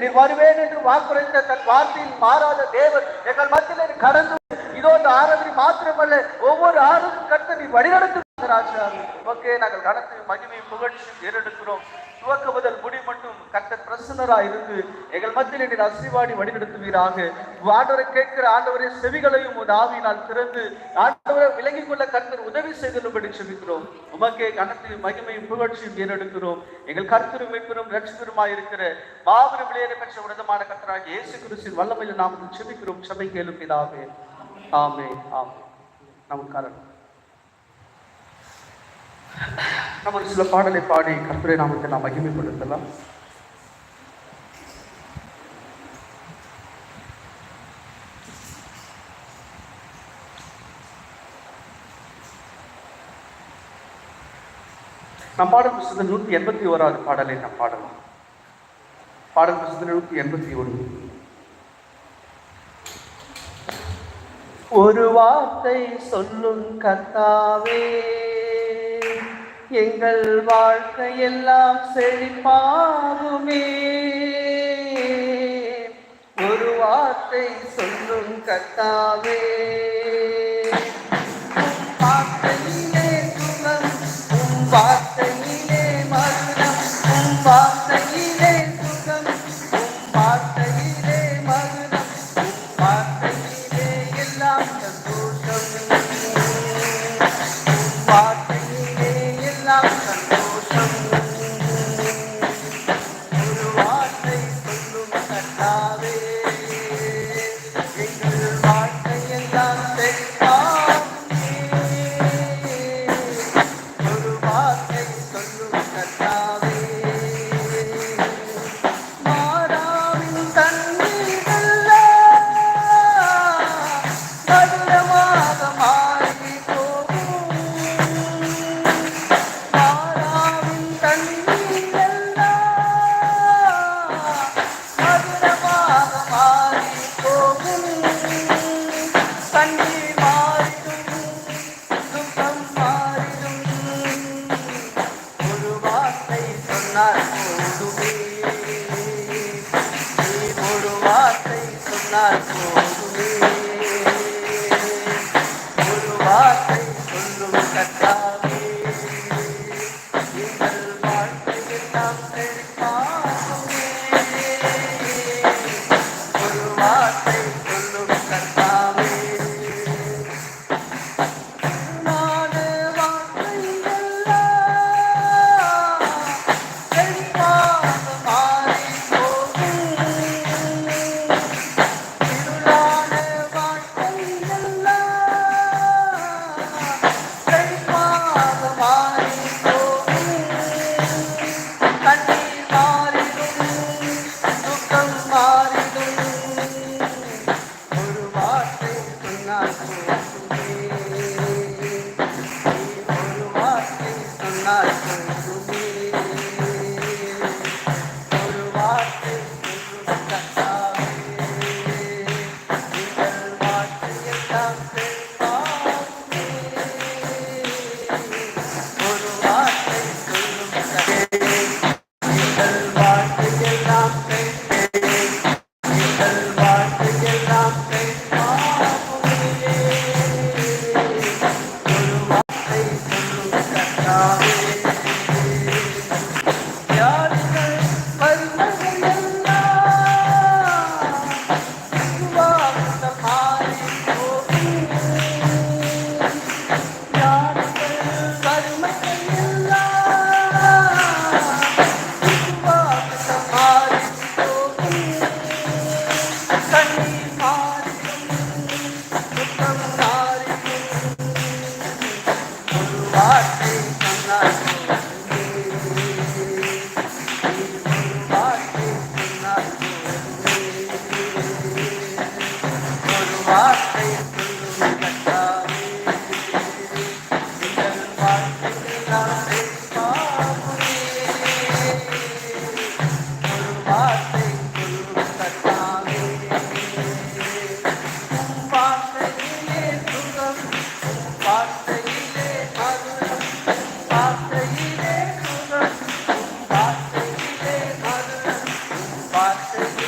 நீர் வருவேன் என்று வாக்குரைத்த தன் வார்த்தையில் மாறாத தேவன் எங்கள் மத்தியில் கடந்து இதோ இந்த ஆராதனை மாத்திரமல்ல ஒவ்வொரு ஆராதனை கருத்தை நீ வழிநடத்தும் ராஜா. ஓகே, நாங்கள் கனத்தையும் மகிமையும் புகழ்ச்சியும் ஏறெடுக்கிறோம். துவக்க முதல் முடி மட்டும் கர்த்தர் பிரசன்னராய் இருந்து எங்கள் மத்தியில் நீர் அசைவாடி வழிநடத்துவீராக. ஆண்டவரை கேட்கிற ஆண்டவரை செவிகளையும் உன் ஆவியினால் திறந்து ஆண்டவரை விலகிக் கொள்ள கர்த்தர் உதவி செய்துள்ளபடி செபிக்கிறோம். உமக்கே கனத்தையும் மகிமையும் புகழ்ச்சியும் ஏறெடுக்கிறோம். எங்கள் கர்த்தரும் மீட்பரும் ரட்சகருமாய் இருக்கிற மாபெரும் விளையாட பெற்ற உன்னதமான கர்த்தராகிய இயேசு கிறிஸ்துவின் வல்லமையில் நாம் செபிக்கிறோம். சபை கேளும் பிதாவே, ஆமென். ஆமென். நமக்காரன் நம்ம ஒரு சில பாடலை பாடி கர்த்தருடைய நாமத்தை நாம் மகிமைப்படுத்தலாம். நம் பாடல் புத்தகத்தில் 181வது பாடலை நாம் பாடலாம். பாடல் புத்தகத்தில் 181. ஒரு வார்த்தை சொல்லும் கர்த்தாவே, எங்கள் வாழ்க்கையெல்லாம் செழிப்பாகுமே. ஒரு வார்த்தை சொல்லும் கர்த்தாவே, வார்த்தையிலே சுகம், உம் வார்த்தையிலே மதுரம், உம் வார்த்தையிலே சுகம், உம் வார்த்தையிலே மதுரம், உம் வார்த்தையிலே எல்லாம் சந்தோஷம், உம் வார்த்தையிலே எல்லாம் சந்தோஷம். ஒரு வார்த்தை சொல்லும் கர்த்தாவே, எங்கள் வாழ்க்கையெல்லாம் செழிப்பாகுமே. ஒரு வார்த்தை சொல்லும் கர்த்தாவே, மாறாவின் தண்ணீரெல்லாம் மதுரமாக மாறி போகும். மாறாவின் தண்ணீரெல்லாம் மதுரமாக மாறி போகும். தண்ணீர் மாறிடும், துக்கம் மாறிடும். ஒரு வார்த்தை சொன்னால் போதுமே. நீ ஒரு வார்த்தை சொன்னால் போதுமே. ஒரு வார்த்தை சொல்லும் கர்த்தாவே, எங்கள் வாழ்க்கையெல்லாம் செழிப்பாகுமே. ஒரு வார்த்தை சொல்லும் கர்த்தாவே, நான வார்த்தையெல்லாம் செழிப்பாக மாறி போகும். இருளான வாழ்க்கையெல்லாம் செழிப்பாக மாறி போகும். கண்ணீர் மாறிடும், துக்கம் மாறிடும். ஒரு வார்த்தை சொன்னால் போதுமே. நீ ஒரு வார்த்தை சொன்னால் போதுமே. ஒரு வார்த்தை சொல்லும் கர்த்தாவே, எங்கள் வாழ்க்கையெல்லாம் செழிப்பாகுமே. ஒரு வார்த்தை சொல்லும் கர்த்தாவே, எங்கள் வாழ்க்கையெல்லாம் செழிப்பாகுமே. எங்கள் வாழ்க்கையெல்லாம் செழிப்பாகுமே. ஒரு வார்த்தை சொல்லும் கர்த்தாவே, யாருங்கள் வறுமைகள் எல்லாம் உருவாக மாறி போகும். யாருங்கள் வறுமைகள் எல்லாம் உருவாக மாறி போகும். கண்ணீர் மாறிடும், துக்கம் மாறிடும். ஒரு வார்த்தை சொன்னால் போதுமே. நீ ஒரு வார்த்தை சொன்னால் போதுமே. ஒரு வார்த்தை சொல்லும் கர்த்தாவே, எங்கள் வாழ்க்கையெல்லாம் செழிப்பாகுமே. ஒரு வார்த்தை சொல்லும் கர்த்தாவே, உம் வார்த்தையிலே சுகம், உம் வார்த்தையிலே மதுரம், உம் வார்த்தையிலே சுகம், உம் வார்த்தையிலே மதுரம், உம் வார்த்தையிலே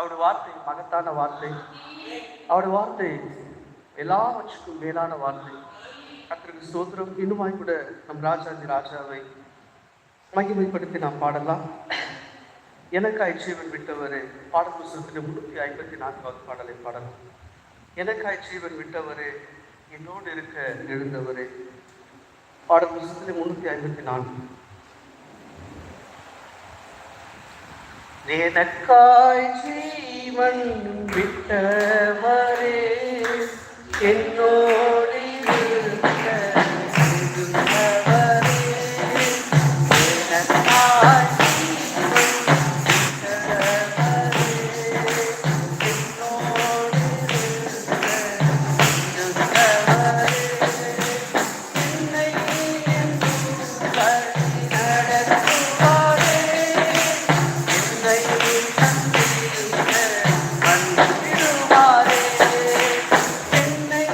அவருடைய வார்த்தை மகத்தான வார்த்தை. அவருடைய வார்த்தை எல்லாவற்றுக்கும் மேலான வார்த்தை. கர்த்தருக்கு ஸ்தோத்திரம். இன்னுமாய் கூட நம் ராஜாவை மகிமைப்படுத்தி நாம் பாடலாம். எனக்காய் ஜீவன் விட்டவரே, பாடல் புத்தகத்தில் 354வது பாடலை பாடலாம். எனக்காய் ஜீவன் விட்டவரே, என்னோடு இருக்க எழுந்தவரே. பாடல் புத்தகத்தில் 354. எனக்காய் ஜீவன் விட்டவரே, என்னோடு இருக்க எழுந்தவரே. எனக்காய் என்னை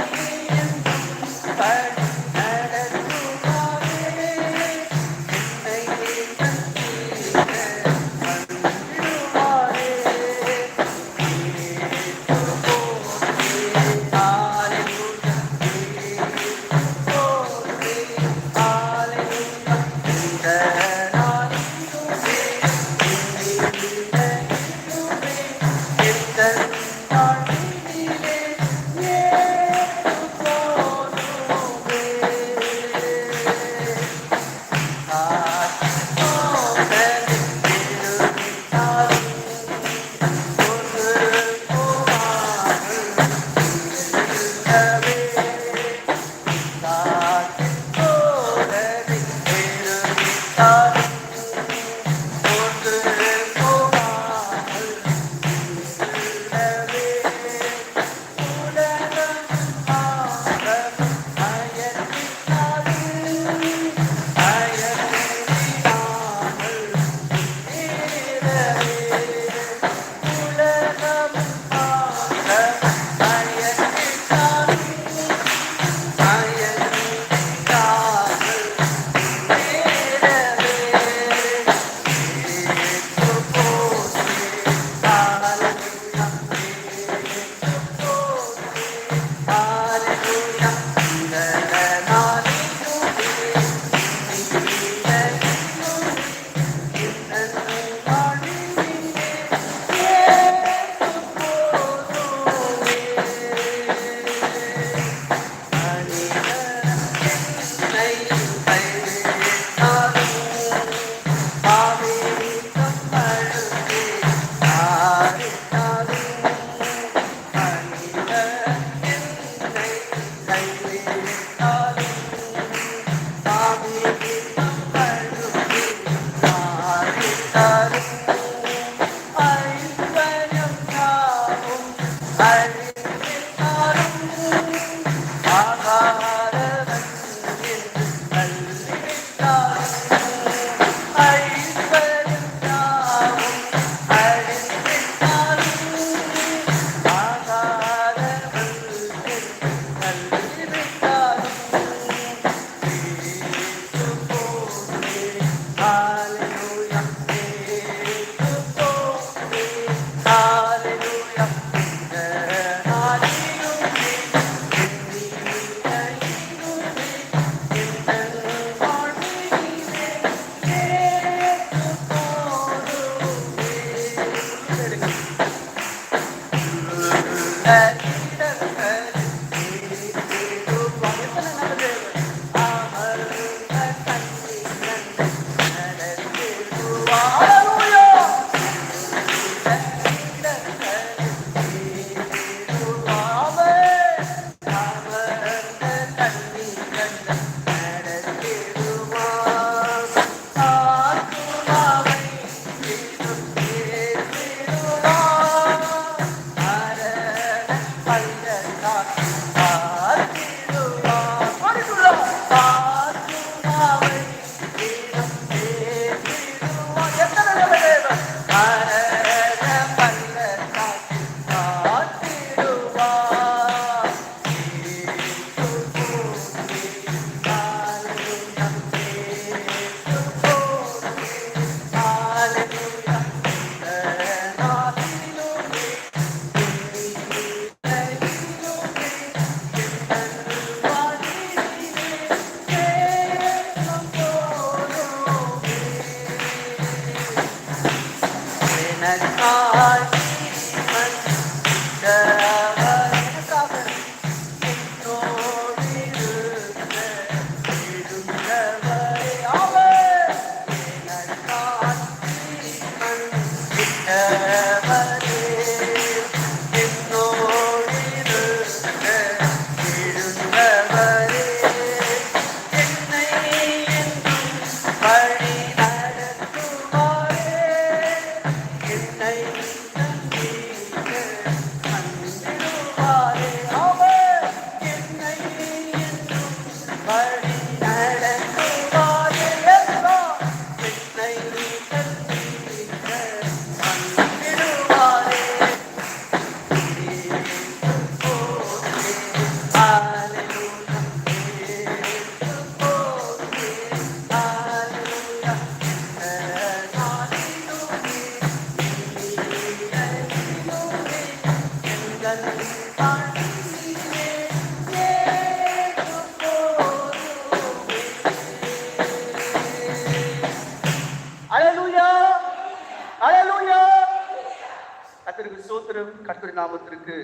கர்த்தருடைய நாமத்திற்கு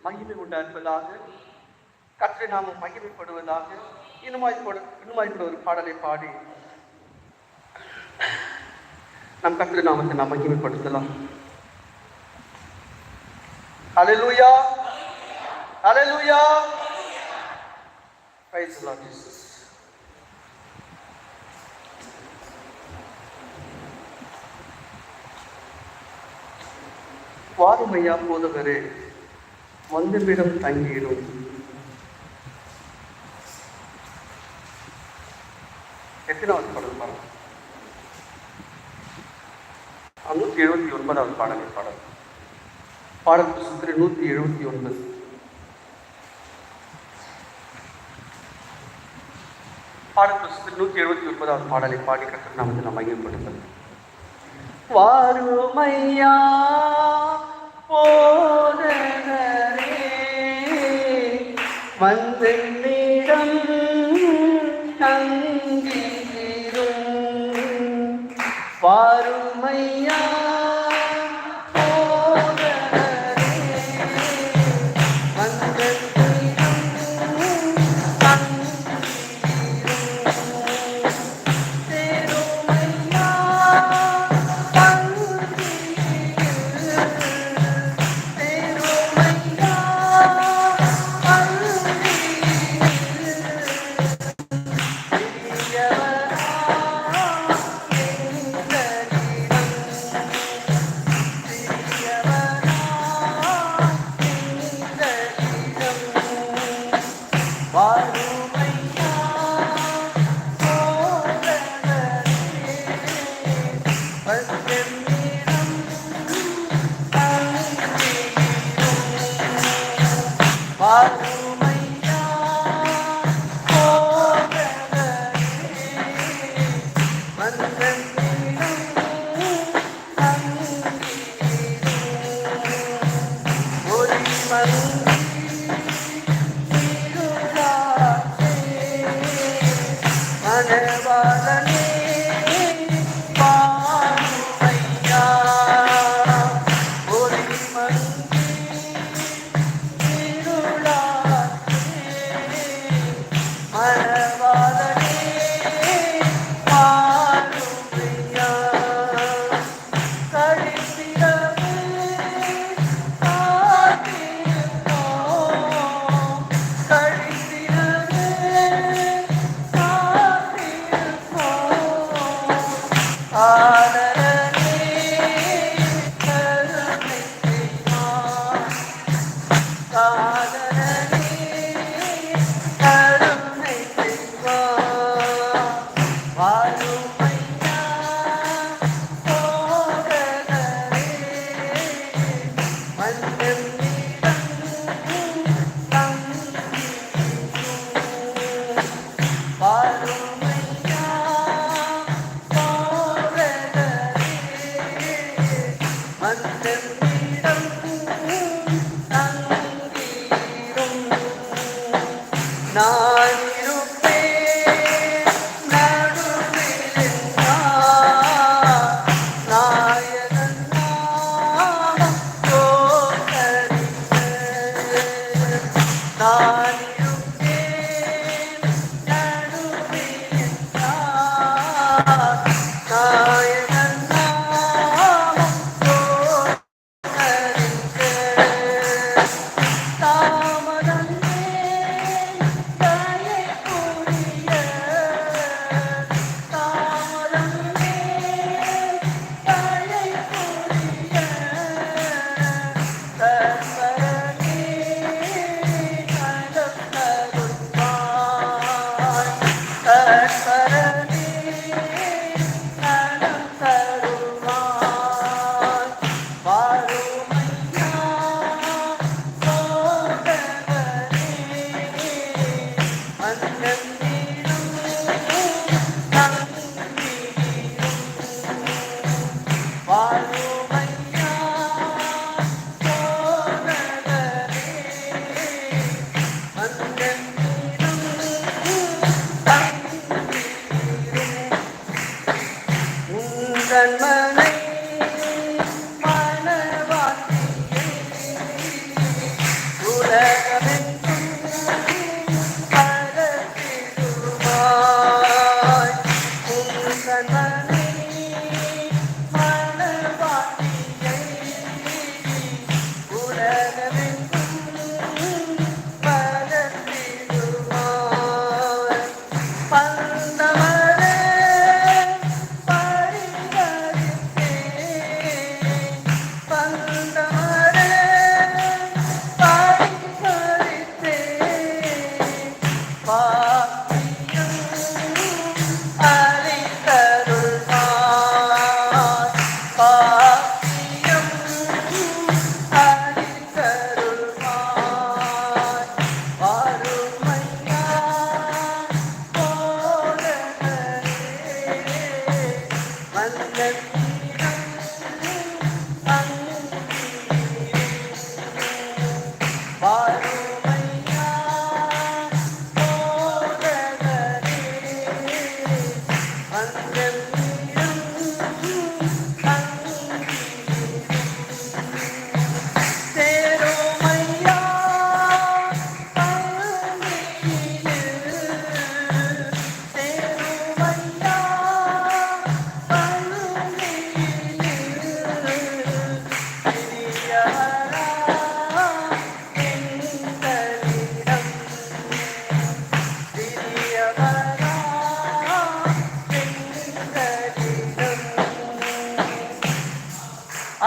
மகிமை உண்டாக்குவதாக, கர்த்தருடைய நாமம் மகிமைப்படுவதாக. இன்னுமாய் ஒரு பாடலை பாடி நம் கர்த்தருடைய நாமத்தை நாம் மகிமைப்படுத்தலாம். ஹல்லேலூயா, ஹல்லேலூயா, பிரைஸ் தி லார்ட் ஜீசஸ். வாருமையா போதவரே, வந்தமிடம் தங்கிடும். எத்தனாவது பாடல் பாடல்? 179வது பாடலை பாடல். பாடல் புத்தகத்தில் 179. பாடல் புத்தகத்தில் 179வது பாடலை பாடி கர்த்தர் நாமத்தை நாம் மகிமைப்படுத்தலாம். வாருமையா போதகரே, வந்தென்னிடம் தங்கிடும். வாருமையா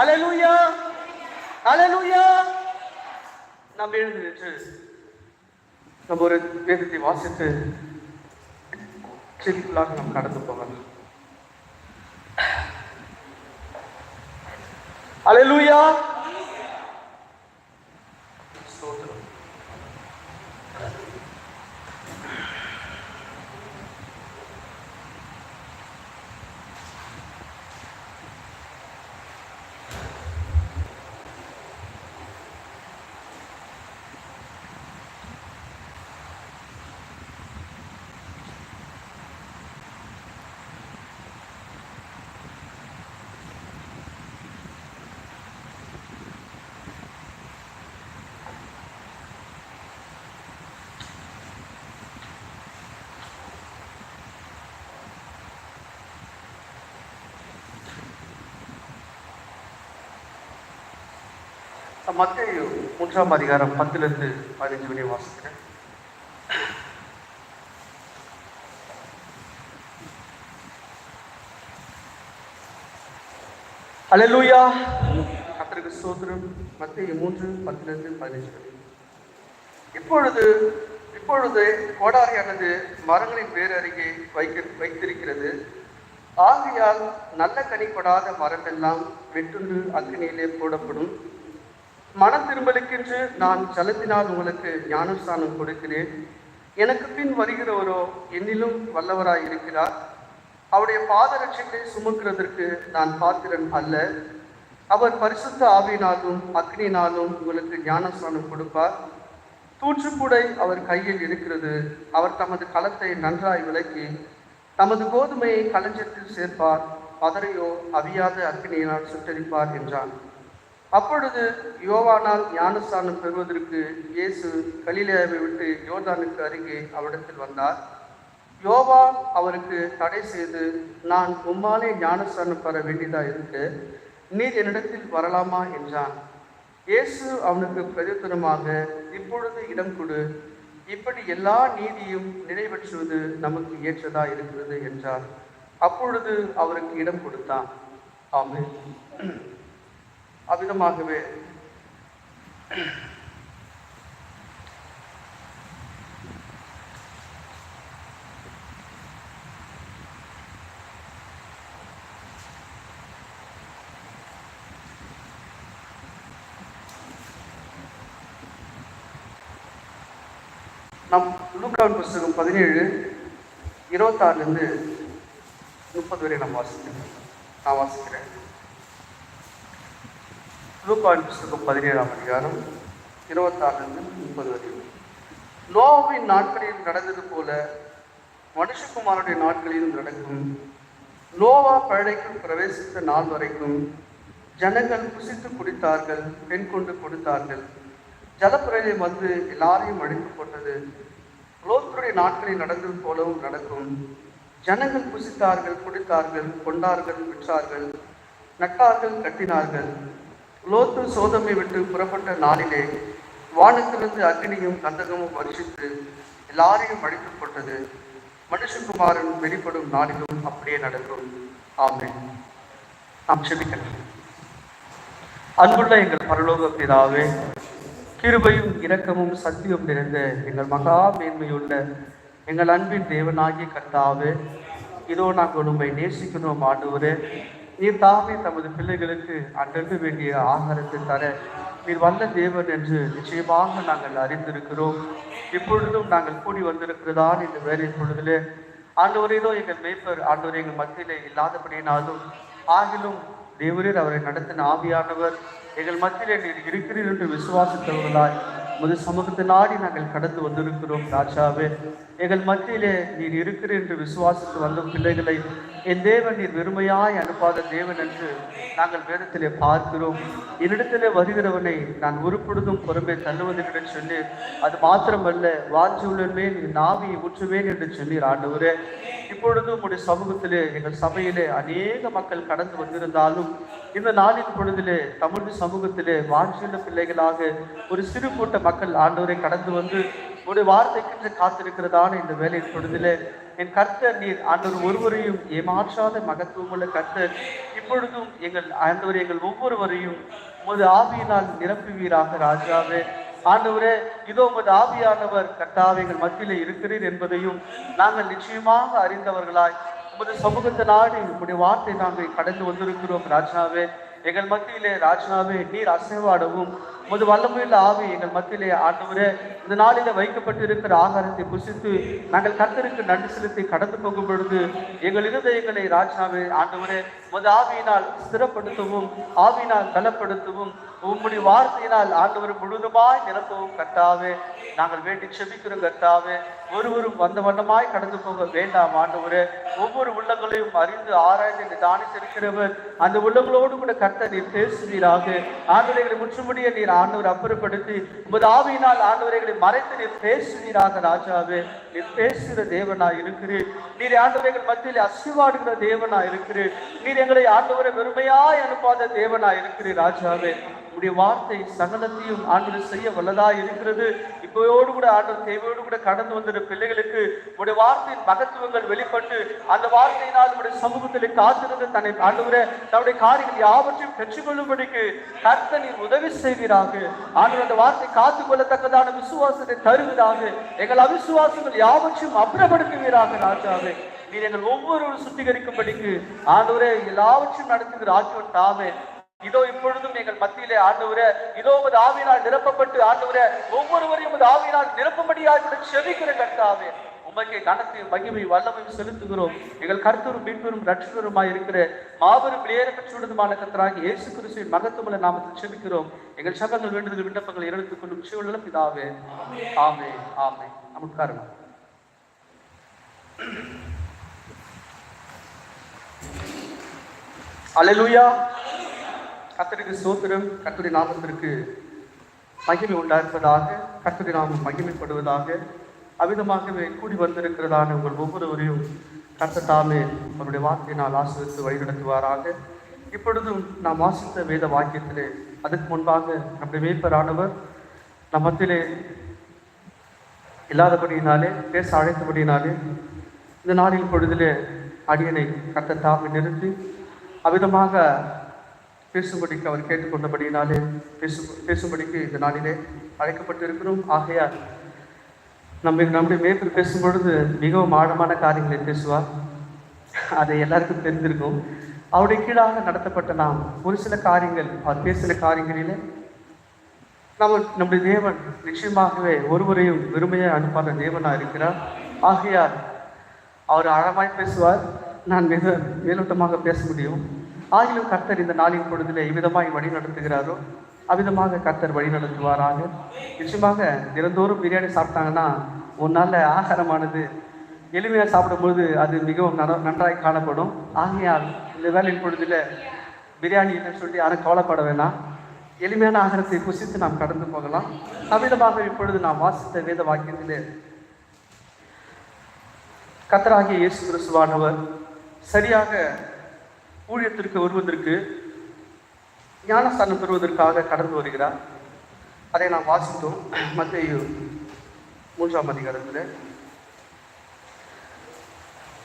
அல்லேலூயா, அல்லேலூயா. நாம் எழுந்து நின்று நம்ம ஒரு வேதத்தை வாசித்து செவிக்குள்ளாக நாம் கடந்து போகலாம். அல்லேலூயா. மத்தேயு 3ஆம் அதிகாரம் 10 15 வரை வாசிக்கிறேன். அல்லேலூயா. கர்த்தருக்கு ஸ்தோத்திரம். மத்தேயு 3:10 15 வரை. இப்பொழுது கோடாரியானது மரங்களின் வேறு அருகே வைத்திருக்கிறது. ஆகையால் நல்ல கனி கொடாத மரமெல்லாம் வெட்டுண்டு அக்கினியிலே போடப்படும். மனம் திரும்பலுக்கென்று நான் ஜலத்தினால் உங்களுக்கு ஞானஸ்தானம் கொடுக்கிறேன். எனக்கு பின் வருகிறவரோ என்னிலும் வல்லவராய் இருக்கிறார். அவருடைய பாதரட்சைகளை சுமக்கிறதற்கு நான் பாத்திரன் அல்ல. அவர் பரிசுத்த ஆவியினாலும் அக்னியினாலும் உங்களுக்கு ஞானஸ்தானம் கொடுப்பார். தூற்றுக்கூடை அவர் கையில் இருக்கிறது. அவர் தமது களத்தை நன்றாய் விளக்கி தமது கோதுமையை களஞ்சத்தில் சேர்ப்பார். பதரையோ அவியாத அக்னியினால் சுட்டரிப்பார் என்றான். அப்பொழுது யோவானால் ஞானஸ்தானம் பெறுவதற்கு இயேசு கலிலேயாவை விட்டு யோர்தானுக்கு அருகே அவரிடத்தில் வந்தார். யோவான் அவருக்கு தடை செய்து, நான் உம்மாலே ஞானஸ்தானம் பெற வேண்டியதாக இருக்க நீர் என்னிடத்தில் வரலாமா என்றான். இயேசு அவனுக்கு பிரதியுத்தரமாக, இப்பொழுது இடம் கொடு, இப்படி எல்லா நீதியும் நிறைவேற்றுவது நமக்கு ஏற்றதா இருக்கிறது என்றார். அப்பொழுது அவருக்கு இடம் கொடுத்தான். ஆமென். அவ்விதமாகவே நம் லூக்காவின் புஸ்தகம் 17:26 வரை நான் வாசிக்கிறேன். லூக்காவின் புஸ்தகம் 17ஆம் அதிகாரம் 26 வரை. நோவாவின் நாட்களில் நடந்தது போல மனுஷகுமாரனுடைய நாட்களிலும் நடக்கும். நோவா பழடைக்குள் பிரவேசித்த நாள் வரைக்கும் ஜனங்கள் புசித்து குடித்தார்கள், பெண் கொண்டு கொடுத்தார்கள். ஜலப்பிரளயம் வந்து எல்லாரையும் அழித்து போட்டது. லோத்துடைய நாட்களில் நடந்தது போலவும் நடக்கும். ஜனங்கள் புசித்தார்கள், குடித்தார்கள், கொண்டார்கள், விற்றார்கள், நட்டார்கள், கட்டினார்கள். லோத்து சோதமை விட்டு புறப்பட்ட நாளிலே வானத்திலிருந்து அக்னியும் கந்தகமும் வருஷித்து எல்லாரையும் அழித்து போட்டது. மனுஷகுமாரன் வெளிப்படும் நாளிலும் அப்படியே நடக்கும். ஆமென். நாம் செபிக்கலாம். அன்புள்ள எங்கள் பரலோக பிதாவே, கிருபையும் இரக்கமும் சத்தியம் நிறைந்த எங்கள் மகா மேன்மையுள்ள எங்கள் அன்பின் தேவனாகிய கர்த்தாவே, இதோ நாங்கள் உண்மை நேசிக்கணும் ஆண்டவரே. நீர் தாமே தமது பிள்ளைகளுக்கு அன்றன்று வேண்டிய ஆகாரத்தை தர நீர் வல்ல தேவன் என்று நிச்சயமாக நாங்கள் அறிந்திருக்கிறோம். இப்பொழுதும் நாங்கள் கூடி வந்திருக்கிறதான் இந்த வேலை பொழுதிலே ஆண்டவரேதோ எங்கள் மேய்ப்பர் ஆண்டவரே எங்கள் மத்தியிலே இல்லாதபடினாலும் ஆகிலும் தேவரீர் அவரை நடத்தின ஆவியானவர் எங்கள் மத்தியிலே நீர் இருக்கிறீர் என்று விசுவாசித்தவர்களாய் முது சமூகத்தை நாடி நாங்கள் கடந்து வந்திருக்கிறோம். ராஜாவே, எங்கள் மத்தியிலே நீர் இருக்கிறீர் என்று விசுவாசித்து வந்த பிள்ளைகளை என் தேவன் நீர் வெறுமையாய் அனுப்பாத தேவன் என்று நாங்கள் வேதத்திலே பார்க்கிறோம். என்னிடத்திலே வருகிறவனை நான் உருப்படுதும் பொறுமை தள்ளுவதென்று சொல்லி, அது மாத்திரமல்ல வாஞ்சியுள்ளமே நீ நாவியை ஊற்றுவேன் என்று சொன்னீர் ஆண்டவரே. இப்பொழுது உங்களுடைய சமூகத்திலே எங்கள் சபையிலே அநேக மக்கள் கடந்து வந்திருந்தாலும் இந்த நாளின் பொழுதிலே தமிழ் சமூகத்திலே வாஞ்சியுள்ள பிள்ளைகளாக ஒரு சிறு கூட்ட மக்கள் ஆண்டவரை கடந்து வந்து உடைய வார்த்தைக்கு காத்திருக்கிறதான இந்த வேலையின் பொழுதிலே என் கர்த்தர் நீர் ஆண்டவர் ஒருவரையும் ஏமாற்றாத மகத்துவமுள்ள கர்த்தர் இப்பொழுதும் எங்கள் ஆண்டவர் எங்கள் ஒவ்வொருவரையும் உமது ஆவியினால் நிரப்புவீராக. ராஜாவே, ஆண்டவரே, இதோ உமது ஆவியானவர் கர்த்தாவே எங்கள் மத்தியிலே இருக்கிறீர் என்பதையும் நாங்கள் நிச்சயமாக அறிந்தவர்களாய் உமது சமூகத்தை நாடி உங்களுடைய வார்த்தை நாங்கள் கடந்து வந்திருக்கிறோம். ராஜாவே, எங்கள் மத்தியிலே ராஜாவே நீர் அசைவாடவும் உமது வல்லமையுள்ள ஆவி எங்கள் மத்தியிலே ஆண்டவரே இந்த நாளிலே வைக்கப்பட்டிருக்கிற ஆகாரத்தை புசித்து நாங்கள் கர்த்தருக்கு நன்றி செலுத்தி கடந்து போகும் பொழுது எங்கள் இருதயங்களை ராஜாவே ஆண்டவரே உமது ஆவியினால் ஸ்திரப்படுத்தவும் ஆவியினால் பலப்படுத்தவும் உம்முடைய வார்த்தையினால் ஆண்டவர் முழுவதுமாய் நிரப்பவும் கர்த்தாவே நாங்கள் வேண்டி செபிக்கிறோம். கர்த்தாவே, ஒருவரும் வந்த வண்ணமாய் கடந்து போக வேண்டாம் ஆண்டவரே. ஒவ்வொரு உள்ளங்களையும் அறிந்து ஆராய்ந்து நிதானித்திருக்கிறவர் அந்த உள்ளங்களோடு கூட கர்த்தர் நீர் பேசுவீராக. ஆண்டவர்களை முற்றுமுடிய நீர் ஆண்டவர் அப்புறப்படுத்தி உமது ஆவியினால் ஆண்டவர்களை மறைத்து நீர் பேசுவீராக. ராஜாவே, நீர் பேசுகிற தேவனாய் இருக்கிறீர். நீர் ஆண்டவர்கள் மத்தியில் அசைவாடுகிற தேவனாய் இருக்கிறீர். நீர் எங்களை ஆண்டவரை வெறுமையாய் அனுப்பாத தேவனாய் இருக்கிறீர். ராஜாவே, உடைய வார்த்தை சகலத்தையும் ஆண்டவர் செய்ய வல்லதாய் இருக்கிறது. இப்போயோடு கூட ஆண்டவர் தேவையோடு கூட கடந்து வந்த பிள்ளைகளுக்கு உடைய வார்த்தையின் மகத்துவங்கள் வெளிப்பட்டு அந்த வார்த்தையினால் உடைய சமூகத்தில் காத்திருந்து தன்னை ஆண்டவரே தன்னுடைய காரியங்கள் யாவற்றையும் பெற்றுக்கொள்ளும்படிக்கு கர்த்தர் நீர் உதவி செய்வீராக. ஆண்டவர் அந்த வார்த்தை காத்துக் கொள்ளத்தக்கதான விசுவாசத்தை தருவதாக. எங்கள் அவிசுவாசங்கள் யாவற்றையும் அப்புறப்படுத்துவீராக. ராஜாவே, நீர் எங்கள் ஒவ்வொருவரும் சுத்திகரிக்கும்படிக்கு ஆண்டவரே எல்லாவற்றையும் நடத்துகிற ராஜ்யம் தாமே இதோ இப்பொழுதும் எங்கள் மத்தியிலே ஆண்டவரே இதோ உமது ஆவியினால் நிரப்பப்பட்டு ஆண்டவரே ஒவ்வொருவரையும் உமது ஆவியினால் நிரப்பும்படியாக செபிக்கிற கர்த்தாவே உமக்கு கனத்தையும் மகிமையும் வல்லமையும் செலுத்துகிறோம். எங்கள் கர்த்தரும் மீட்பரும் ரட்சகருமாய் இருக்கிற மாபெரும் பேர பெற்றுள்ளதுமான கர்த்தராகிய இயேசு கிறிஸ்துவின் மகத்துவமுள்ள நாமத்தில் செபிக்கிறோம். எங்கள் சபங்கள் வேண்டுதல் விண்ணப்பங்கள் எடுத்துக் கொள்ளும் சிவனுள்ள பிதாவே, ஆமே ஆமே. நமஸ்காரம். அல்லேலூயா. கர்த்தருக்கு ஸ்தோத்திரம். கர்த்தருடைய நாமத்திற்கு மகிமை உண்டாயிருப்பதாக. கர்த்தருடைய நாமம் மகிமைப்படுவதாக. அவ்விதமாகவே கூடி வந்திருக்கிறதான உங்கள் ஒவ்வொருவரையும் கர்த்தர் தாமே அவருடைய வார்த்தையினால் ஆசீர்வதித்து வழிநடத்துவாராக. இப்பொழுதும் நாம் வாசித்த வேத வாக்கியத்திலே அதுக்கு முன்பாக நம்முடைய மேய்ப்பரானவர் நம் மத்தியிலே இல்லாதபடியினாலே பேச அழைத்தபடியினாலே இந்த நாளின் பொழுதிலே அடியனை கர்த்தர் தாமே நிறுத்தி அவ்விதமாக பேசும்படிக்கு அவர் கேட்டுக்கொண்டபடியினாலே பேசும்படிக்கு இந்த நாளிலே அழைக்கப்பட்டிருக்கிறோம். ஆகையால் நம்முடைய மேய்ப்பர் பேசும்பொழுது மிகவும் ஆழமான காரியங்களை பேசுவார். அதை எல்லாருக்கும் தெரிந்திருக்கும். அவருடைய கீழாக நடத்தப்பட்ட நாம் ஒரு சில காரியங்கள் அவர் பேசின காரியங்களிலே நம்முடைய தேவன் நிச்சயமாகவே ஒருவரையும் வெறுமையாக அனுப்பாத தேவனாக இருக்கிறார். ஆகையால் அவர் ஆழமாய் பேசுவார். நான் மிக மேலோட்டமாக பேச முடியும். ஆகிலும் கர்த்தர் இந்த நாளின் பொழுதிலே இவ்விதமாய் வழி நடத்துகிறாரோ அவ்விதமாக கர்த்தர் வழி நடத்துவாராக. நிச்சயமாக தினந்தோறும் பிரியாணி சாப்பிட்டாங்கன்னா ஒரு நாள் ஆகாரமானது எளிமையாக சாப்பிடும்போது அது மிகவும் நன்றாய் காணப்படும். ஆகையால் இந்த வேலையின் பொழுதில் பிரியாணி இல்லைன்னு சொல்லி யாரும் கவலைப்பட வேணாம். எளிமையான ஆகாரத்தை புசித்து நாம் கடந்து போகலாம். அவ்விதமாக இப்பொழுது நாம் வாசித்த வேத வாக்கியத்திலே கர்த்தராகிய இயேசு கிறிஸ்துவானவர் சரியாக ஊழியத்திற்கு வருவதற்கு ஞானஸ்தானம் பெறுவதற்காக கடந்து வருகிறார். அதை நாம் வாசித்தோம். மத்தேயு 3ஆம் அதிகாரத்தில்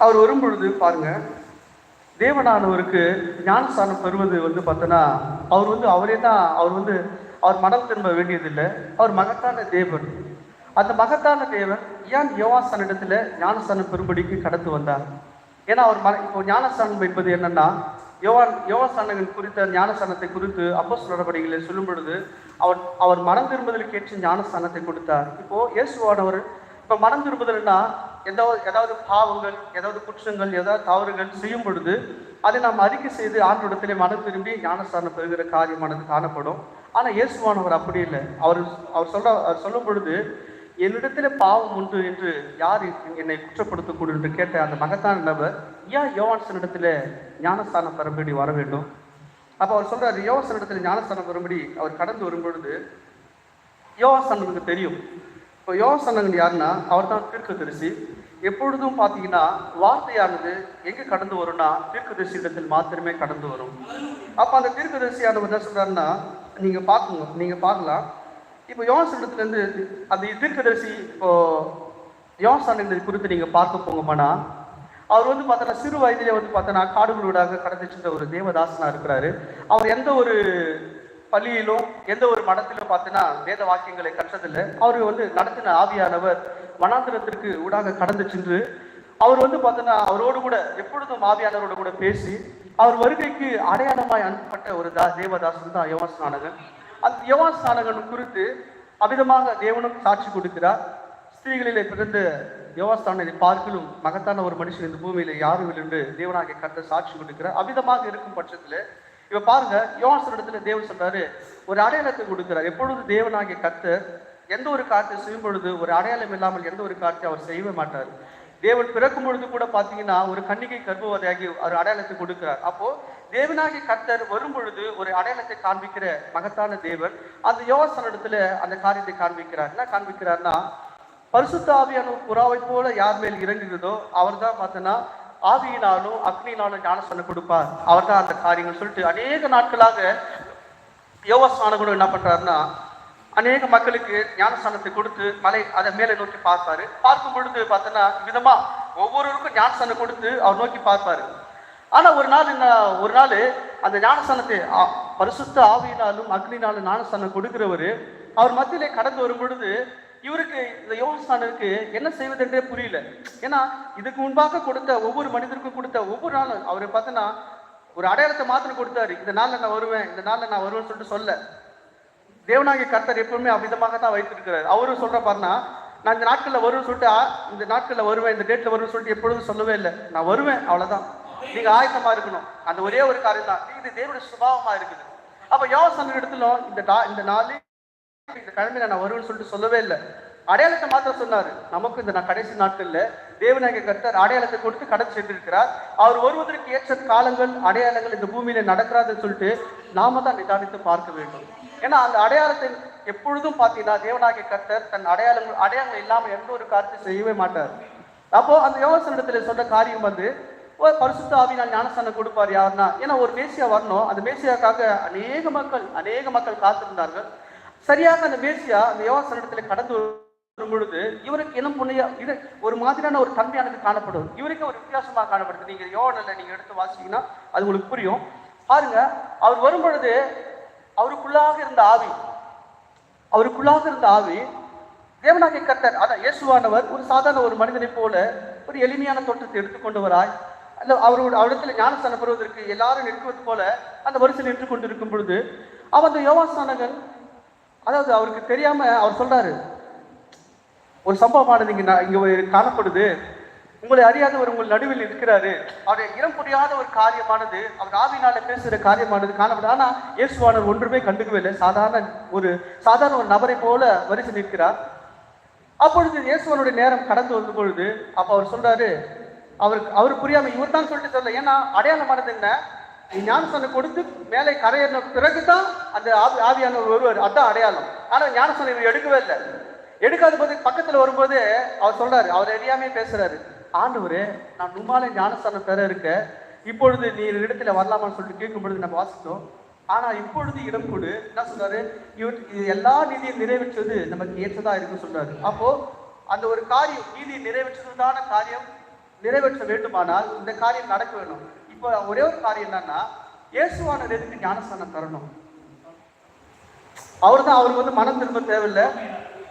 அவர் வரும்பொழுது பாருங்க, தேவனானவருக்கு ஞானஸ்தானம் பெறுவது பார்த்தோன்னா அவரே தான் அவர் மனம் திரும்ப வேண்டியதில்லை. அவர் மகத்தான தேவன். அந்த மகத்தான தேவன் ஏன் யோவான் இடத்துல ஞானஸ்தானம் பெறும்படிக்கு கடந்து வந்தார்? ஏன்னா இப்போ ஞானஸ்தானம் என்பது என்னன்னா, யோவான் குறித்த ஞானஸ்தானத்தை குறித்து அப்போஸ்தலர் நடவடிக்கைகளை சொல்லும் பொழுது அவர் மனம் திரும்புதலுக்கு ஏற்ற ஞானஸ்தானத்தை கொடுத்தார். இப்போ இயேசுவானவர் இப்போ மனம் திரும்புதல்னா ஏதாவது பாவங்கள், ஏதாவது குற்றங்கள், ஏதாவது தவறுகள் செய்யும் பொழுது அதை நாம் அறிக்கை செய்து ஆண்டோடத்திலே மனம் திரும்பி ஞானஸ்தானம் பெறுகிற காரியமானது காணப்படும். ஆனால் இயேசுவானவர் அப்படி இல்லை. அவர் சொல்லும் பொழுது, என்னிடத்துல பாவம் உண்டு என்று யார் என்னை குற்றப்படுத்தக்கூடும் என்று கேட்ட அந்த மகத்தான நபர் ஏன் யோவான் இடத்துல ஞானஸ்தானம் பெறும்படி வர வேண்டும்? அப்போ அவர் சொல்றாரு, யோவான் இடத்துல ஞானஸ்தானம் பெறும்படி அவர் கடந்து வரும் பொழுது யோவானுக்கு தெரியும். இப்போ யோவான் யாருன்னா, அவர் தான் தீர்க்கதரிசி. எப்பொழுதும் பார்த்தீங்கன்னா வார்த்தையானது எங்கே கடந்து வரும்னா தீர்க்கதரிசி இடத்தில் மாத்திரமே கடந்து வரும். அப்போ அந்த தீர்க்கதரிசியானவர் என்ன சொல்றாருன்னா, நீங்க பார்க்கலாம். இப்போ யோவான் இடத்துலேருந்து அந்த தீர்க்கதரிசி இப்போ யோவான் குறித்து நீங்க பார்க்க போங்கம்மானா, அவர் பார்த்தோன்னா சிறு வயதிலே பார்த்தோன்னா காடுகளூடாக கடந்து சென்ற ஒரு தேவதாசனா இருக்கிறாரு. அவர் எந்த ஒரு பள்ளியிலும் எந்த ஒரு மடத்திலும் பார்த்தீங்கன்னா வேத வாக்கியங்களை கற்றதில்லை. அவர் நடத்தின ஆவியானவர் வனாந்திரத்திற்கு ஊடாக கடந்து சென்று அவர் பார்த்தோன்னா அவரோடு கூட எப்பொழுதும் ஆவியானவரோடு கூட பேசி அவர் வருகைக்கு அடையாளமாய் அனுப்பப்பட்ட ஒரு தேவதாசன் தான் யோவான் ஸ்நானகன். அந்த யோவான் ஸ்நானகன் குறித்து அவிதமாக தேவனும் சாட்சி கொடுக்கிறார். ஸ்திரீகளிலே பிறந்த யோவான் ஸ்நானகனை பார்க்கலும் மகத்தான ஒரு மனுஷன் இந்த பூமியில யாரும் இல்லை என்று தேவனாகிய கர்த்தர் சாட்சி கொடுக்கிறார். அவிதமாக இருக்கும் பட்சத்துல இப்ப பாருங்க, யோவான் இடத்துல தேவன் சொல்றாரு, ஒரு அடையாளத்தை கொடுக்கிறார். எப்பொழுது தேவனாகிய கர்த்தர் எந்த ஒரு காரியத்தை செய்யும் பொழுது ஒரு அடையாளம் இல்லாமல் எந்த ஒரு காரியத்தை அவர் செய்யவே மாட்டார். தேவன் பிறக்கும் பொழுது கூட பார்த்தீங்கன்னா ஒரு கன்னிகை கர்ப்பவதியாகி ஒரு அடையாளத்தை கொடுக்கிறார். அப்போ தேவனாகிய கர்த்தர் வரும் பொழுது ஒரு அடையாளத்தை காண்பிக்கிற மகத்தான தேவன் அந்த யோவான் இடத்துல அந்த காரியத்தை காண்பிக்கிறார். என்ன காண்பிக்கிறார்னா, பரிசுத்த ஆவியான புறாவை போல யார் மேல் இறங்குகிறதோ அவர் தான் பார்த்தோன்னா ஆவியினாலும் அக்னியினாலும் ஞானஸ்தானம் கொடுப்பார். அவர் தான் அந்த காரியங்கள் சொல்லிட்டு அநேக நாட்களாக யோவான் ஸ்நானகன் என்ன பண்றாருன்னா, அநேக மக்களுக்கு ஞானஸ்தானத்தை கொடுத்து அதை மேலே நோக்கி பார்ப்பாரு. பார்க்கும் பொழுது பார்த்தோன்னா விதமா ஒவ்வொருவருக்கும் ஞானஸ்தானம் கொடுத்து அவர் நோக்கி பார்ப்பாரு. ஆனா ஒரு நாள் அந்த ஞானஸ்தானத்தை பரிசுத்த ஆவியினாலும் அக்னியினாலும் ஞானஸ்தானம் கொடுக்கிறவரு அவர் மத்தியிலே கடந்து வரும் பொழுது இவருக்கு இந்த யோவானுக்கு என்ன செய்வதென்றே புரியல. ஏன்னா இதுக்கு முன்பாக கொடுத்த ஒவ்வொரு மனிதருக்கும் கொடுத்த ஒவ்வொரு நாளும் அவரை பார்த்தோன்னா ஒரு அடையாளத்தை மாத்திரம் கொடுத்தாரு. இந்த நாள்ல நான் வருவேன்னு சொல்லிட்டு சொல்ல தேவனாகிய கர்த்தர் எப்பவுமே அவ்விதமாக தான் வைத்திருக்கிறார். அவரும் சொல்ற பாருன்னா, நான் இந்த நாட்கள்ல வருவேன்னு சொல்லிட்டு இந்த நாட்கள்ல வருவேன், இந்த டேட்ல வருவேன்னு சொல்லிட்டு எப்பொழுதும் சொல்லவே இல்லை. நான் வருவேன், அவ்வளவுதான். நீங்க ஆயத்தமா இருக்கணும். அந்த ஒரே ஒரு காரியம் தான். இது தேவனுடைய சுபாவமா இருக்குது. அப்ப யோவான் இடத்துல இந்த நாள் இந்த கிழமையில நான் வருவேன்னு சொல்லிட்டு சொல்லவே இல்லை. அடையாளத்தை மாத்திரம் சொன்னாரு. நமக்கு இந்த கடைசி நாட்கள்ல தேவனாகிய கர்த்தர் அடையாளத்தை கொடுத்து கடந்து சென்றிருக்கிறார். அவர் வருவதற்கு ஏற்ற காலங்கள் அடையாளங்கள் இந்த பூமியில நடக்கிறாதுன்னு சொல்லிட்டு நாம தான் நிதானித்து பார்க்க வேண்டும். ஏன்னா அந்த அடையாளத்தை எப்பொழுதும் பார்த்தீங்கன்னா தேவனாகிய கர்த்தர் தன் அடையாளங்கள் இல்லாம எந்த ஒரு காரியத்தை செய்யவே மாட்டார். அப்போ அந்த யோவான் இடத்துல சொன்ன காரியம் பரிசுத்த ஆவியினால் ஞானஸ்தானம் கொடுப்பார். யாருன்னா, ஏன்னா ஒரு மேசியா வரணும். அந்த மேசியாக்காக அநேக மக்கள் காத்திருந்தார்கள். சரியாக அந்த மேசியா அந்த யோவான் இடத்துல கடந்து வரும் பொழுது இவருக்கு இனம் புண்ணிய இது ஒரு மாதிரியான ஒரு தன்மையானது காணப்படும். இவருக்கு ஒரு வித்தியாசமாக காணப்படுது. நீங்க யோவான்ல நீங்க எடுத்து வாசிங்கன்னா அது உங்களுக்கு புரியும். பாருங்க, அவர் வரும் பொழுது அவருக்குள்ளாக இருந்த ஆவி தேவனாகிய கர்த்தர், அதான் இயேசுவானவர் ஒரு சாதாரண ஒரு மனிதனை போல ஒரு எளிமையான தோற்றத்தை எடுத்துக்கொண்டவராய் அல்ல அவரிடத்துல ஞானஸ்தானம் பெறுவதற்கு எல்லாரும் நிற்குவது போல அந்த வரிசையில் நின்று கொண்டிருக்கும் பொழுது அந்த யோவான் ஸ்நானகன், அதாவது அவருக்கு தெரியாம அவர் சொல்றாரு, ஒரு சம்பவமானது இங்க காணப்படுது, உங்களை அறியாதவர் உங்கள் நடுவில் இருக்கிறாரு. அவருடைய இனம் புரியாத ஒரு காரியமானது அவர் ஆவியினால பேசுகிற காரியமானது காணப்படுது. ஆனா இயேசுவானவர் ஒன்றுமே கண்டுக்கவே இல்லை. சாதாரண ஒரு நபரை போல வரிசை நிற்கிறார். அப்பொழுது இயேசுவனுடைய நேரம் கடந்து வந்த பொழுது அப்ப அவர் சொல்றாரு, அவருக்கு புரியாம இவர் தான் சொல்லிட்டு சொல்ல. ஏன்னா அடையாளமானது என்ன, ஞானஸ்தானம் கொடுத்து மேலே கரையேறின பிறகுதான் அந்த ஆவியானவர் வருவார். அதான் அடையாளம். ஆனா ஞானஸ்தானம் இவர் எடுக்கவே இல்லை. எடுக்காத போது பக்கத்துல வரும்போது அவர் சொல்றாரு, அவர் அறியாமே பேசுறாரு, ஆண்டவரே நான் உம்மாலே ஞானஸ்தானம் பெற இருக்க, இப்பொழுது நீ இடத்துல வரலாமான்னு சொல்லிட்டு கேட்கும் பொழுது நம்ம வாசித்தோம். ஆனா இப்பொழுது இடம் கொடு. என்ன சொல்றாரு, இது எல்லா நீதியும் நிறைவேற்றுவது நமக்கு ஏற்றதா இருக்குன்னு சொல்றாரு. அப்போ அந்த ஒரு காரியம் நீதியை நிறைவேற்றுவதான காரியம் நிறைவேற்ற வேண்டுமானால் இந்த காரியம் நடக்க வேணும். இப்போ ஒரே ஒரு காரியம் என்னன்னா, இயேசுவானவர் எதுக்கு ஞானஸ்தானம் தரணும்? அவருக்கு வந்து மனம் திரும்ப தேவையில்லை.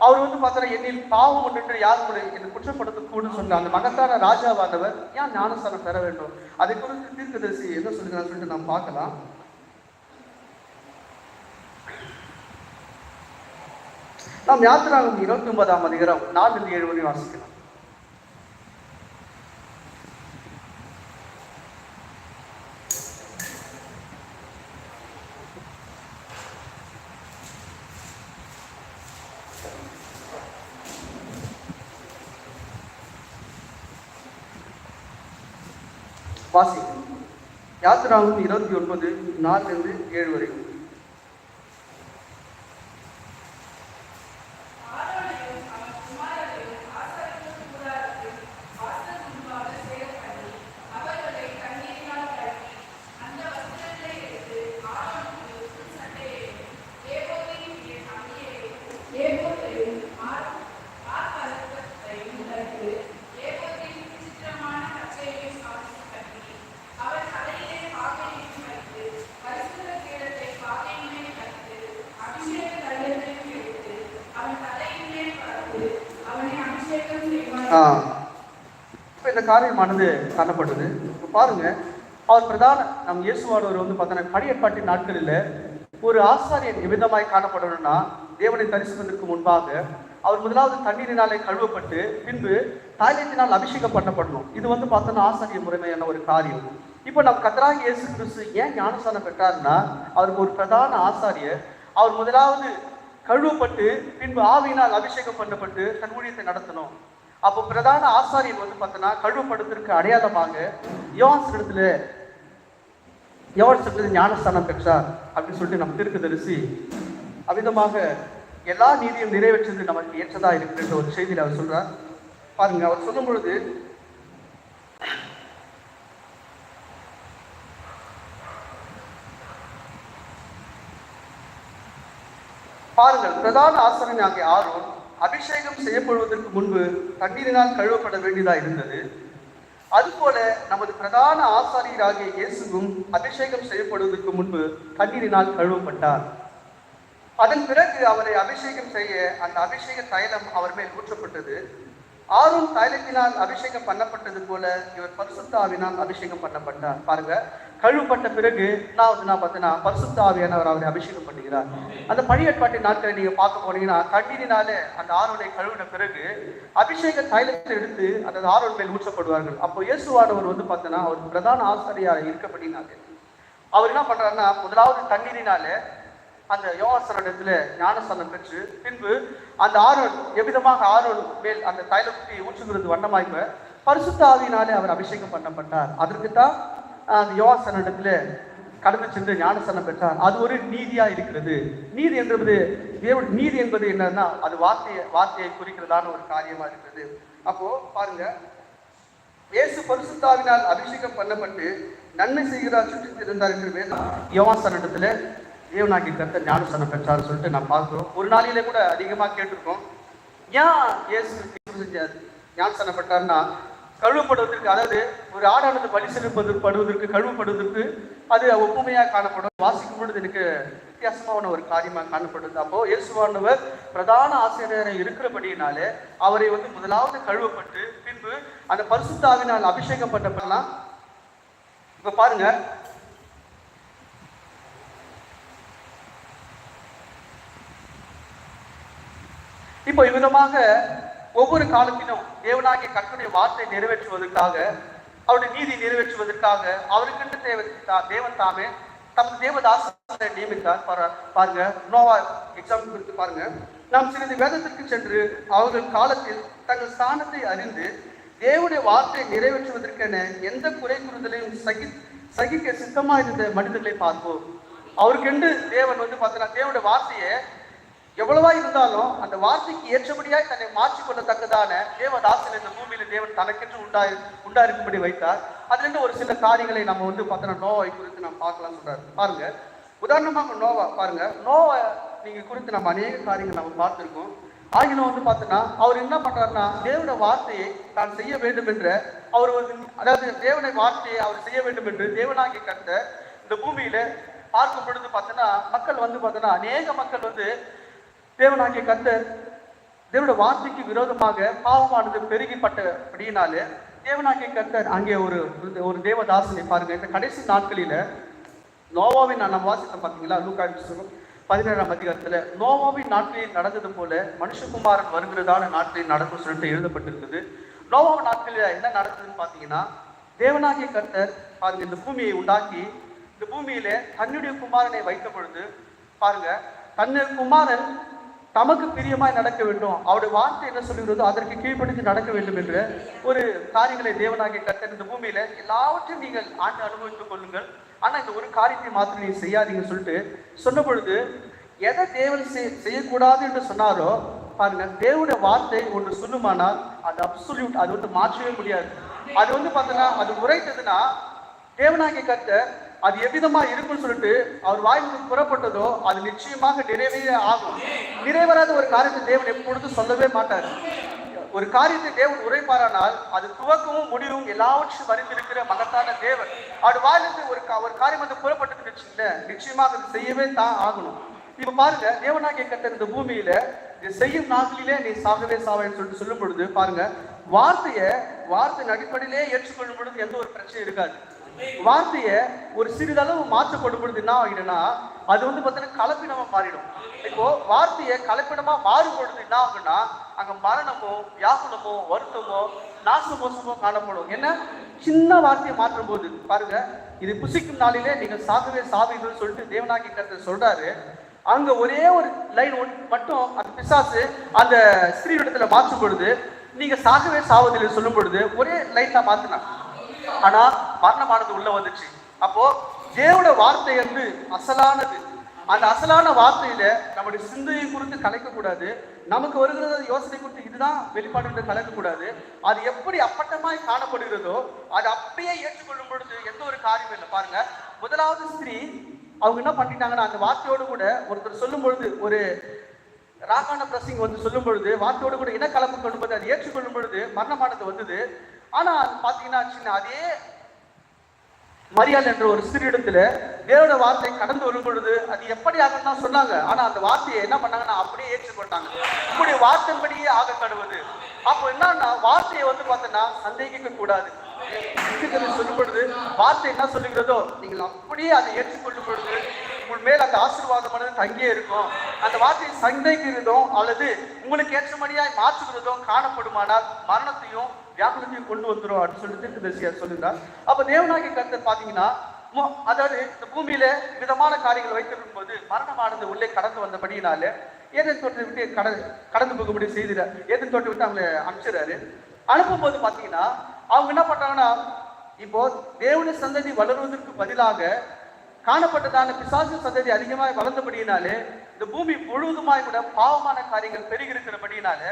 அவர் வந்து பார்த்தா என்னில் பாவம் ஒன்று யாரும் என்னை குற்றப்படுத்தக்கூடும் சொல்ல அந்த மகத்தான ராஜாவானவர் ஏன் ஞானஸ்தானம் பெற வேண்டும்? அதை குறித்து தீர்க்கதரிசி என்ன சொல்லுகிறான்னு சொல்லிட்டு நாம் பார்க்கலாம். நாம் யாத்திராகமம் 29ஆம் அதிகாரம் 4-7 வரை வாசிக்கலாம். வாசிக்கலாம். யாத்திராகமம் 29:4-7 வரை. இப்போ இந்த காரியமானது காணப்பட்டது. இப்போ பாருங்க, அவர் பிரதான நம் இயேசுவானவர் வந்து பார்த்தோன்னா பழைய ஏற்பாட்டின் நாட்களில் ஒரு ஆசாரியன் எவ்விதமாய் காணப்படணும்னா, தேவனை தரிசிப்பதற்கு முன்பாக அவர் முதலாவது தண்ணீரினாலே கழுவப்பட்டு பின்பு தைலத்தினால் அபிஷேகம் பண்ணப்படணும். இது வந்து பார்த்தோன்னா ஆசாரிய முறைமையான ஒரு காரியம். இப்போ நம்ம கர்த்தராகிய இயேசு கிறிஸ்து ஏன் ஞானஸ்தானம் பெற்றார்னா, அவருக்கு ஒரு பிரதான ஆசாரியர் அவர் முதலாவது கழுவப்பட்டு பின்பு ஆவியினால் அபிஷேகம் பண்ணப்பட்டு தன் ஊழியத்தை நடத்தணும். அப்போ பிரதான ஆசாரியன் வந்து பார்த்தோன்னா கழுவப்படுவதற்கு அடையாளமாக யோவான் ஞானஸ்தானம் பெற்றார் அப்படின்னு சொல்லிட்டு நம்ம தீர்க்கதரிசி அவ்விதமாக எல்லா நீதியும் நிறைவேற்றது நமக்கு ஏற்றதா இருக்கிற ஒரு செய்தியில் அவர் சொல்றார். பாருங்க, அவர் சொல்லும் பொழுது பாருங்கள், பிரதான ஆசாரியன் ஆகிய ஆரோன் அபிஷேகம் செய்யப்படுவதற்கு முன்பு தண்ணீரினால் கழுவப்பட வேண்டியதாக இருந்தது. அதுபோல நமது பிரதான ஆசாரியராகிய இயேசுவும் அபிஷேகம் செய்யப்படுவதற்கு முன்பு தண்ணீரினால் கழுவப்பட்டார். அதன் பிறகு அவரை அபிஷேகம் செய்ய அந்த அபிஷேக தைலம் அவர் மேல் ஊற்றப்பட்டது. ஆரோன் தைலத்தினால் அபிஷேகம் பண்ணப்பட்டது போல இவர் பரிசுத்த ஆவியினால் அபிஷேகம் பண்ணப்பட்டார். பாருங்க, கழுவப்பட்ட பிறகு பார்த்தீங்கன்னா பரிசுத்த ஆவியானவர் அவரை அபிஷேகம் பண்ணுகிறார். அந்த பழைய ஏற்பாட்டின் நாட்களை நீங்க பார்க்க போனீங்கன்னா தண்ணீரினாலே அந்த ஆரோனை கழுவின பிறகு அபிஷேக தைலத்தை எடுத்து அந்த ஆரோன் மேல் ஊற்றப்படுவார்கள். அப்போ இயேசுவானவர் வந்து பார்த்தீங்கன்னா அவர் பிரதான ஆசாரியாக இருக்கப்படினாங்க அவர் என்ன பண்றாருன்னா, முதலாவது தண்ணீரினாலே அந்த யோவாசனத்துல ஞானஸ்தானம் பெற்று பின்பு அந்த ஆரோன் எவ்விதமாக ஆரோன் மேல் அந்த தைலத்தை ஊற்றுகிறது வண்ணமாய்ப்ப பரிசுத்த ஆவியினாலே அவர் அபிஷேகம் பண்ணப்பட்டார். அதற்கு தான் அந்த யோவாசனத்துல கடந்து சென்று ஞானஸ்தானம் பெற்றார். அது ஒரு நீதியா இருக்கிறது. நீதி என்பது என்னன்னா அது வார்த்தையை குறிக்கிறதான ஒரு காரியமா இருக்கிறது. அப்போ பாருங்க, இயேசு பரிசுத்தாவினால் அபிஷேகம் பண்ணப்பட்டு நன்மை செய்கிறார் சுற்றி இருந்தார் என்று யோவாசனத்துல தேவனாகி கர்த்தர் ஞானஸ்தானம் பெற்றார் சொல்லிட்டு நான் பார்க்கிறோம். ஒரு நாளிலே கூட அதிகமாக கேட்டிருக்கோம், ஏன் இயேசு ஞானஸ்தானம் பெற்றார்னா கழுவப்படுவதற்கு, அதாவது ஒரு ஆடானது பலி செலுத்தப்படுவதற்கு கழுவப்படுவதற்கு அது ஒப்புமையாக காணப்படும். வாசிக்கும் பொழுது எனக்கு வித்தியாசமான ஒரு காரியமாக காணப்படுது. அப்போ இயேசுவானவர் பிரதான ஆசிரியராக இருக்கிறபடியினாலே அவரை வந்து முதலாவது கழுவப்பட்டு பின்பு அந்த பரிசுத்த ஆவியினால் அபிஷேகம் பண்ணப்படலாம். இப்ப பாருங்க, இப்போ இவ்விதமாக ஒவ்வொரு காலத்திலும் தேவனாகிய கர்த்தருடைய வார்த்தை நிறைவேற்றுவதற்காக, அவருடைய நீதி நிறைவேற்றுவதற்காக அவருக்கென்று தேவன் தாமே தமது தேவதாசனை நியமித்தார். பாருங்க, நோவா எக்ஸாம்பிள் குறித்து பாருங்க. நாம் சிறிது வேதத்திற்கு சென்று அவர்கள் காலத்தில் தங்கள் ஸ்தானத்தை அறிந்து தேவனுடைய வார்த்தையை நிறைவேற்றுவதற்கென எந்த குறை கூறுதலையும் சகிக்க சித்தமாக இருந்த மனிதர்களை பார்ப்போம். அவருக்கென்று தேவன் வந்து பார்த்தீங்கன்னா தேவனுடைய வார்த்தையை எவ்வளவா இருந்தாலும் அந்த வார்த்தைக்கு ஏற்றபடியாய் தன்னை மாற்றிக்கொள்ளத்தக்கதான தேவதாசன் இந்த பூமியில தேவன் தனக்கென்று உண்டாயிருக்கும்படி வைத்தார். அதுல இருந்து ஒரு சில காரியங்களை நம்ம வந்து பார்த்தோன்னா நோவை குறித்து நம்ம பார்க்கலாம் சொல்றாரு. பாருங்க, உதாரணமாக நோவா பாருங்க, நீங்க குறித்து நம்ம அநேக காரியங்கள் நம்ம பார்த்திருக்கோம். ஆகிலும் வந்து பார்த்தோன்னா அவர் என்ன பண்றாருன்னா தேவனுடைய வார்த்தையை தான் செய்ய வேண்டும் என்ற அவர் அதாவது தேவனுடைய வார்த்தையை அவர் செய்ய வேண்டும் என்று தேவனாகிய கர்த்தர் இந்த பூமியில பார்க்கும் பொழுது பார்த்தோன்னா மக்கள் வந்து பார்த்தோன்னா அநேக மக்கள் வந்து தேவனாகிய கர்த்தர் தேவனுடைய வார்த்தைக்கு விரோதமாக பாவமானது பெருகிப்பட்டபடியினாலே தேவனாகிய கர்த்தர் அங்கே ஒரு தேவதாசனை பாருங்க. இந்த கடைசி நாட்களில நோவாவின் நம்ம வாசித்தோம் பார்த்தீங்களா, லூக்கா புத்தகம் 17ஆம் அதிகாரத்துல நோவாவின் நாட்களில் நடந்தது போல மனுஷகுமாரன் வருகிறதான நாட்களில் நடக்கும் சொல்லிட்டு எழுதப்பட்டிருக்குது. நோவாவின் நாட்களில் என்ன நடந்ததுன்னு பார்த்தீங்கன்னா தேவனாகிய கர்த்தர் பாருங்க இந்த பூமியை உண்டாக்கி இந்த பூமியில தன்னுடைய குமாரனை வைத்த பொழுது பாருங்க தன்னுடைய குமாரன் தமக்கு பிரியமாய் நடக்க வேண்டும், அவருடைய வார்த்தை என்ன சொல்லுகிறதோ அதற்கு கீழ்ப்படுத்தி நடக்க வேண்டும் என்ற ஒரு காரியங்களை தேவனாகிய கர்த்தர் இந்த பூமியில எல்லாவற்றையும் நீங்கள் ஆண்டு அனுபவித்துக் கொள்ளுங்கள், ஆனா இந்த ஒரு காரியத்தை மாத்திரம் நீங்க செய்யாதீங்கன்னு சொல்லிட்டு சொன்ன பொழுது எதை தேவன் செய்யக்கூடாது என்று சொன்னாரோ பாருங்க தேவனுடைய வார்த்தை ஒன்று சொல்லுமானால் அது அப்சல்யூட், அது வந்து மாற்றவே முடியாது. அது வந்து பார்த்தோன்னா அது உரைத்ததுன்னா தேவனாகிய கர்த்தர் அது எவ்விதமா இருக்குன்னு சொல்லிட்டு அவர் வாயிலிருந்து புறப்பட்டதோ அது நிச்சயமாக நிறைவே ஆகும். நிறைவேறாத ஒரு காரியத்தை தேவன் எப்பொழுதும் சொல்லவே மாட்டார். ஒரு காரியத்தை தேவன் உரைப்பாரானால் அது துவக்கமும் முடிவும் எல்லாவற்றும் அறிந்திருக்கிற மகத்தான தேவன். அவர் வாயிலிருந்து ஒரு காரியம் வந்து புறப்பட்டதுன்னு வச்சுங்களேன் நிச்சயமாக அது செய்யவே தான் ஆகணும். இப்ப பாருங்க தேவனாகிய கர்த்தர் இந்த பூமியில செய்யும் நாட்களிலே நீ சாகவே சாவேன்னு சொல்லிட்டு சொல்லும் பொழுது பாருங்க வார்த்தையின் அடிப்படையிலே ஏற்றுக்கொள்ளும் பொழுது எந்த ஒரு பிரச்சனையும் இருக்காது. வார்த்தையை ஒரு சிறிதளவு மாற்றப்படும் பொழுது என்ன ஆகிடும்னா அது வந்து பார்த்தீங்கன்னா கலப்பினமா மாறிடும். இப்போ வார்த்தையை கலப்பினமா மாறும் பொழுது என்ன ஆகுன்னா அங்க மரணமோ வியாகுலமோ வருத்தமோ நாசமோசமோ காணப்படும். என்ன சின்ன வார்த்தையை மாற்றும் போது பாருங்க இது புசிக்கும் நாளிலே நீங்கள் சாகவே சாவீங்கன்னு சொல்லிட்டு தேவனாகிய கர்த்தர் சொல்றாரு. அங்க ஒரே ஒரு லைன் மட்டும் அந்த பிசாசு அந்த ஸ்திரீ மாற்றும் பொழுது நீங்க சாகவே சாவதில்லை சொல்லும் பொழுது ஒரே லைன் தான் மாத்தினா, ஆனா மரணமானது உள்ள வந்துச்சு. அப்போ தேவனுடைய வார்த்தை வந்து அசலானது. அந்த அசலான வார்த்தையில நம்முடைய சிந்தையை குறித்து கலைக்கக்கூடாது, நமக்கு வருகிற யோசனை குறித்து இதுதான் வெளிப்பாடு கலக்கக்கூடாது. அது எப்படி அப்பட்டமாய் காணப்படுகிறதோ அது அப்படியே ஏற்றுக்கொள்ளும் பொழுது எந்த ஒரு காரியம் இல்லை. பாருங்க முதலாவது ஸ்திரீ அவங்க என்ன பண்ணிட்டாங்கன்னா அந்த வார்த்தையோடு கூட ஒருத்தர் சொல்லும் பொழுது ஒரு ராகான பிரசிங் வந்து சொல்லும் பொழுது வார்த்தையோடு கூட இன கலப்பு கொள்ளும் போது அது ஏற்றுக்கொள்ளும் பொழுது மரணமானது வந்தது. ஆனா பாத்தீங்கன்னா அதே மரியாள் என்ற ஒரு சிறு இடத்துல தேவனோட வார்த்தை கடந்து வரும் பொழுது அது எப்படி ஆகுன்னு தான் சொன்னாங்க. ஆனா அந்த வார்த்தையை என்ன பண்ணாங்கன்னா அப்படியே ஏற்றுக்கொண்டாங்க. உங்களுடைய வார்த்தைப்படியே ஆக கடுவது. அப்போ என்னன்னா வார்த்தையை வந்து பார்த்தோன்னா சந்தேகிக்க கூடாது. சொல்லும் பொழுது வார்த்தை என்ன சொல்லுகிறதோ நீங்கள் அப்படியே அதை ஏற்றுக்கொள்ளும் பொழுது உங்கள் மேல் அந்த ஆசீர்வாதமானது தங்கியே இருக்கும். அந்த வார்த்தையை சந்தேகிக்கிறதோ அல்லது உங்களுக்கு ஏற்றபடியாய் மாற்றுகிறதோ காணப்படுமானால் மரணத்தையும் வியாகுலத்தையும் கொண்டு வந்துடும் அப்படின்னு சொல்லிட்டு சொல்லுகிறார். அப்ப தேவனாகிய கர்த்தர் பாத்தீங்கன்னா அதாவது இந்த பூமியில விதமான காரியங்கள் வைத்திருக்கும் போது மரணமானது உள்ளே கடந்து வந்தபடியினால ஏதேன் தோட்டத்தை விட்டு கடந்து போகும்படி செய்கிறார். ஏதேன் தோட்டத்தை விட்டு அவங்களை அனுப்பிச்சிடறாரு. அனுப்பும் போது பாத்தீங்கன்னா அவங்க என்ன பண்றாங்கன்னா இப்போ தேவனுடைய சந்ததி வளருவதற்கு பதிலாக காணப்பட்டதான பிசாசு சந்ததி அதிகமாக வளர்ந்தபடியினாலே இந்த பூமி முழுவதுமாய் கூட பாவமான காரியங்கள் பெருகி இருக்கிறபடியினாலே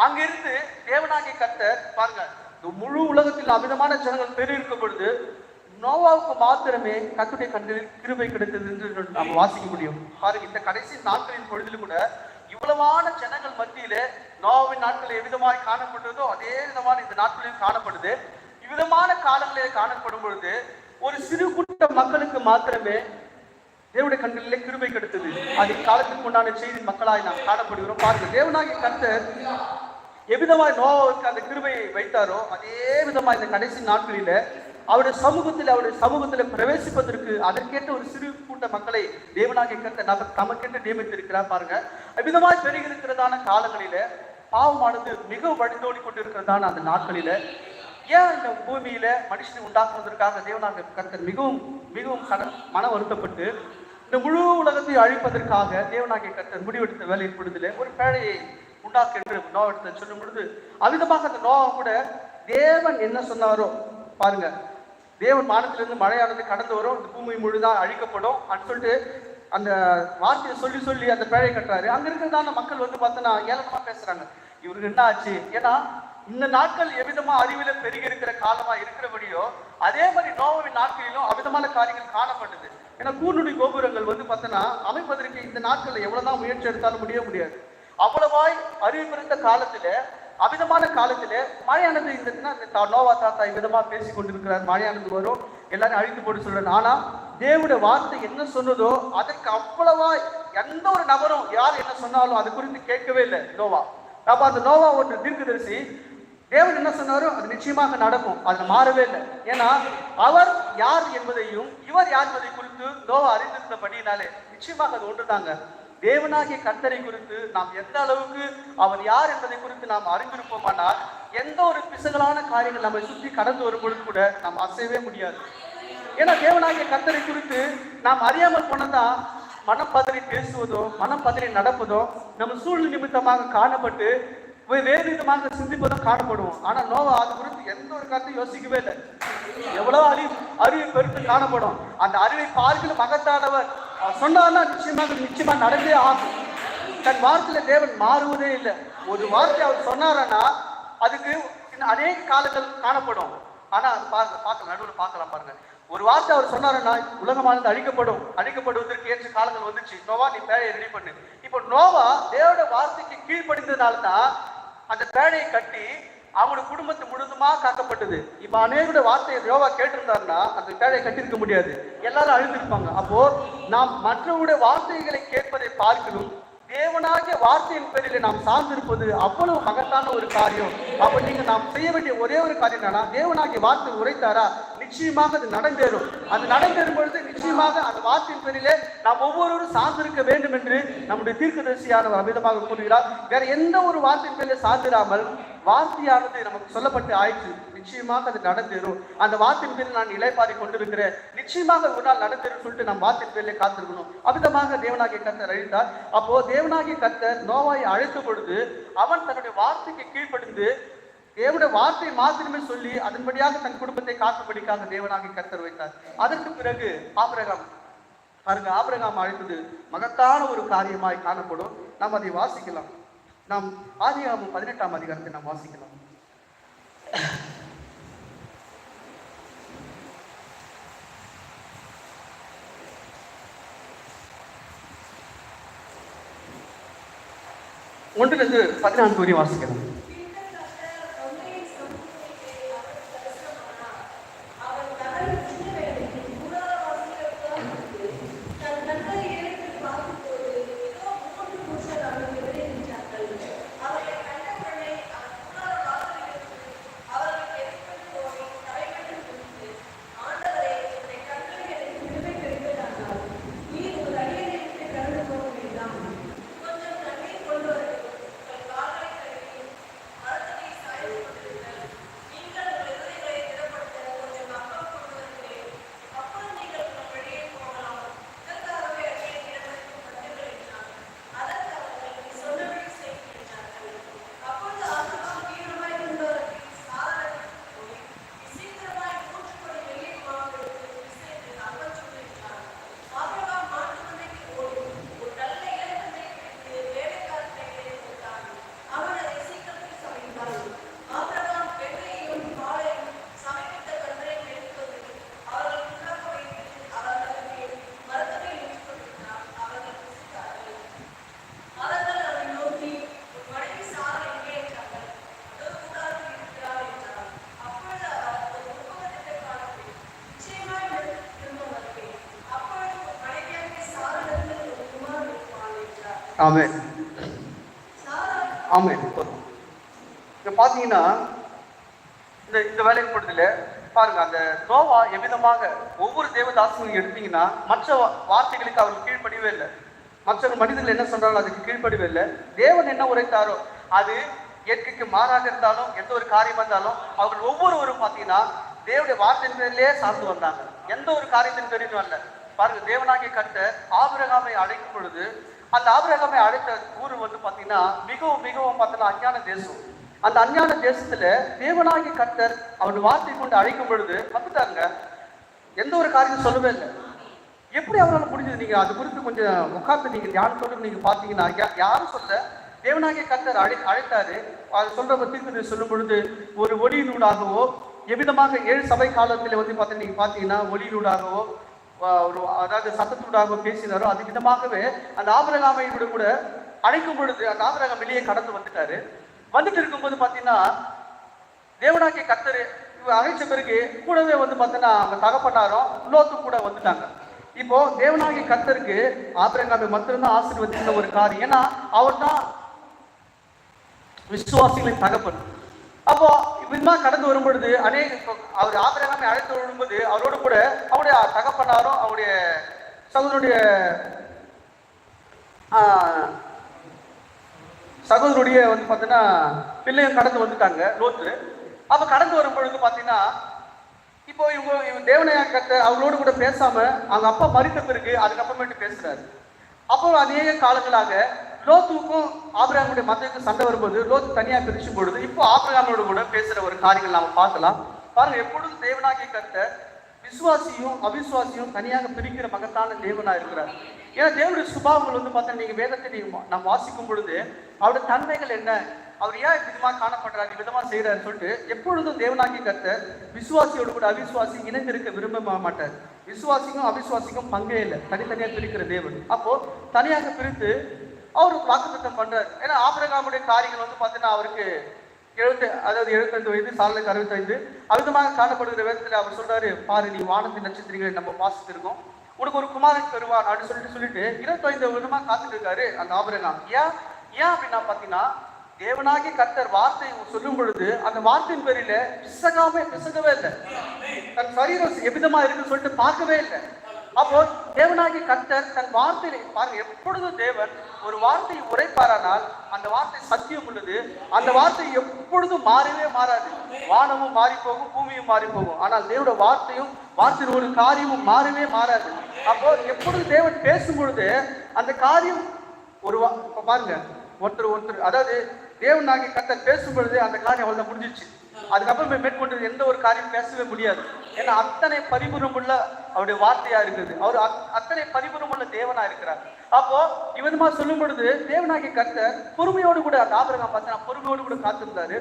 அங்கிருந்து தேவனாகிய கர்த்தர் பாருங்க இந்த முழு உலகத்தில் அமிதமான ஜனங்கள் பெருகி இருக்கும் பொழுது நோவாவுக்கு மாத்திரமே கர்த்தருடைய கண்களில் கிருபை கிடைத்தது என்று நாம் வாசிக்க முடியும். பாருங்க இந்த கடைசி நாட்களின் பொழுதிலும் கூட இவ்வளவான ஜனங்கள் மத்தியிலே நோவாவின் நாட்களில் எவ்விதமாய் காணப்பட்டதோ அதே விதமான இந்த நாட்களில் காணப்படுது. இவ்விதமான காலங்களிலே காணப்படும் பொழுது ஒரு சிறு கூட்ட மக்களுக்கு மாத்திரமே தேவனுடைய கண்களிலே கிருபை கிடைத்தது. அது காலத்துக்கு உண்டான செய்தி மக்களாய் நாம் காணப்படுகிறோம். பாருங்க தேவனாகிய கர்த்தர் எவ்விதமாய் நோவாவுக்கு அந்த கிருபையை வைத்தாரோ அதே விதமா இந்த கடைசி நாட்களில அவருடைய சமூகத்துல பிரவேசிப்பதற்கு அதற்கேற்ற ஒரு சிறு கூட்ட மக்களை தேவனாகிய கர்த்தர் தமக்கேற்ற நியமித்திருக்கிறார். பாருங்க அவ்விதமாய் பெருகி இருக்கிறதான காலங்களில பாவமானது மிகவும் வழிந்தோடி கொண்டிருக்கிறதான அந்த நாட்களில ஏன் இந்த பூமியில மனுஷனை உண்டாக்குவதற்காக தேவனாகிய கர்த்தர் மிகவும் மிகவும் மன வருத்தப்பட்டு இந்த முழு உலகத்தை அழிப்பதற்காக தேவனாகிய கர்த்தர் முடிவெடுத்த வேலை பொழுதுல ஒரு பேழையை உண்டாக்கு என்று நோவத்தை சொல்லும் பொழுது அவ்விதமாக அந்த நோவா கூட தேவன் என்ன சொன்னாரோ பாருங்க தேவன் வானத்திலிருந்து மழையானது கடந்து வரும், இந்த பூமி முழுதான் அழிக்கப்படும் அப்படின்னு சொல்லிட்டு அந்த வார்த்தையை சொல்லி சொல்லி அந்த பேழை கட்டுறாரு. அங்க இருக்கிறதான மக்கள் வந்து பார்த்தோன்னா ஏளனமா பேசுறாங்க, இவருக்கு என்ன ஆச்சு? ஏன்னா இந்த நாட்கள் எவ்விதமா அறிவில பெருகி இருக்கிற காலமா இருக்கிறபடியோ அதே மாதிரி நோவாவின் நாட்களிலும் அவ்விதமான காரியங்கள் காணப்பட்டது. ஏன்னா கூர்நுடி கோபுரங்கள் வந்து பார்த்தோன்னா அமைப்பதற்கு இந்த நாட்களில் எவ்வளவுதான் முயற்சி எடுத்தாலும் முடியாது. அவ்வளவாய் அறிவிப்பிருந்த காலத்துல, அமிதமான காலத்துல மழையானது இந்த நோவா தாத்தா விதமா பேசி கொண்டிருக்கிறார். மழையானது வரும், எல்லாரும் அழித்து போட்டு சொல்றேன். ஆனா தேவனுடைய வார்த்தை என்ன சொன்னதோ அதற்கு அவ்வளவா எந்த ஒரு நபரும் யார் என்ன சொன்னாலும் அது குறித்து கேட்கவே இல்லை நோவா. அப்ப அந்த நோவா ஒரு தீர்க்கதரிசி, தேவன் என்ன சொன்னாரோ அது நிச்சயமாக நடக்கும், அது மாறவே இல்லை. ஏன்னா அவர் யார் என்பதையும் இவர் யார் என்பதை குறித்து நோவா அறிந்திருந்தபடினாலே நிச்சயமாக அது ஒன்றுதாங்க. தேவனாகிய கர்த்தரை குறித்து நாம் எந்த அளவுக்கு அவர் யார் என்பதை குறித்து நாம் அறிந்திருப்போமானால் எந்த ஒரு பிசகலான காரியங்கள் நம்மை சுற்றி கடந்து வரும் பொழுது கூட நாம் அசையவே முடியாது. ஏன்னா தேவனாகிய கர்த்தரை குறித்து நாம் அறியாமல் போனதான் மனம் பதறி பேசுவதோ மனம் பதறி நடப்பதோ நம்ம சூழ்நிலை நிமித்தமாக காணப்பட்டு வேறு விதமாக சிந்திப்பதும் காணப்படுவோம். ஆனா நோவா அது குறித்து எந்த ஒரு கருத்தையும் யோசிக்கவே இல்லை. எவ்வளவு அறிவை பெருத்து காணப்படும். அந்த அறிவை பார்க்கலும் மகத்தானவர் சொன்னார்னா நிச்சயமா நடந்தே ஆகும். தன் வார்த்தையில தேவன் மாறுவதே இல்லை. ஒரு வார்த்தை அவர் சொன்னாரன்னா அதுக்கு அநேக காலங்கள் காணப்படும். ஆனா பார்க்க நடுவில் பார்க்கலாம் பாருங்க. ஒரு வார்த்தை அவர் சொன்னாருன்னா உலகமானது அழிக்கப்படுவதற்கு ஏற்ற காலங்கள் வந்துச்சு. நோவா நீ பேழையை ரெடி பண்ணு. இப்போ நோவா தேவோட வார்த்தைக்கு கீழ்ப்படிந்ததுனால்தான் அந்த பேழையை கட்டி அவங்களோட குடும்பத்தை முழுதுமா காக்கப்பட்டது. இப்ப அநேகோட வார்த்தையை நோவா கேட்டிருந்தாருன்னா அந்த பேழையை கட்டியிருக்க முடியாது, எல்லாரும் அழிந்திருப்பாங்க. அப்போ நாம் மற்றவருடைய வார்த்தைகளை கேட்பதை பார்க்கணும். தேவனாகிய வார்த்தையின் பேரில் நாம் சார்ந்திருப்பது அவ்வளவு மகத்தான ஒரு காரியம். அப்ப நீங்க நாம் செய்ய வேண்டிய ஒரே ஒரு காரியம் என்னன்னா, தேவனாகிய வார்த்தை உரைத்தாரா நிச்சயமாக அது நடந்தேறும். அது நடந்தேறும் பொழுது நிச்சயமாக அந்த வார்த்தையின் பேரிலே நாம் ஒவ்வொருவரும் சார்ந்திருக்க வேண்டும் என்று நம்முடைய தீர்க்கதரிசியானவர் அமிதமாக கூறுகிறார். வேற எந்த ஒரு வார்த்தையின் பேரிலே சார்ந்திராமல் வார்த்தையானது நமக்கு சொல்லப்பட்டு ஆயிடுச்சு, நிச்சயமாக அது நடந்தேறும். அந்த வார்த்தையின் பேரில் நான் இலைப்பாரி கொண்டிருக்கிறேன், நிச்சயமாக ஒரு நாள் நடந்தேறும் சொல்லிட்டு நம்ம வார்த்தையின் பேரிலே காத்திருக்கணும். அமிதமாக தேவனாகிய கர்த்தர் அழைத்தார். அப்போ தேவனாகிய கர்த்தர் நோவாயை அழைத்த பொழுது அவன் தன்னுடைய வார்த்தைக்கு கீழ்ப்படிந்து தேவனுடைய வார்த்தை மாத்திரமே சொல்லி அதன்படியாக தன் குடும்பத்தை காக்கும்படிக்காக தேவனாகிய கர்த்தர் வைத்தார். அதற்கு பிறகு ஆபிரகாம் பாருங்க, ஆபிரகாம் அழைத்தது மகத்தான ஒரு காரியமாய் காணப்படும். நாம் அதை வாசிக்கலாம். நாம் ஆதியாகமம் 18ஆம் அதிகாரத்தை நாம் வாசிக்கலாம். ஒன்றிலிருந்து 14 வரை வாசிக்கலாம். ஆமென் ஆமென். இப்ப பாத்தீங்கன்னா இந்த வேலைக்கு பொழுதுல பாருங்க, அந்த நோவா எவ்விதமாக ஒவ்வொரு தேவதாசனும் எடுத்தீங்கன்னா மற்ற வார்த்தைகளுக்கு அவர் கீழ்ப்படியவே இல்லை. மற்ற மனிதர்கள் என்ன சொல்றாலும் அதுக்கு கீழ்ப்படியவே இல்லை. தேவன் என்ன உரைத்தாரோ அது இயற்கைக்கு மாறாக இருந்தாலும் எந்த ஒரு காரியம் இருந்தாலும் அவர்கள் ஒவ்வொருவரும் பார்த்தீங்கன்னா தேவனுடைய வார்த்தையின் பேரிலே சார்ந்து வந்தாங்க. எந்த ஒரு காரியத்தின் பேரிலும் அல்ல. பாருங்க, தேவனாகிய கர்த்தர் ஆபிரகாமை அழைக்கும் பொழுது அந்த ஆபிரகாமை அழைத்த ஊர் வந்து பார்த்தீங்கன்னா மிகவும் பார்த்தீங்கன்னா அஞ்ஞான தேசம். அந்த அஞ்ஞான தேசத்துல தேவனாகிய கர்த்தர் அவருடைய வார்த்தை கொண்டு அழைக்கும் பொழுது வந்துட்டாங்க. எந்த ஒரு காரியம் சொல்லவே இல்லை. எப்படி அவரால் முடிஞ்சது? நீங்க அது குறித்து கொஞ்சம் உட்கார்ந்து நீங்க தியானத்தோடு நீங்க பார்த்தீங்கன்னா யாரும் சொல்ல, தேவனாகிய கர்த்தர் அழைத்தாரு. அது சொல்ற தீர்க்கதரிசி சொல்லும் பொழுது ஒரு ஒளியினூடாகவோ எவ்விதமாக 7 சபை காலத்தில் வந்து பார்த்தீங்கன்னா நீங்க பார்த்தீங்கன்னா ஒளியினூடாகவோ ஒரு அதாவது சத்தத்தூடாக பேசினாரோ அது விதமாகவே அந்த ஆபிரகாமை கூட அழைக்கும் பொழுது அந்த ஆபிரகாம் வெளியே கடந்து வந்துட்டாரு. வந்துட்டு இருக்கும்போது பாத்தீங்கன்னா தேவனாகிய கர்த்தர் அழைச்ச பிறகு கூடவே வந்து பாத்தீங்கன்னா அவங்க தகப்பனாரும் லோத்தும் கூட வந்துட்டாங்க. இப்போ தேவனாகிய கர்த்தருக்கு ஆபிரகாமை மட்டும்தான் ஆசீர்வதிக்கிற ஒரு காரியம். ஏன்னா அவர் தான் விசுவாசிகளின் தகப்பன். அப்போ விதமா கடந்து வரும்பொழுது அவர் ஆபிரகாமை அழைத்து வரும்போது அவரோடு கூட அவருடைய தகப்பனாரும் அவருடைய சகோதரருடைய வந்து பாத்தீங்கன்னா பிள்ளையும் கடந்து வந்துட்டாங்க லோத்து. அப்ப கடந்து வரும்பொழுது பாத்தீங்கன்னா இப்போ இவங்க தேவனையா கர்த்தர் அவங்களோடு கூட பேசாம அவங்க அப்பா மறித்த பிறகு அதுக்கப்புறமேட்டு பேசுறாரு. அப்போ அநேக காலங்களாக லோத்துக்கும் ஆபிரகாமுடைய மதத்துக்கு சண்டை வரும்போது லோத்து தனியா பிரிச்சும் பொழுது இப்போ ஆபிரகாமோடு கூட பேசுற ஒரு காரியங்கள் நாம பார்க்கலாம். பாருங்க, எப்பொழுதும் தேவனாகிய கர்த்தர் விசுவாசியும் அவிசுவாசியும் தனியாக பிரிக்கிற மகத்தான தேவனா இருக்கிறார். ஏன்னா தேவனுடைய சுபாவங்கள் வந்து பார்த்தா நீங்க வேதத்தை நாம் வாசிக்கும் பொழுது அவருடைய தன்மைகள் என்ன, அவர் ஏன் விதமா காணப்படுறாரு, விதமா செய்யறாரு சொல்லிட்டு எப்பொழுதும் தேவனாகிய கர்த்தர் விசுவாசியோடு கூட அவிசுவாசி இணைந்திருக்க விரும்ப மாட்டார். விசுவாசிக்கும் அவிசுவாசிக்கும் பங்கே இல்லை, தனித்தனியா பிரிக்கிற தேவன். அப்போ தனியாக பிரித்து அவரு வாக்குத்தத்தம் பண்றாரு. ஏன்னா ஆபிரகாமுடைய காரியங்கள் வந்து பார்த்தீங்கன்னா அவருக்கு 75 வயது, சாலலுக்கு 65 அவிதமாக காணப்படுகிற வேதத்தில் அவர் சொல்றாரு, பாரு நீ வானத்தின் நட்சத்திரங்களை நம்ம வாசித்திருக்கோம், உனக்கு ஒரு குமாரன் பெறுவான் அப்படின்னு சொல்லிட்டு 25 வருடமா காத்துட்டு இருக்காரு அந்த ஆபிரகாம். ஏன் அப்படின்னா பாத்தீங்கன்னா தேவனாகிய கர்த்தர் வார்த்தை சொல்லும் பொழுது அந்த வார்த்தையின் பேரில பிசகவே இல்லை, தன் சரீரம் எவ்விதமா இருக்குன்னு சொல்லிட்டு பார்க்கவே இல்லை. அப்போ தேவனாகிய கர்த்தர் தன் வார்த்தையை பாருங்க, எப்பொழுதும் தேவன் ஒரு வார்த்தையை உரைப்பாரானால் அந்த வார்த்தை சத்தியம் உள்ளது. அந்த வார்த்தை எப்பொழுதும் மாறவே மாறாது. வானமும் மாறி போகும், பூமியும் மாறி போகும், ஆனால் தேவனோட வார்த்தையின் ஒரு காரியமும் மாறவே மாறாது. அப்போ எப்பொழுது தேவன் பேசும் பொழுது அந்த காரியம் பாருங்க ஒருத்தர் அதாவது தேவனாகிய கர்த்தர் பேசும் பொழுது அந்த காரியம் அவ்வளவு முடிஞ்சிச்சு. அதுக்கப்புறம் மேற்கொண்டு எந்த ஒரு காரியம் பேசவே முடியாது. ஏன்னா அத்தனை பரிபூர்ணமுள்ள அவருடைய வார்த்தையா இருக்குது. அவர் அத்தனை பரிபூர்ணமுள்ள தேவனா இருக்கிறார். அப்போ இவனுமா சொல்லும் பொழுது தேவனாகிய கர்த்தர் பொறுமையோடு கூட அந்த ஆபிரகாம் பார்த்தா பொறுமையோடு கூட காத்திருந்தாரு.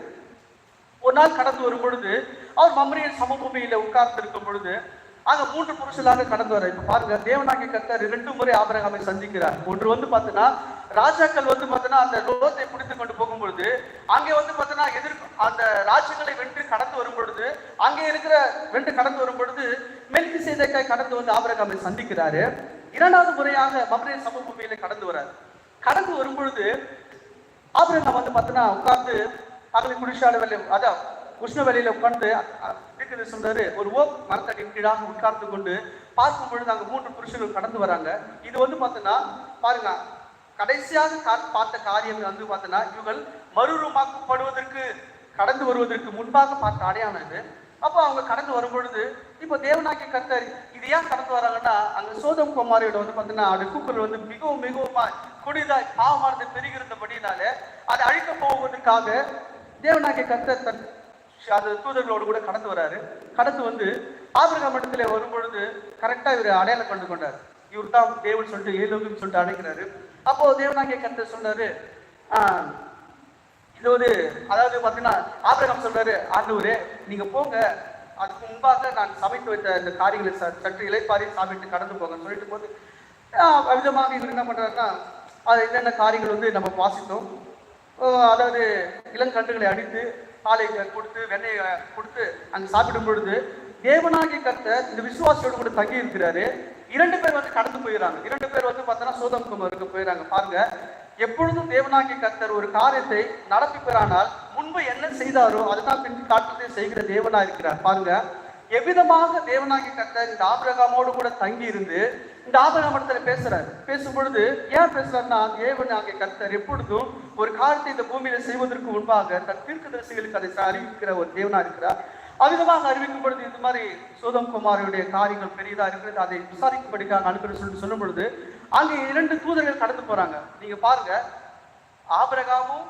ஒரு நாள் கடந்து வரும் பொழுது அவர் மம்ரேயின் சமபூமியில உட்கார்ந்து இருக்கும் பொழுது அங்க 3 புருஷனாக கடந்து வர. இப்ப பாருங்க, தேவனாகிய கர்த்தர் 2 முறை ஆபிரகாமை சந்திக்கிறார். ஒன்று வந்து பார்த்தீங்கன்னா ராஜாக்கள் வந்து பார்த்தீங்கன்னா அந்த லோத்தை பிடித்து கொண்டு போகும் பொழுது அங்கே வந்து பார்த்தீங்கன்னா அந்த ராஜ்யங்களை வென்று கடந்து வரும் பொழுது வென்று கடந்து வரும் பொழுது மெல்கிசேதேக்காய் கடந்து வந்து ஆபிரகாமை சந்திக்கிறாரு. 2வது முறையாக மம்ரே சமபூமியில கடந்து வராரு. கடந்து வரும் பொழுது ஆபிரகாம் வந்து பார்த்தீங்கன்னா உட்கார்ந்து பகலை குடிசாலை வேலை அதான் உஷ்ண வேலையில உட்கார்ந்து சொல்றாரு, ஒரு ஓக் மரத்தடியின் கீழாக உட்கார்ந்து கொண்டு பார்க்கும் பொழுது அங்க 3 புருஷர்கள் கடந்து வராங்க. இது வந்து பார்த்தீங்கன்னா பாருங்க, கடைசியாக பார்த்த காரியம் வந்து பார்த்தீங்கன்னா இவர்கள் மறுரூபமாக்கப்படுவதற்கு கடந்து வருவதற்கு முன்பாக பார்த்த அடையாளம் இது. அப்போ அவங்க கடந்து வரும் பொழுது இப்போ தேவனாகிய கர்த்தர் இது ஏன் கடந்து வராங்கன்னா அங்க சோதம் குமாரியோட வந்து பார்த்தீங்கன்னா அவருடைய கூக்குரல் வந்து மிகவும் கொடிதாய் பாவமானது பெருகிறபடினாலே அதை அழிக்க போவதற்காக தேவனாகிய கர்த்தர் தன் அது தூதர்களோடு கூட கடந்து வராரு. கடந்து வந்து ஆபிரகாம் இடத்துல வரும் பொழுது கரெக்டா இவர் அடையாளம் கண்டு கொண்டார். இவர் தான் தேவன் சொல்லிட்டு ஏலோகின்னு சொல்லிட்டு அழைக்கிறாரு. அப்போ தேவனாகிய கர்த்தர் சொன்னாரு, இது ஒரு அதாவது பாத்தீங்கன்னா ஆபிரகாம் சொல்றாரு, ஆண்டவரே நீங்க போங்க, அதுக்கு முன்பாக நான் சமைத்து வைத்த இந்த காரியங்களை சற்று இலைப்பாரி சாப்பிட்டு கடந்து போங்க சொல்லிட்டு போது விதமாக இவர் என்ன பண்றாருன்னா அது என்னென்ன காரியங்கள் வந்து நம்ம வாசித்தோம். அதாவது இளங்கன்றுகளை அடித்து பாலை கொடுத்து வெண்ணெயை கொடுத்து அங்க சாப்பிடும் பொழுது தேவனாகிய கர்த்தர் இந்த விசுவாசியோடு கூட தங்கி இருக்கிறாரு. 2 பேர் வந்து கடந்து போயிடறாங்க. 2 பேர் வந்து பார்த்தோன்னா சோதம் குமாருக்கு போயிடறாங்க. பாருங்க, எப்பொழுதும் தேவனாகிய கர்த்தர் ஒரு காரியத்தை நடப்பிப்பாரானால் முன்பு என்ன செய்தாரோ அதுதான் பின் காட்டுறதை செய்கிற தேவனா இருக்கிறார். பாருங்க, எவ்விதமாக தேவனாகிய கர்த்தர் இந்த ஆபிரகாமோடு கூட தங்கி இருந்து இந்த ஆபிரகாம் இடத்துல பேசுறாரு. பேசும் பொழுது ஏன் பேசுறாருன்னா தேவனாகிய கர்த்தர் எப்பொழுதும் ஒரு காரியத்தை இந்த பூமியில செய்வதற்கு முன்பாக தன் தீர்க்கதரிசிகளுக்கு அதை அறிவிக்கிற ஒரு தேவனா இருக்கிறார். அவ்விதமாக அறிவிக்கும் பொழுது இந்த மாதிரி சோதம் குமாரியுடைய காரியங்கள் பெரியதா இருக்கிறது, அதை விசாரிக்கும்படிக்காக அனுப்புன்னு சொல்லிட்டு சொல்லும் பொழுது அங்கே 2 தூதர்கள் கடந்து போறாங்க. நீங்க பாருங்க, ஆபிரகாமும்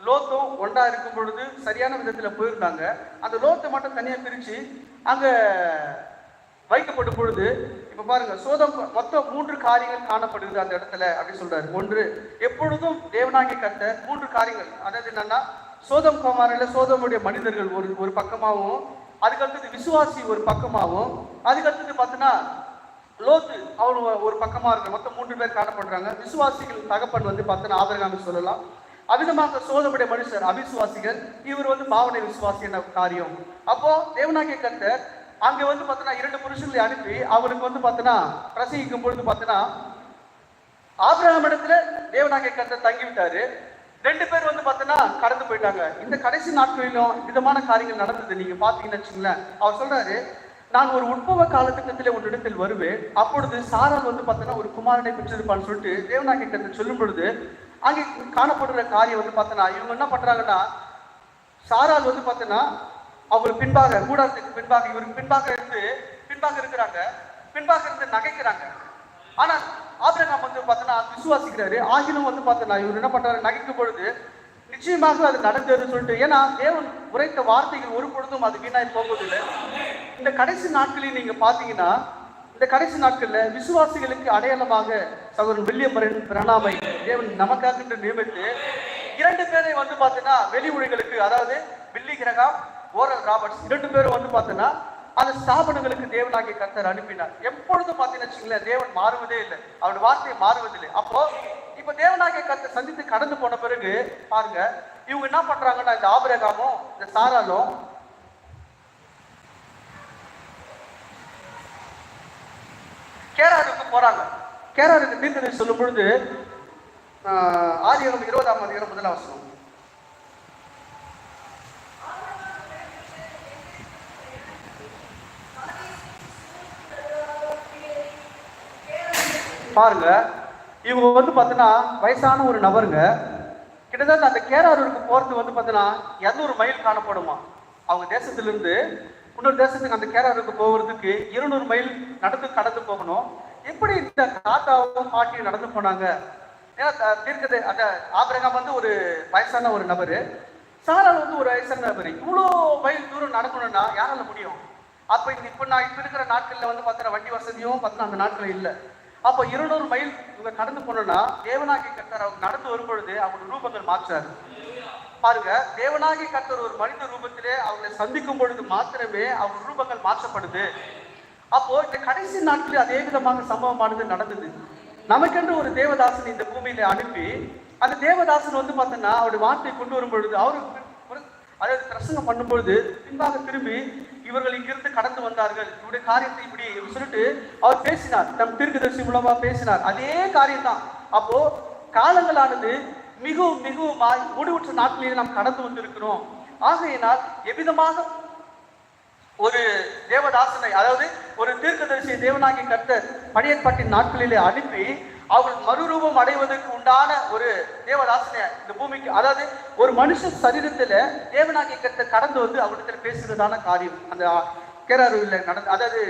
லோத்தும் ஒன்றா இருக்கும் பொழுது சரியான விதத்துல போயிருந்தாங்க. அந்த லோத்தை மட்டும் தனியா பிரிச்சு அங்க வைக்கப்படும் பொழுது இப்ப பாருங்க, சோதம் மொத்தம் 3 காரியங்கள் காணப்படுகிறது அந்த இடத்துல அப்படி சொல்றாரு. ஒன்று, எப்பொழுதும் தேவனாகிய கர்த்தர் 3 காரியங்கள், அதாவது என்னன்னா சோதம் குமாரில சோதமுடைய மனிதர்கள் ஒரு பக்கமாகவும், அதுக்கடுத்தது விசுவாசி ஒரு பக்கமாகவும், அதுக்கடுத்தது பார்த்தீங்கன்னா லோத்து அவன் ஒரு பக்கமா இருக்க மொத்தம் 3 பேர் காணப்படுறாங்க. விசுவாசிகள் தகப்பன் வந்து பார்த்தோன்னா ஆபிரகாம் சொல்லலாம். அவிதமாக சோதமுடைய மனுஷர் அவிசுவாசிகள், இவர் வந்து பாவனை விசுவாசி என்ற காரியம். அப்போ தேவனாகிய கர்த்தர் அங்க வந்து பார்த்தோன்னா 2 புருஷங்களை அனுப்பி அவருக்கு வந்து பார்த்தோன்னா பிரசங்கிக்கும் பொழுது பார்த்தோன்னா ஆபிரகாம் இடத்துல தேவனாகிய கர்த்தர் தங்கி விட்டாரு. 2 பேர் வந்து பார்த்தோன்னா கடந்து போயிட்டாங்க. இந்த கடைசி நாட்களிலும் விதமான காரியங்கள் நடந்தது. நீங்க பாத்தீங்கன்னு வச்சுங்களேன். அவர் சொல்றாரு, நான் ஒரு உட்பவ காலத்துக்கத்திலே ஒரு இடத்தில் வருவேன், அப்பொழுது சாரால் வந்து பார்த்தோன்னா ஒரு குமாரனை பெற்றிருப்பான்னு சொல்லிட்டு தேவனாகிய கர்த்தர் சொல்லும் பொழுது அங்கே காணப்படுற காரியம் வந்து பார்த்தோன்னா இவங்க என்ன பண்றாங்கன்னா, சாரால் வந்து பார்த்தோன்னா அவர் பின்பாக கூடாரத்துக்கு பின்பாக இவருக்கு பின்பாக இருக்கிறாங்க, பின்பாக இருந்து நகைக்கிறாங்க. ஆனா ஆபிரகாம் வந்து பார்த்தோன்னா விசுவாசிக்கிறாரு. ஆகிலும் வந்து பார்த்தோன்னா இவர் என்ன பண்றாரு, நகைக்கும் பொழுது நிச்சயமாக அது நடந்ததுன்னு சொல்லிட்டு, ஏன்னா தேவன் உரைத்த வார்த்தைகள் ஒரு பொழுதும் அது வீணாய் போவதில்லை. இந்த கடைசி நாட்களில் நீங்க பாத்தீங்கன்னா, இந்த கடைசி நாட்கள்ல விசுவாசிகளுக்கு அடையாளமாக சகோதரன் வில்லியம் பிரணாமை தேவன் நமக்காக என்று நியமித்து 2 பேரை வந்து பார்த்தீங்கன்னா வெளி ஊழியர்களுக்கு, அதாவது பில்லி கிரகாம், ஓரல் ராபர்ட்ஸ் 2 பேரும் வந்து பார்த்தீங்கன்னா அந்த ஸ்தாபனங்களுக்கு தேவனாகிய கர்த்தர் அனுப்பினார். எப்பொழுதும் பார்த்தீங்கன்னு வச்சுங்களேன், தேவன் மாறுவதே இல்லை, அவருடைய வார்த்தையை மாறுவதில்லை. அப்போ இப்ப தேவனாகிய கர்த்தர் சந்தித்து கடந்து போன பிறகு பாருங்க, இவங்க என்ன பண்றாங்கன்னா, இந்த ஆபிரகாமும் இந்த சாராலும் கேராருக்கு போறாங்க. கேராருக்கு தீர்க்கதரிசி சொல்லும் பொழுது ஆதியாகமம் 20ஆம் அதிகாரம் 1ஆம் வசனம் பாருங்க. இவங்க வந்து பார்த்தீங்கன்னா வயசான ஒரு நபருங்க. கிட்டத்தட்ட அந்த கேராரூருக்கு போறது வந்து பார்த்தீங்கன்னா 200 மைல் காணப்படுமா. அவங்க தேசத்திலிருந்து இன்னொரு தேசத்துக்கு அந்த கேராருக்கு போகிறதுக்கு 200 மைல் கடந்து போகணும். எப்படி இந்த தாத்தாவும் பாட்டியும் நடந்து போனாங்க? ஏன்னா தீர்க்கது அந்த ஆபிரகாம் வந்து ஒரு வயசான ஒரு நபரு, சாரால் வந்து ஒரு வயசான நபரு. இவ்வளோ மைல் தூரம் நடக்கணும்னா யாரால முடியும்? அப்ப இப்ப இருக்கிற நாட்கள்ல வந்து பார்த்தா வண்டி வசதியும் பார்த்தா அந்த நாட்கள் இல்லை. அப்போ 200 மைல் இவங்க கடந்து போனோம்னா தேவனாகிய கர்த்தர் அவங்க நடந்து வரும்பொழுது அவங்களோட ரூபங்கள் மாற்றாரு. பாருங்க, தேவனாகிய கர்த்தர் ஒரு மனித ரூபத்திலே அவங்களை சந்திக்கும் பொழுது மாத்திரமே அவங்க ரூபங்கள் மாற்றப்படுது. அப்போ இந்த கடைசி நாட்களில் அதே விதமாக சம்பவமானது நடந்தது. நமக்கென்று ஒரு தேவதாசன் இந்த பூமியில அனுப்பி, அந்த தேவதாசன் வந்து பார்த்தோன்னா அவருடைய வார்த்தையை கொண்டு வரும் பொழுது அவருக்கு அதாவது பிரசங்கம் பண்ணும் பொழுது பின்பாக திரும்பி இவர்கள் இங்கிருந்து கடந்து வந்தார்கள், இவருடைய காரியத்தை இப்படி சொல்லிட்டு அவர் பேசினார், தம் தீர்க்கதரிசி மூலமா பேசினார். அதே காரியம் தான். அப்போ காலங்களானது மிகவும் முடிவுற்ற நாட்களில் நாம் கடந்து வந்திருக்கிறோம். ஆகையினால் எவ்விதமாக ஒரு தேவதாசனை, அதாவது ஒரு தீர்க்கதரிசியை தேவனாகிய கர்த்தர் பழைய ஏற்பாட்டின் நாட்களிலே அனுப்பி அவர்கள் மறுரூபம் அடைவதற்கு உண்டான ஒரு தேவதாசனை இந்த பூமிக்கு, அதாவது ஒரு மனுஷ சரீரத்துல தேவனாகிய கர்த்தர் கடந்து வந்து அவரிடத்துல பேசுறதான காரியம் அந்த கேராருல நடந்த, அதாவது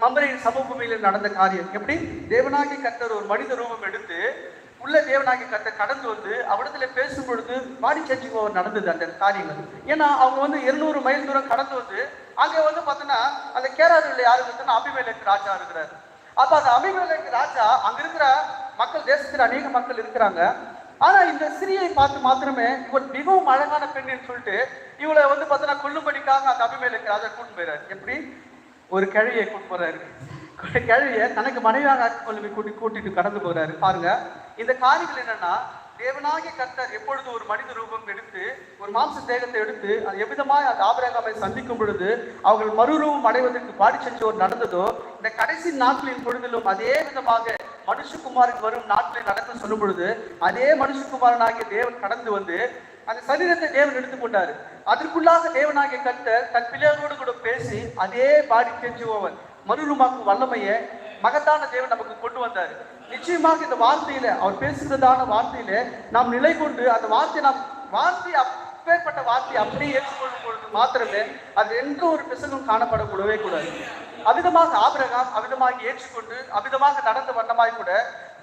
மம்பரையின் சமபூமியில நடந்த காரியம். எப்படி தேவனாகிய கர்த்தர் ஒரு மனித ரூபம் எடுத்து உள்ள தேவனாகிய கர்த்தர் கடந்து வந்து அவரிடத்துல பேசும் பொழுது பாடி சேஞ்சிங் ஓவர் நடந்தது அந்த காரியங்கள். ஏன்னா அவங்க வந்து 200 மைல் தூரம் கடந்து வந்து அங்க வந்து பார்த்தோன்னா அந்த கேராருல யாரு இருக்குன்னா அபிமெலேக்கு ராஜா இருக்கிறாரு. அப்ப அந்த அபிமெலேக்கு ராஜா அங்க இருக்கிற மக்கள், தேசத்துல அநேக மக்கள் இருக்கிறாங்க. ஆனா இந்த ஸ்திரியை பார்த்து மாத்திரமே இவன் மிகவும் அழகான பெண்ணுன்னு சொல்லிட்டு இவளை வந்து பார்த்தோன்னா கொல்லும்படிக்காக அந்த அபிமெலேக்கு ராஜா கூட்டு போயிறாரு. எப்படி ஒரு கிழவியை கூட்டு போறாரு, கிழவிய தனக்கு மனைவியாக கூட்டிட்டு கடந்து போறாரு. பாருங்க, இந்த காரியங்கள் என்னன்னா, தேவனாகிய கர்த்தர் எப்பொழுது ஒரு மனித ரூபம் எடுத்து ஒரு மாம்ச தேகத்தை எடுத்து அது எவ்விதமாய் அந்த ஆபிரகாமை சந்திக்கும் பொழுது அவர்கள் மறுரூபம் அடைவதற்கு பாடி செஞ்சோர் நடந்ததோ, இந்த கடைசி நாட்களின் பொழுதிலும் அதே விதமாக மனுஷகுமாருக்கு வரும் நாட்களில் நடக்க சொல்லும் பொழுது அதே மனுஷகுமாரனாகிய தேவன் கடந்து வந்து அந்த சரீரத்தை தேவன் எடுத்துக்கொண்டாரு. அதற்குள்ளாக தேவனாகிய கர்த்தர் தன் பிள்ளைகளோடு கூட பேசி அதே பாடி செஞ்சுவோவன் மறுரூபமாக்கும் வல்லமையை மகத்தான தேவன் நமக்கு கொண்டு வந்தார். நிச்சயமாக இந்த வார்த்தையில அவர் பேசுகிறதான வார்த்தையில நாம் நிலை கொண்டு அந்த வார்த்தை அப்பேற்பட்ட வார்த்தையை அப்படியே ஏற்றுக்கொள்ளும் பொழுது மாத்திரமே அது எந்த ஒரு பிசகும் காணப்படக்கூடவே கூடாது. அவிதமாக ஆபிரகாம் அவிதமாக ஏற்றுக்கொண்டு அவிதமாக நடந்த வண்ணமாய் கூட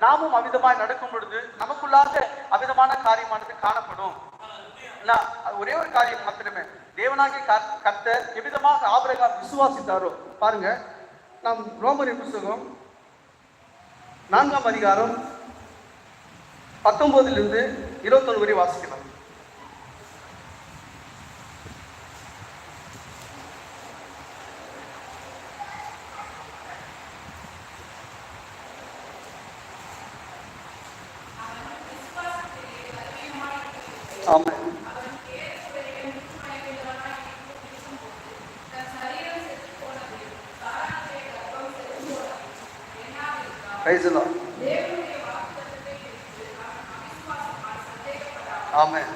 நாமும் அவிதமாய் நடக்கும் பொழுது நமக்குள்ளாக அவிதமான காரியமானது காணப்படும். ஒரே ஒரு காரியம் மாத்திரமே, தேவனாகிய கர்த்தர் எவ்விதமாக ஆபிரகாம் விசுவாசித்தாரோ பாருங்க. நாம் ரோமரின் புத்தகம் 4ஆம் அதிகாரம் 19 21 வரை வாசிக்கலாம். Amen. Praise the Lord. Amen.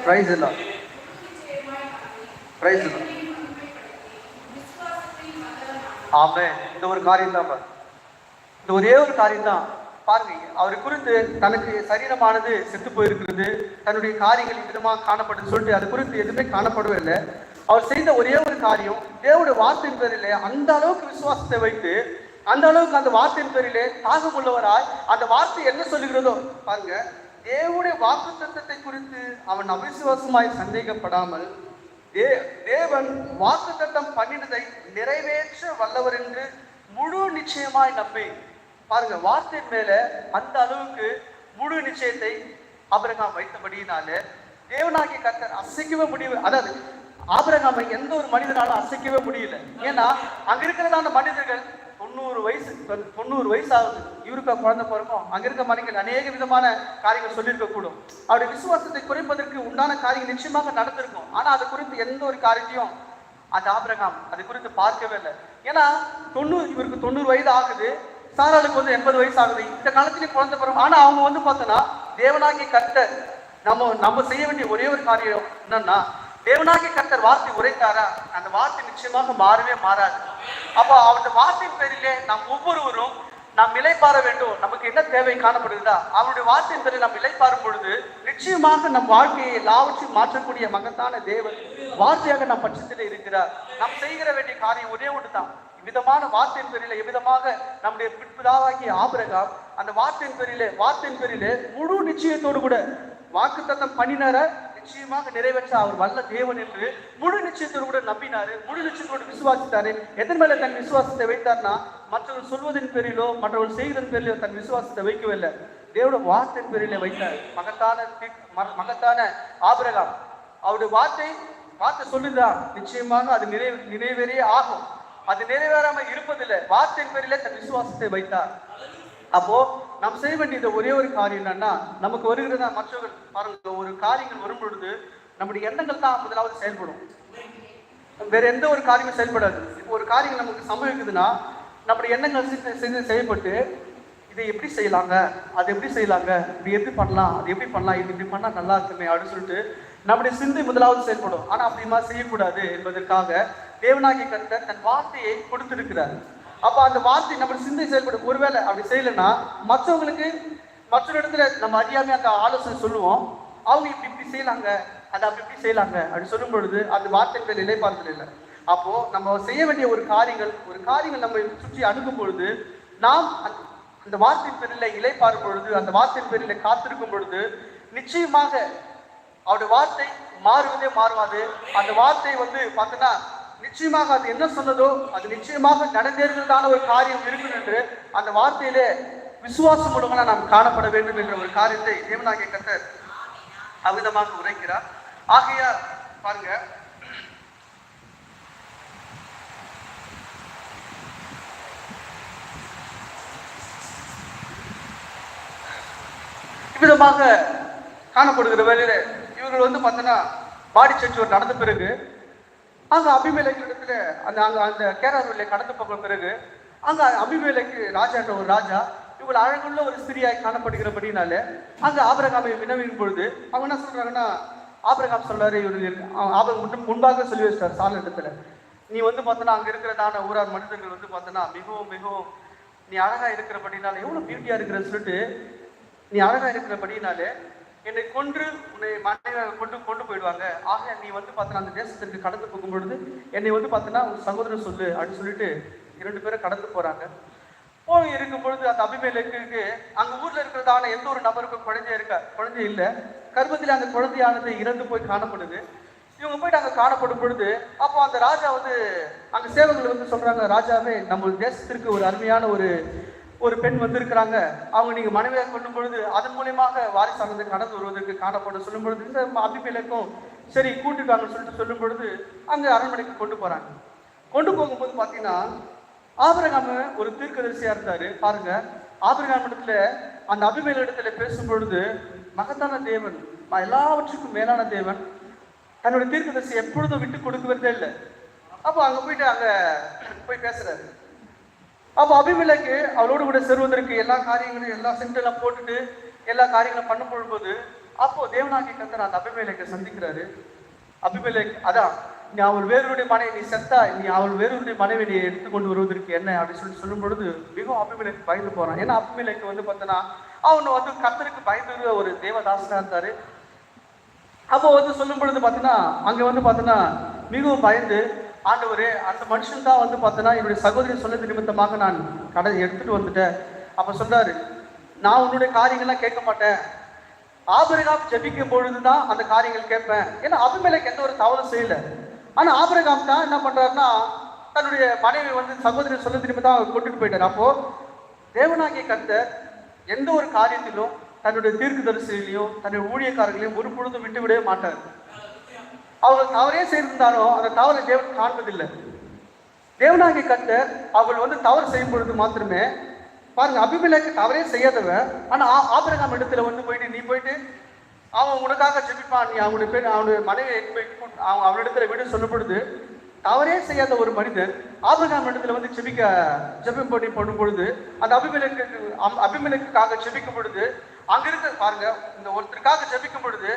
Praise the Lord. Praise the Lord. Amen. இந்த ஒரு காரியம் தான், இந்த ஒரே ஒரு காரியம் தான் பாருங்க. அவரை குறித்து தனக்கு சரீரமானது செத்து போயிருக்கிறது, தன்னுடைய காரியங்கள் விதமாக காணப்படுது சொல்லிட்டு அது குறித்து எதுவுமே காணப்படவே இல்லை. அவர் செய்த ஒரே ஒரு காரியம், தேவனுடைய வார்த்தையின் பேரிலே அந்த அளவுக்கு விசுவாசத்தை வைத்து, அந்த அளவுக்கு அந்த வார்த்தையின் பேரிலே தாகம் உள்ளவராய் அந்த வார்த்தை என்ன சொல்லுகிறதோ பாருங்க. தேவனுடைய வாக்குத்தத்தத்தை குறித்து அவன் அவிசுவாசமாய் சந்தேகப்படாமல் தேவன் வாக்குத்தத்தம் பண்ணினதை நிறைவேற்ற வல்லவர் என்று முழு நிச்சயமாய் நம்பி பாருங்க, வார்த்தையின் மேல அந்த அளவுக்கு முழு நிச்சயத்தை ஆபிரகாம் வைத்தபடியினால தேவனாகிய கர்த்தர் அசைக்கவே முடியல. அதாவது ஆபிரகாமை எந்த ஒரு மனிதனாலும் அசைக்கவே முடியல. ஏன்னா அங்க இருக்கிறதான மனிதர்கள் 90 வயசு ஆகுது, இவருக்கா குழந்தை பிறக்கும். அங்க இருக்க மனிதர்கள் அநேக விதமான காரியங்கள் சொல்லியிருக்க கூடும். அவருடைய விசுவாசத்தை குறைப்பதற்கு உண்டான காரியங்கள் நிச்சயமாக நடந்திருக்கும். ஆனா அதை குறித்து எந்த ஒரு காரியத்தையும் அந்த ஆபிரகாம் அது குறித்து பார்க்கவே இல்லை. ஏன்னா இவருக்கு 90 வயது ஆகுது, சாராளுக்கு 80 வயசு ஆகுது. இந்த காலத்திலேயே குழந்தை பிறக்கும். ஆனா அவங்க பார்த்தோன்னா தேவனாகிய கர்த்தர் நம்ம செய்ய வேண்டிய ஒரே ஒரு காரியம் என்னன்னா, தேவனாகிய கர்த்தர் வார்த்தை உரைத்தாரா, அந்த வார்த்தை நிச்சயமாக மாறவே மாறாது. அப்போ அவருடைய வார்த்தையின் பேரிலே நாம் ஒவ்வொருவரும் நாம் இலைப்பாற வேண்டும். நமக்கு என்ன தேவை காணப்படுகிறதா, அவருடைய வார்த்தையின் பேரில் நாம் இலைப்பாறும் பொழுது நிச்சயமாக நம் வாழ்க்கையை எல்லாவற்றையும் மாற்றக்கூடிய மகத்தான தேவன் வார்த்தையாக நம் பட்சத்தில் இருக்கிறார். நாம் செய்கிற வேண்டிய காரியம் ஒரே ஒன்று தான். இவ்விதமான வார்த்தையின் பேரிலே எவ்விதமாக நம்முடைய பிற்பிதாவாகிய ஆபிரகாம் அந்த வார்த்தையின் பேரிலே முழு நிச்சயத்தோடு கூட வாக்குத்தத்தம் பண்ணினார நிச்சயமாக நிறைவேற்ற அவர் வல்ல தேவன் என்று முழு நிச்சயத்தோடு கூட நம்பினாரு, முழு நிச்சயத்தோடு விசுவாசித்தாரு. எதன் மேல தன் விசுவாசத்தை வைத்தார்னா, மற்றவர்கள் சொல்வதன் பேரிலோ மற்றவர்கள் செய்வதன் பேரிலோ தன் விசுவாசத்தை வைக்கவில்லை, தேவனுடைய வார்த்தையின் பேரிலே வைத்தார். மகத்தான ஆபிரகாம் அவருடைய வார்த்தை சொல்லுதான், நிச்சயமாக அது நிறைவேறே ஆகும். அது நிறைவேறாம இருப்பதில்லை. வார்த்தையின் பேரிலே தன் விசுவாசத்தை வைத்தார். அப்போ நாம் செய்ய வேண்டியது ஒரே ஒரு காரியம் என்னன்னா, நமக்கு வருகிறதா மற்றவர்கள் பாருங்க, ஒரு காரியங்கள் வரும் பொழுது நம்முடைய எண்ணங்கள் தான் முதலாவது செயல்படும், வேற எந்த ஒரு காரியமும் செயல்படாது. இப்போ ஒரு காரியம் நமக்கு சம்பவிக்குதுன்னா நம்முடைய எண்ணங்கள் செய்யப்பட்டு இதை எப்படி செய்யலாங்க, அது எப்படி செய்யலாங்க, இப்படி எப்படி பண்ணலாம், அது எப்படி பண்ணலாம், இது இப்படி பண்ணா நல்லா இருக்குமே அப்படின்னு சொல்லிட்டு நம்முடைய சிந்தை முதலாவது செயல்படும். ஆனா அப்படிமா செய்யக்கூடாது என்பதற்காக தேவனாகிய கர்த்தர் தன் வார்த்தையை கொடுத்திருக்கிறார். அப்ப அந்த வார்த்தை நம்ம சிந்தை செயல்படும். ஒருவேளை அப்படி செய்யலைன்னா மற்றொரு இடத்துல நம்ம அறியாம அந்த ஆலோசனை சொல்லுவோம், அவங்க இப்படி செய்யலாங்க, அதை அப்படி செய்யலாங்க அப்படின்னு சொல்லும் பொழுது அந்த வார்த்தை நிலைப்பார்த்தல் இல்லை. அப்போ நம்ம செய்ய வேண்டிய ஒரு காரியங்கள் நம்ம சுற்றி அணுகும் பொழுது நாம் அந்த வார்த்தையின் பேரில் இலைப்பாரும் பொழுது, அந்த வார்த்தையின் பேரில் காத்திருக்கும் பொழுது நிச்சயமாக அவருடைய வார்த்தை மாறுவதே மாறுவாது. அந்த வார்த்தை பார்த்தோன்னா நிச்சயமாக அது என்ன சொன்னதோ அது நிச்சயமாக நடந்தேறுவதான ஒரு காரியம் இருக்கும் என்று அந்த வார்த்தையிலே விசுவாசம் மூலமாக நாம் காணப்பட வேண்டும் என்ற ஒரு காரியத்தை தேவனாகிய கர்த்தர் அவ்விதமாக உரைக்கிறார். ஆகையா பாருங்க, இவ்விதமாக காணப்படுகிற வேலையில இவர்கள் பார்த்தோன்னா பாடி செஞ்சு நடந்த பிறகு அங்க அபிமேலக்கு இடத்துல அந்த கேராரிலே கடந்து போகிற பிறகு அங்க அபிமேலக்கு ராஜா என்ற ஒரு ராஜா இவங்க அழகுள்ள ஒரு ஸ்திரியாய் காணப்படுகிறபடினால அங்க ஆபிரகாமை வினவின் பொழுது அவங்க என்ன சொல்றாங்கன்னா, ஆபிரகாம் சொல்றாரு, இவரு முன்பாக சொல்லி வச்சிட்டார் சால இடத்துல, நீ பார்த்தோன்னா அங்க இருக்கிறதான ஊரார் மனிதர்கள் பார்த்தோன்னா மிகவும் மிகவும் நீ அழகா இருக்கிறபடினால, எவ்வளவு பியூட்டியா இருக்கிற சொல்லிட்டு நீ அழகா இருக்கிறபடினாலே என்னை கொன்று உன்னை மனைவியாக கொண்டு போயிடுவாங்க. ஆக நீ பார்த்தோன்னா அந்த தேசத்திற்கு கடந்து போகும் பொழுது என்னை பார்த்தோன்னா உன் சகோதரன் சொல்லு அப்படின்னு சொல்லிட்டு 2 பேரும் கடந்து போறாங்க. போய் இருக்கும் பொழுது அந்த அபிமேலக்குக்கு அங்க ஊர்ல இருக்கிறதான எந்த ஒரு நபருக்கும் குழந்தை இல்லை. கர்ப்பத்தில் அந்த குழந்தையானது இறந்து போய் காணப்படுது. இவங்க போயிட்டு அங்க காணப்படும் பொழுது அப்போ அந்த ராஜா அங்க சேவகர்கள் சொல்றாங்க, ராஜாவே நம்ம தேசத்திற்கு ஒரு அருமையான ஒரு பெண் வந்திருக்கிறாங்க, அவங்க நீங்க மனைவியாக கொள்ளும் பொழுது அதன் மூலியமாக வாரிசானது கடந்து வருவதற்கு காணப்படும் சொல்லும் பொழுது இந்த அபிமேலக்கும் சரி கூட்டிட்டாங்கன்னு சொல்லிட்டு சொல்லும் பொழுது அங்க அரண்மனைக்கு கொண்டு போறாங்க. கொண்டு போகும்போது பாத்தீங்கன்னா ஆபிரகாம் ஒரு தீர்க்கதரிசியா இருந்தாரு. பாருங்க, ஆபிரகாம் இடத்துல அந்த அபிமேல் இடத்துல பேசும் பொழுது, மகத்தான தேவன், எல்லாவற்றுக்கும் மேலான தேவன் தன்னுடைய தீர்க்கதரிசி எப்பொழுதும் விட்டு கொடுக்குறதே இல்லை. அப்போ அங்க போயிட்டு அங்க போய் பேசுறாரு. அப்போ அபிமெலேக்கு அவளோடு கூட செல்வதற்கு எல்லா காரியங்களையும் எல்லா சென்டெல்லாம் போட்டுட்டு எல்லா காரியங்களும் பண்ண பொழுது, அப்போ தேவனாகிய கர்த்தர் அந்த அபிமெலேக்கை சந்திக்கிறாரு. அபிமெலேக், அதான் நீ அவள் வேறொருடைய மனைவி, நீ செத்தா, நீ அவள் வேறொருடைய மனைவி நீ எடுத்துக்கொண்டு வருவதற்கு என்ன அப்படின்னு சொல்லும் பொழுது மிகவும் அபிமெலேக்கு பயந்து போறான். ஏன்னா அபிமெலேக்கு பார்த்தோன்னா அவன் கர்த்தருக்கு பயந்து ஒரு தேவதாசனா இருந்தாரு. அப்போ சொல்லும் பொழுது பார்த்தோன்னா அங்க பார்த்தோன்னா மிகவும் பயந்து, ஆண்டவரே அந்த மனுஷன் தான் பார்த்தோன்னா என்னுடைய சகோதரி சொன்னது நிமித்தமாக நான் கடை எடுத்துட்டு வந்துட்டேன். அப்ப சொல்றாரு, நான் உன்னுடைய காரியங்கள்லாம் கேட்க மாட்டேன், ஆபிரகாம் ஜெபிக்கும் பொழுதுதான் அந்த காரியங்கள் கேட்பேன். ஏன்னா அபிமெலேக்கு எந்த ஒரு தவறும் செய்யல. ஆனா ஆபிரகாம் தான் என்ன பண்றாருன்னா தன்னுடைய மனைவி சகோதரி சொல்ல திரும்பி தான் கொண்டுட்டு போயிட்டார். அப்போ தேவனாகிய கர்த்தர் எந்த ஒரு காரியத்திலும் தன்னுடைய தீர்க்கதரிசிகளையும் தன்னுடைய ஊழியக்காரர்களையும் ஒரு பொழுதும் விட்டு விடவே மாட்டார். அவர்கள் தவறே செய்திருந்தாலும் அந்த தவறை தேவன் காண்பதில்லை. தேவனாகிய கர்த்தர் அவர்கள் தவறு செய்யும் பொழுது மாத்திரமே பாருங்க, அபிமெலேக்கு தவறே செய்யாதவன், ஆனா ஆபிரகாம் இடத்துல போயிட்டு நீ போயிட்டு அவன் உனக்காக ஜெபிப்பான், நீ அவனுடைய மனைவியை அவனிடத்துல விட சொல்லும் பொழுது தவறே செய்யாத ஒரு மனிதன் ஆபிரகாம் இடத்துல ஜெபம் பண்ணி பண்ணும் பொழுது அந்த அபிமெலேக்குக்காக ஜெபிக்கும் பொழுது அங்க இருக்க பாருங்க, இந்த ஒருத்தருக்காக ஜெபிக்கும் பொழுது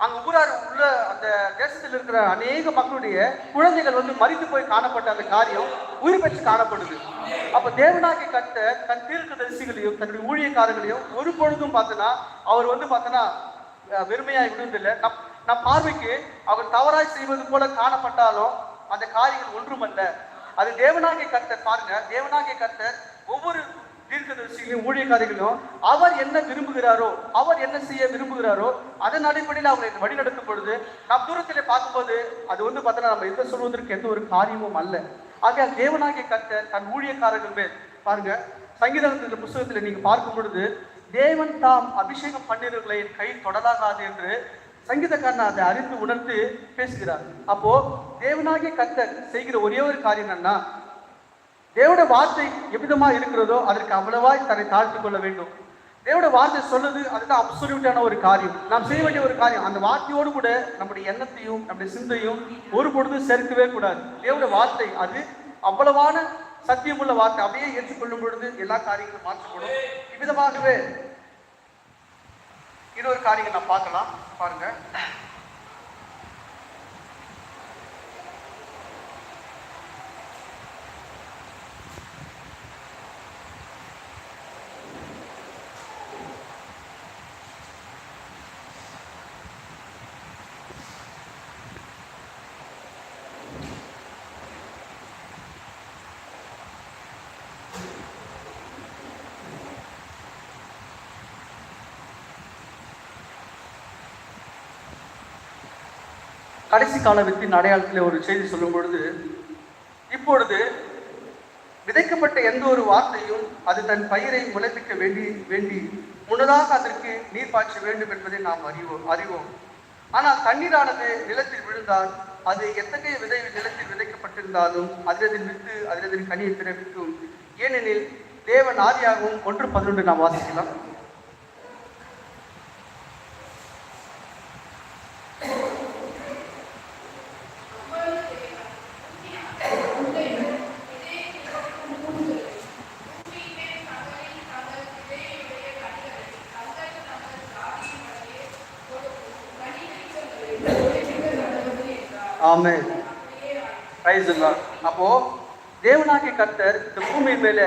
அங்க ஊரார் உள்ள அந்த தேசத்தில் இருக்கிற அநேக மக்களுடைய குழந்தைகள் மறித்து போய் காணப்பட்ட அந்த காரியம் உயிர் பெற்று காணப்படுது. அப்ப தேவனாகிய கர்த்தர் தன் தீர்க்கதரிசிகளையும் தன்னுடைய ஊழியக்காரர்களையும் ஒரு பொழுதும் பார்த்தனா அவர் பார்த்தனா வெறுமையாய் விடுவதில்லை. நம் பார்வைக்கு அவர் தவறாய் செய்வது போல காணப்பட்டாலும் அந்த காரியங்கள் ஒன்றுமல்ல. அது தேவனாகிய கர்த்தர் பாருங்க, தேவனாகிய கர்த்தர் ஒவ்வொரு தீர்க்கதரிசிகளையும் ஊழியக்காரிகளும் அவர் என்ன விரும்புகிறாரோ, அவர் என்ன செய்ய விரும்புகிறாரோ அதன் அடிப்படையில் அவரை வழிநடத்தும் பொழுது நாம் தூரத்திலே பார்க்கும்போது அது பார்த்தோன்னா நம்ம எந்த சொல்வதற்கு எந்த ஒரு காரியமும் அல்ல. ஆக தேவனாகிய கர்த்தர் தன் ஊழியக்காரர்கள் மேல் பாருங்க, சங்கீதத்தின் புத்தகத்துல நீங்க பார்க்கும் பொழுது தேவன் தாம் அபிஷேகம் பண்ணினவர்களை என் கை தொடலாகாது என்று சங்கீதக்காரன் அதை அறிந்து உணர்ந்து பேசுகிறார். அப்போ தேவனாகிய கர்த்தர் செய்கிற ஒரே ஒரு காரியம் என்னன்னா, தேவனுடைய வார்த்தை எவ்விதமா இருக்கிறதோ அதற்கு அவ்வளவாய் தன்னை தாழ்த்தி கொள்ள வேண்டும். தேவனுடைய வார்த்தை சொல்லுது, அதுதான் அப்சல்யூட்டான ஒரு காரியம், நாம் செய்ய வேண்டிய ஒரு காரியம். அந்த வார்த்தையோடு கூட நம்முடைய எண்ணத்தையும் நம்முடைய சிந்தையும் ஒரு பொழுது சேர்க்கவே கூடாது. தேவனுடைய வார்த்தை அது அவ்வளவான சத்தியமுள்ள வார்த்தை, அப்படியே ஏற்றுக்கொள்ளும் பொழுது எல்லா காரியங்களும் மாற்றப்படும். இவ்விதமாகவே இன்னொரு காரியம் நாம் பார்க்கலாம். பாருங்க, கடைசி கால வித்தின் அடையாளத்தில் ஒரு செய்தி சொல்லும் பொழுது, இப்பொழுது விதைக்கப்பட்ட எந்த ஒரு வார்த்தையும் அது தன் பயிரை முளைப்பிக்க வேண்டி முன்னதாக அதற்கு நீர் பாய்ச்ச வேண்டும் என்பதை நாம் அறிவோம். ஆனால் தண்ணீரானது நிலத்தில் விழுந்தால் அது எத்தகைய விதை நிலத்தில் விதைக்கப்பட்டிருந்தாலும் அதிலதின் வித்து அதிலதின் கனியை பிறப்பிக்கும். ஏனெனில் தேவன் ஆதியாகவும் 1:11 நாம் வாசிக்கலாம். Amen, praise the Lord. அப்போ தேவனாகிய கர்த்தர் இந்த பூமி மேல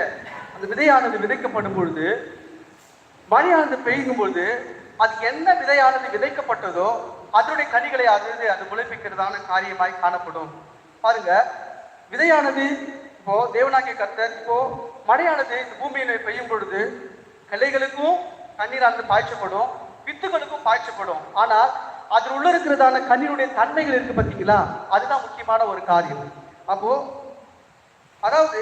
அந்த விதையானது விதைக்கப்படும் பொழுது, மழையானது பெய்யும் பொழுது அது என்ன விதையானது விதைக்கப்பட்டதோ அதனுடைய கனிகளை அது முளைப்பிக்கிறதான காரியமாய் காணப்படும். பாருங்க, விதையானது இப்போ தேவனாகிய கர்த்தர் இப்போ மழையானது இந்த பூமியில பெய்யும் பொழுது கிளைகளுக்கும் தண்ணீரானது பாய்ச்சப்படும், வித்துகளுக்கும் பாய்ச்சப்படும். ஆனால் அதில் உள்ள இருக்கிறதான கண்ணீருடைய தன்மைகள் இருக்கு பார்த்தீங்களா, அதுதான் முக்கியமான ஒரு காரியம். அப்போ அதாவது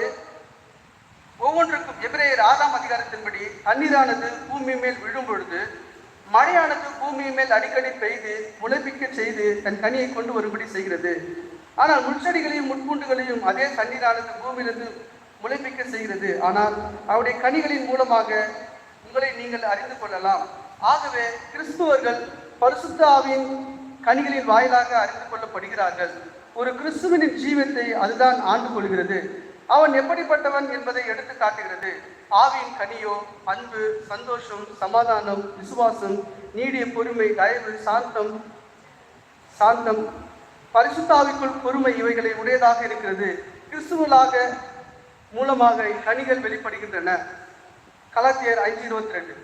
ஒவ்வொன்றுக்கும் எபிரேயர் 6ஆம் அதிகாரத்தின்படி தண்ணீரானது பூமி மேல் விழும் பொழுது மழையானது பூமி மேல் அடிக்கடி பெய்து முளைப்பிக்க செய்து தன் கனியை கொண்டு வரும்படி செய்கிறது. ஆனால் முட்செடிகளையும் முட்பூண்டுகளையும் அதே தண்ணீரானது பூமியிலிருந்து முளைப்பிக்க செய்கிறது. ஆனால் அவருடைய கனிகளின் மூலமாக உங்களை நீங்கள் அறிந்து கொள்ளலாம். ஆகவே கிறிஸ்துவர்கள் பரிசுத்த ஆவியின் கனிகளின் வாயிலாக அறிந்து கொள்ளப்படுகிறார்கள். ஒரு கிறிஸ்துவனின் ஜீவத்தை அதுதான் ஆண்டு கொள்கிறது. அவன் எப்படிப்பட்டவன் என்பதை எடுத்து காட்டுகிறது. ஆவியின் கனியோ அன்பு, சந்தோஷம், சமாதானம், விசுவாசம், நீடிய பொறுமை, தயவு, சாந்தம், பரிசுத்தாவிக்குள் பொறுமை இவைகளை உடையதாக இருக்கிறது. கிறிஸ்துவலாக மூலமாக கனிகள் வெளிப்படுகின்றன. கலாத்தியர் 5:22.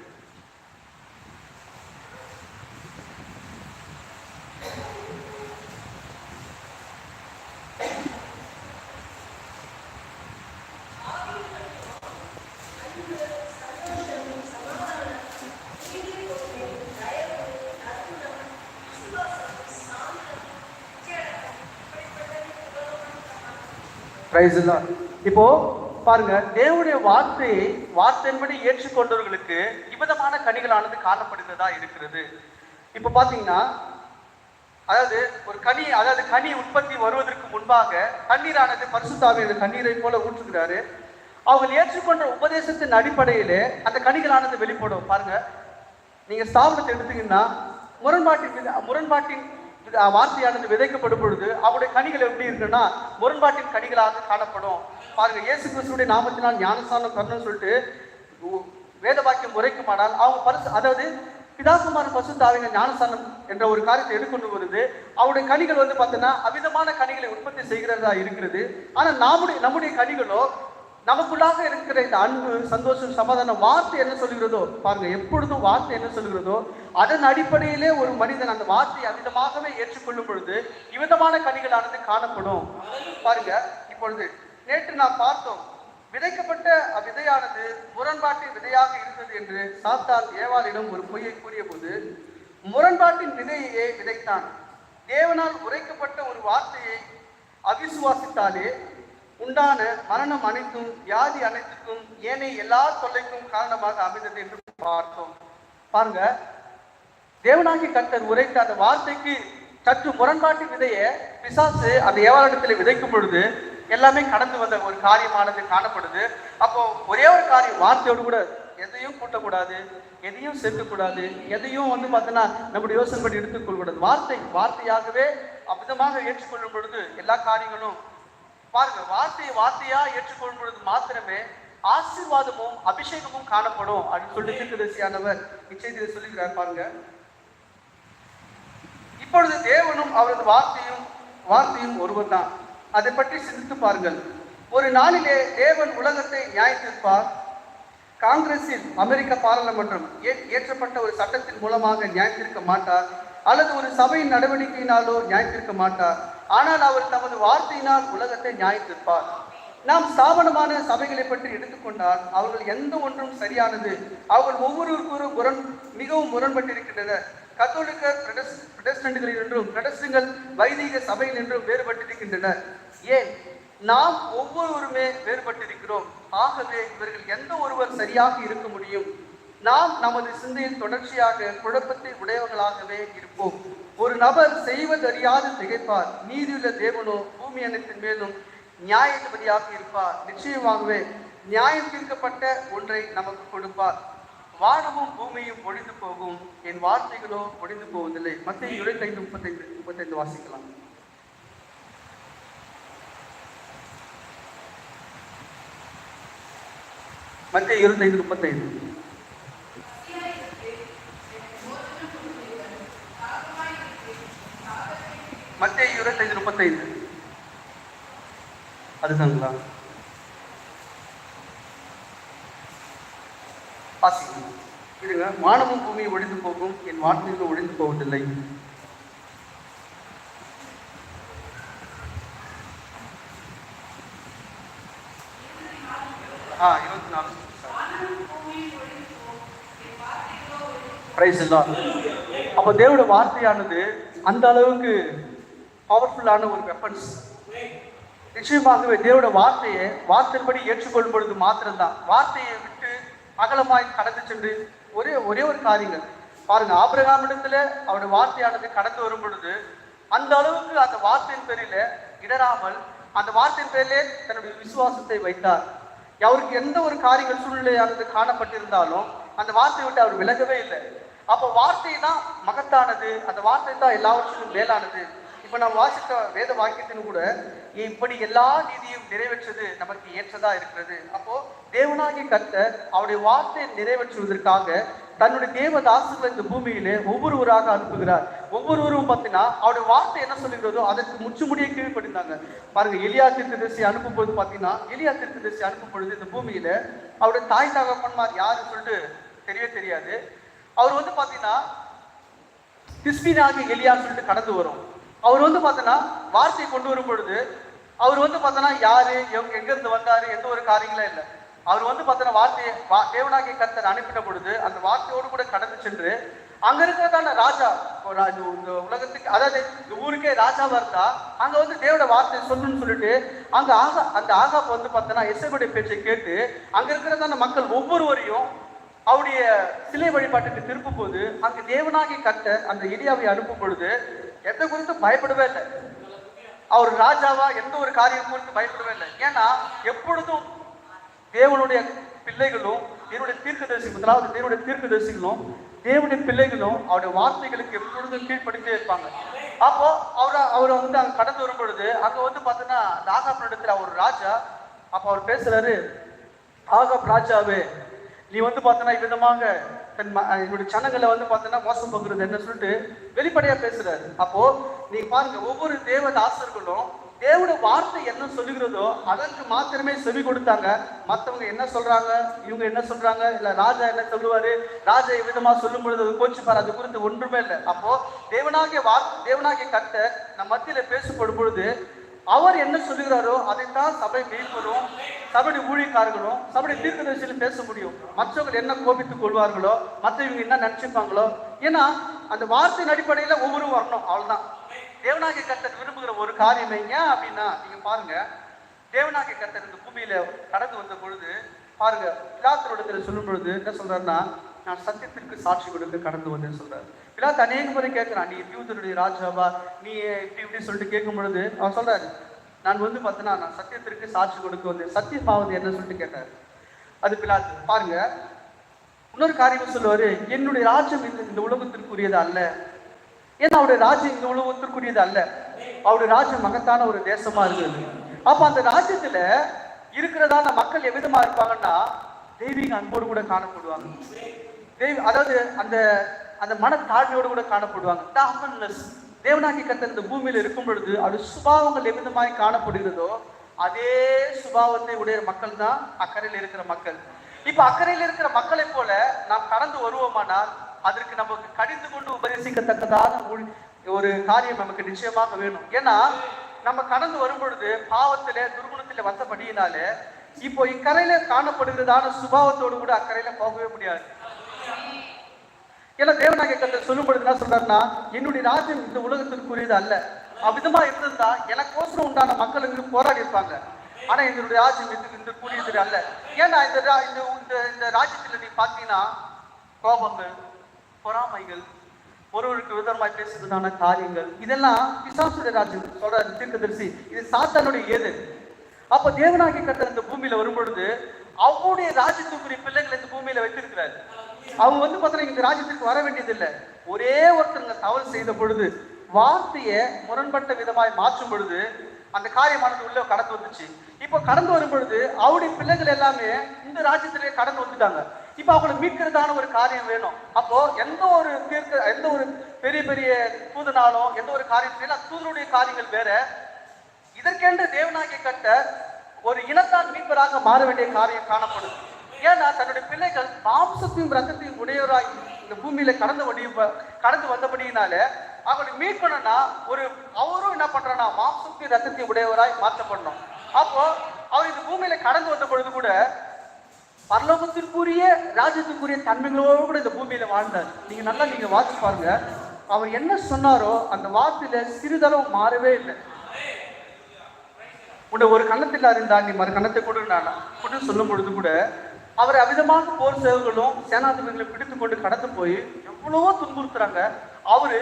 இப்போ பாருங்க, தேவனுடைய வார்த்தையின்படி ஏற்றுக்கொண்டவர்களுக்கு இவ்விதமான கனிகளானது காணப்படுகிறதா இருக்கிறது. இப்ப பாத்தீங்கன்னா, கனி உற்பத்தி வருவதற்கு முன்பாக தண்ணீரானது பரிசுத்தாவியான தண்ணீரை போல ஊற்றுகிறாரு. அவங்க ஏற்றுக்கொண்ட உபதேசத்தின் அடிப்படையிலே அந்த கனிகளானது வெளிப்படும். பாருங்க, நீங்க ஸ்தாபனத்தை எடுத்தீங்கன்னா முரண்பாட்டின் வார்த்தையானது விதைக்கப்படும் பொழுது அவருடைய கனிகள் எப்படி இருக்குன்னா முரண்பாட்டின் கனிகளாக காணப்படும். பாருங்க, இயேசு கிறிஸ்துடைய நாமத்தினால் ஞானஸ்நானம் பண்ணணும்னு சொல்லிட்டு வேத வாக்கியம் உரைக்குமானால் அவங்க பிதாகுமார பரிசுத்த ஆவியின் ஞானஸ்நானம் என்ற ஒரு காரியத்தை எடுத்துக்கொண்டு வருது. அவருடைய கனிகள் பார்த்தீங்கன்னா அவிதமான கனிகளை உற்பத்தி செய்கிறதா இருக்கிறது. ஆனா நம்முடைய கனிகளோ நமக்குள்ளாக இருக்கிற இந்த அன்பு, சந்தோஷம், சமாதானம், வார்த்தை என்ன சொல்லுகிறதோ பாருங்க, எப்பொழுதும் வார்த்தை என்ன சொல்லுகிறதோ அதன் அடிப்படையிலே ஒரு மனிதன் அந்த வார்த்தையை அவிதமாகவே ஏற்றுக்கொள்ளும் பொழுது இவ்விதமான கனிகளானது காணப்படும். பாருங்க, இப்பொழுது நேற்று நாம் பார்த்தோம், விதைக்கப்பட்ட விதையானது முரண்பாட்டின் விதையாக இருந்தது என்று சாத்தான் ஏவாளிடம் ஒரு பொய்யை கூறிய போது முரண்பாட்டின் விதையையே விதைத்தான். தேவனால் உரைக்கப்பட்ட ஒரு வார்த்தையை அவிசுவாசித்தாலே உண்டான மரணம் அனைத்தும், வியாதி அனைத்துக்கும், ஏனைய எல்லா தொல்லைக்கும் காரணமாக அமைந்தது என்று பார்த்தோம். பாருங்க, தேவனாகி கர்த்தர் உரைத்த அந்த வார்த்தைக்கு சற்று முரண்பாட்டு விதையை பிசாசு அந்த ஏவாளிடத்தில் விதைக்கும் பொழுது எல்லாமே கடந்து வந்த ஒரு காரியமானது காணப்படுது. அப்போ ஒரே ஒரு காரியம், வார்த்தையோடு கூட எதையும் கூட்டக்கூடாது, எதையும் சேர்க்கக்கூடாது, எதையும் பார்த்தோன்னா நம்முடைய யோசனைப்படி எடுத்துக்கொள்ளக்கூடாது. வார்த்தையாகவே அமிதமாக ஏற்றுக்கொள்ளும் பொழுது எல்லா காரியங்களும் பாருங்க, வார்த்தையா ஏற்றுக்கொள்ளும் பொழுது மாத்திரமே ஆசீர்வாதமும் அபிஷேகமும் காணப்படும் அப்படின்னு சொல்லி தீர்க்கதரிசியானவர் இச்செய்தியை சொல்லுகிறார். பாருங்க, இப்பொழுது தேவனும் அவரது வார்த்தையும் ஒருவர் தான். அதை பற்றி சிந்தித்து பாருங்கள். ஒரு நாளிலே தேவன் உலகத்தை நியாயத்தீர்ப்பார். காங்கிரஸில் அமெரிக்க பாராளுமன்றம் இயற்றப்பட்ட ஒரு சட்டத்தின் மூலமாக நியாயத்தீர்க்க மாட்டார், அல்லது ஒரு சபையின் நடவடிக்கையினாலோ நியாயத்தீர்க்க மாட்டார். ஆனால் அவர் தமது வார்த்தையினால் உலகத்தை நியாயத்தீர்ப்பார். நாம் ஸ்தாபனமான சபைகளை பற்றி எடுத்துக்கொண்டால் அவர்கள் எந்த ஒன்றும் சரியானது, அவர்கள் ஒவ்வொருவருக்கும் மிகவும் முரண்பட்டிருக்கின்றனர். கத்தோலிக்கர் பிரொட்டஸ்டன்ட்களில் என்றும், பிரொட்டஸ்டன்ட்கள் வைதிக சபையில் என்றும் வேறுபட்டிருக்கின்றனர். ஏன்? நாம் ஒவ்வொருவருமே வேறுபட்டிருக்கிறோம். ஆகவே இவர்கள் எந்த ஒருவர் சரியாக இருக்க முடியும்? நாம் நமது சிந்தையில் தொடர்ச்சியாக குழப்பத்தை உடையவர்களாகவே இருப்போம். ஒரு நபர் செய்வதறியாது திகைப்பார், நீதியுள்ள தேவனோ பூமி அனைத்தின் மேலும் நியாயாதிபதியாக இருப்பார். நிச்சயமாகவே நியாயம் தீர்க்கப்பட்ட ஒன்றை நமக்கு கொடுப்பார். வானமும் பூமியும் ஒழிந்து போகும், என் வார்த்தைகளோ ஒழிந்து போவதில்லை. மத்தேயு 25:35 வாசிக்கலாம். மத்தேயு 25:35. மத்தேயு 25:35 அதுதாங்களா? இருங்க. வானமும் பூமியும் ஒழிந்து போகும், என் வார்த்தைகளும் ஒழிந்து போவதில்லை. அப்ப தேவனுடைய வார்த்தையானது அந்த அளவுக்கு பவர்ஃபுல்லான ஒரு வெப்பன்ஸ். நிச்சயமாகவே தேவனுடைய வார்த்தையின்படி ஏற்றுக்கொள்ளும் பொழுது மாத்திரம்தான், வார்த்தையை விட்டு அகலமாய் கடந்து சென்று ஒரே ஒரு காரியங்கள் பாருங்க, ஆபிரகாமிடத்துல அவருடைய வார்த்தையானது கடந்து வரும் பொழுது அந்த அளவுக்கு அந்த வார்த்தையின் பேரில இடராமல் அந்த வார்த்தையின் பேரிலே தன்னுடைய விசுவாசத்தை வைத்தார். அவருக்கு எந்த ஒரு காரியங்கள் சூழ்நிலையானது காணப்பட்டிருந்தாலும் அந்த வார்த்தையை விட்டு அவர் விலகவே இல்லை. அப்போ வார்த்தை தான் மகத்தானது, அந்த வார்த்தை தான் எல்லாவற்றுக்கும் மேலானது. இப்ப நம்ம வாசித்த வேத வாக்கியத்தின் கூட இப்படி எல்லா நீதியும் நிறைவேற்றது நமக்கு ஏற்றதா இருக்கிறது. அப்போ தேவனாகிய கர்த்தர் அவருடைய வார்த்தையை நிறைவேற்றுவதற்காக தன்னுடைய தேவதாசர்களை இந்த பூமியிலே ஒவ்வொருவராக அனுப்புகிறார். ஒவ்வொருவரும் பார்த்தீங்கன்னா அவருடைய வார்த்தை என்ன சொல்லுகிறதோ அதற்கு முற்றுமுடியை கீழ்ப்படிந்தாங்க. பாருங்க, எலியா தீர்க்கதரிசி அனுப்பும் பொழுது பார்த்தீங்கன்னா, எலியா தீர்க்கதரிசி அனுப்பும் பொழுது இந்த பூமியில அவருடைய தாய் தகப்பன்மார் யாருன்னு சொல்லிட்டு தெரியவே தெரியாது. அவர் வந்து பார்த்தீங்கன்னா திஸ்பீனாகிய எலியான்னு சொல்லிட்டு கடந்து வரும். அவர் வந்து பார்த்தோன்னா வார்த்தையை கொண்டு வரும் பொழுது அவர் வந்து பார்த்தோன்னா யாரு எங்க இருந்து வந்தாரு எந்த ஒரு காரியங்களும் இல்லை. அவர் வந்து பார்த்தோன்னா வார்த்தையை தேவனாகிய கர்த்தர் அனுப்பின பொழுது அந்த வார்த்தையோடு கூட கடந்து சென்று அங்க இருக்கிறதான ராஜா, இந்த உலகத்துக்கு அதாவது இந்த ஊருக்கே ராஜாவா இருந்தா அங்க வந்து தேவட வார்த்தை சொல்லணும்னு சொல்லிட்டு அங்க அந்த ஆகாப் வந்து பார்த்தோன்னா எசேலுடைய பேச்சை கேட்டு அங்க இருக்கிறதான மக்கள் ஒவ்வொருவரையும் அவருடைய சிலை வழிபாட்டுக்கு திருப்பும் போது அங்கு தேவனாகிய கர்த்தர் அந்த எலியாவை அனுப்பும் பொழுது எதை குறித்து பயப்படவே இல்லை. அவர் ராஜாவா எந்த ஒரு காரியம் குறித்து பயப்படவே இல்லை. ஏன்னா எப்பொழுதும் தேவனுடைய பிள்ளைகளும் தேவனுடைய தீர்க்கதரிசிகளும், முதலாவது தேவனுடைய தீர்க்கதரிசிகளும் தேவனுடைய பிள்ளைகளும் அவருடைய வார்த்தைகளுக்கு எப்பொழுதும் கீழ்படித்தே இருப்பாங்க. அப்போ அவரை வந்து அங்க கடந்து வரும் பொழுது அங்க வந்து பார்த்தோன்னா ஆகாப் இடத்துல ஒரு ராஜா அப்போ அவர் பேசுறாரு, ஆகாப் ராஜாவே, நீ வந்து பார்த்தோன்னா விதமாக என்னுடைய சனங்களை வந்து பார்த்தோன்னா மோசம் பங்குறது என்ன சொல்லிட்டு வெளிப்படையா பேசுறாரு. அப்போ நீங்க பாருங்க, ஒவ்வொரு தேவதாசர்களும் தேவனுடைய வார்த்தை என்ன சொல்லுகிறதோ அதற்கு மாத்திரமே செவி கொடுத்தாங்க. மற்றவங்க என்ன சொல்றாங்க, இவங்க என்ன சொல்றாங்க, இல்ல ராஜா என்ன சொல்லுவாரு, ராஜா விதமா சொல்லும் பொழுது கோச்சிப்பாரு, அது குறித்து ஒன்றுமே இல்லை. அப்போ தேவனாகிய கர்த்தர் நம் மத்தியில பேசப்படும் பொழுது அவர் என்ன சொல்லுகிறாரோ அதைத்தான் சபை மேய்ப்பரும் சபையுடைய ஊழியக்காரர்களும் சபையுடைய தீர்க்கதரிசியிலும் பேச முடியும். மற்றவர்கள் என்ன கோபித்துக் கொள்வார்களோ, மற்றவங்க என்ன நினைச்சுப்பாங்களோ, ஏன்னா அந்த வார்த்தையின் அடிப்படையில ஒவ்வொரு வரணும், அவ்வளவுதான். தேவனாகிய கர்த்தர் விரும்புகிற ஒரு காரியம் ஏன் அப்படின்னா, நீங்க பாருங்க, தேவனாகிய கர்த்தர் இந்த பூமியில கடந்து வந்த பொழுது பாருங்க, பிலாத்தினுடைய சொல்லும் பொழுது என்ன சொல்றாருன்னா, நான் சத்தியத்திற்கு சாட்சி கொடுக்க கடந்து வந்தேன்னு சொல்றாரு. பிலாத்து அநேக முறை கேட்கிறான், நீ யூதருடைய ராஜாவா, நீ இப்படி சொல்லிட்டு கேட்கும் பொழுது அவர் சொல்றாரு, நான் வந்து பார்த்தேன்னா நான் சத்தியத்திற்கு சாட்சி கொடுக்க வந்தேன், சத்தியமாவது என்ன சொல்லிட்டு கேட்டாரு. அது பிலாத்து. பாருங்க, இன்னொரு காரியம் சொல்லுவாரு, என்னுடைய ராஜ்யம் இந்த உலகத்திற்குரியது அல்ல. ஏன்னா அவருடைய ராஜ்யம் இந்த உலகத்திற்குரியது அல்ல, அவருடைய ராஜ்யம் மகத்தான ஒரு தேசமா இருக்குது. அப்ப அந்த ராஜ்யத்துல இருக்கிறதான மக்கள் எவ்விதமா இருப்பாங்கன்னா தெய்வீக அன்போடு கூட காணப்படுவாங்க. அதாவது அந்த அந்த மனத்தாழ்மையோடு கூட காணப்படுவாங்க. தேவனாகிய கர்த்தர் இந்த பூமியில இருக்கும் பொழுது அது சுபாவங்கள் எவ்விதமாய் காணப்படுகிறதோ அதே சுபாவத்தை உடைய மக்கள் தான் அக்கறையில் இருக்கிற மக்கள். இப்ப அக்கறையில் இருக்கிற மக்களை போல நாம் கடந்து வருவோமானால் அதற்கு நமக்கு கடிந்து கொண்டு உபதேசிக்கத்தக்கதான ஒரு காரியம் நமக்கு நிச்சயமாக வேணும். ஏன்னா நம்ம கடந்து வரும் பொழுது பாவத்திலே துர்குணத்திலே வந்தபடியினாலே இப்போ இக்கரையில காணப்படுகிறதான சுபாவத்தோடு கூட அக்கறையில போகவே முடியாது. ஏன்னா தேவனாகிய கர்த்தர் சொல்லும் பொழுது என்ன சொல்றாருன்னா, என்னுடைய ராஜ்யம் இந்த உலகத்திற்குரியது அல்ல. அவ்விதமா இருந்திருந்தா எனக்கோசரம் உண்டான மக்கள் இங்கு போராடி இருப்பாங்க. ஆனா எங்களுடைய ராஜ்யம் இந்த கூடியது அல்ல. ஏன்னா இந்த ராஜ்யத்துல நீ பாத்தீங்கன்னா கோபங்கள், பொறாமைகள், ஒருவருக்கு விதமாய் பேசுறதான காரியங்கள், இதெல்லாம் பிசாசுடைய ராஜ்யம் சொல்றாரு தீர்க்கதரிசி. இது சாத்தானுடைய ஏது. அப்ப தேவனாகிய கர்த்தர் இந்த பூமியில வரும் பொழுது அவருடைய ராஜ்யத்துக்குரிய பிள்ளைகளை இந்த பூமியில வைத்திருக்கிறாரு. அவங்க வந்து பார்த்தீங்கன்னா இந்த ராஜ்யத்திற்கு வர வேண்டியதில்லை. ஒரே ஒருத்தருங்க தவறு செய்த பொழுது வார்த்தையை முரண்பட்ட விதமாய் மாற்றும் பொழுது அந்த காரியமானது உள்ள கடந்து வந்துச்சு. இப்போ கடந்து வரும் பொழுது அவருடைய பிள்ளைகள் எல்லாமே இந்த ராஜ்யத்திலே கடந்து வந்துட்டாங்க. இப்ப அவங்களை மீட்கிறதான ஒரு காரியம் வேணும். அப்போ எந்த ஒரு பெரிய பெரிய தூதனாலும் எந்த ஒரு காரியத்திலும் தூதனுடைய காரியங்கள் வேற. இதற்கென்று தேவனாகிய கர்த்தர் ஒரு இனத்தான் மீட்பராக மாற வேண்டிய காரியம் காணப்படுது. ஏன்னா தன்னுடைய பிள்ளைகள் மாம்சத்தையும் ரத்தத்தையும் உடையவராய் இந்த பூமியில கடந்து வந்தபடியினால அவங்களை மீட்கணும்னா அவரும் என்ன பண்றா, மாம்சத்தையும் ரத்தத்தையும் உடையவராய் மாற்றப்படணும். அப்போ அவர் இந்த பூமியில கடந்து வந்த பொழுது கூட பரலோகத்திற்குரிய ராஜ்யத்துக்குரிய தன்மைகளோடு கூட இந்த பூமியில வாழ்ந்தார். நீங்க வாசிச்சு பாருங்க, அவர் என்ன சொன்னாரோ அந்த வார்த்தையில சிறிதளவு மாறவே இல்லை. உன்னை ஒரு கன்னத்தில் அறிந்தா நீ மறு கன்னத்தை கொண்டு சொல்லும் பொழுது கூட அவர் அவிதமாக போர் சேவர்களும் சேனாதிபதிகளை பிடித்து கொண்டு கடந்து போய் எவ்வளவோ துன்புறுத்துறாங்க. அவரு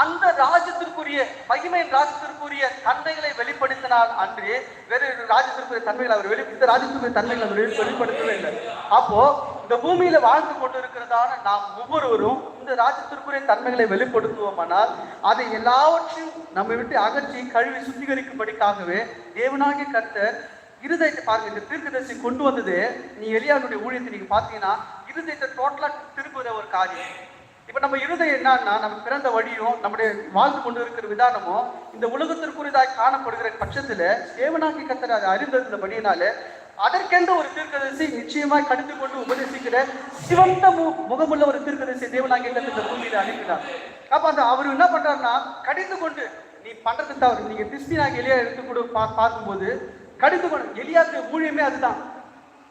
அந்த ராஜ்யத்திற்குரிய மகிமையின் ராஜ்யத்திற்குரிய தன்மைகளை வெளிப்படுத்தினால் அன்றி வேறு ராஜ்யத்திற்குரிய தன்மைகளை அவர் இந்த ராஜ்யத்திற்குரிய தன்மைகளை அவர் வெளிப்படுத்தவே இல்லை. அப்போ இந்த பூமியில வாழ்ந்து கொண்டு இருக்கிறதான நாம் ஒவ்வொருவரும் இந்த ராஜ்யத்திற்குரிய தன்மைகளை வெளிப்படுத்துவோமானால் அதை எல்லாவற்றையும் நம்ம விட்டு அகற்றி கழுவி சுத்திகரிக்கும்படிக்காகவே தேவனாகிய கர்த்தர் இருதயத்தை பாருங்க. இந்த தீர்க்கதரிசி கொண்டு வந்தது, நீ எலியாவுடைய ஊழியத்தை நீங்க பாத்தீங்கன்னா இருதயத்தை டோட்டலா திருப்புற ஒரு காரியம். இப்ப நம்ம இருதயம் என்னன்னா, நம்ம பிறந்த வழியும் நம்முடைய வாழ்ந்து கொண்டு இருக்கிற விதானமும் இந்த உலகத்திற்குரியதாய் காணப்படுகிற பட்சத்துல தேவனாகிய கர்த்தர் அதை அறிந்ததுபடியினால அதற்கென்று ஒரு தீர்க்கதரிசி நிச்சயமாய் கடிந்து கொண்டு உபதேசிக்கிற சிவந்த முகமுள்ள ஒரு தீர்க்கதரிசி தேவனாகிய கர்த்தர் இந்த பூமியில அனுப்பினார். அப்ப அந்த அவர் என்ன பண்றாருன்னா, கடிந்து கொண்டு நீ பண்றது தவறு. நீங்க திஸ்பினாக எலியா எடுத்து கூட பார்க்கும்போது கடிந்து கொண்டு, எலியாவுக்கு ஊழியமே அதுதான்.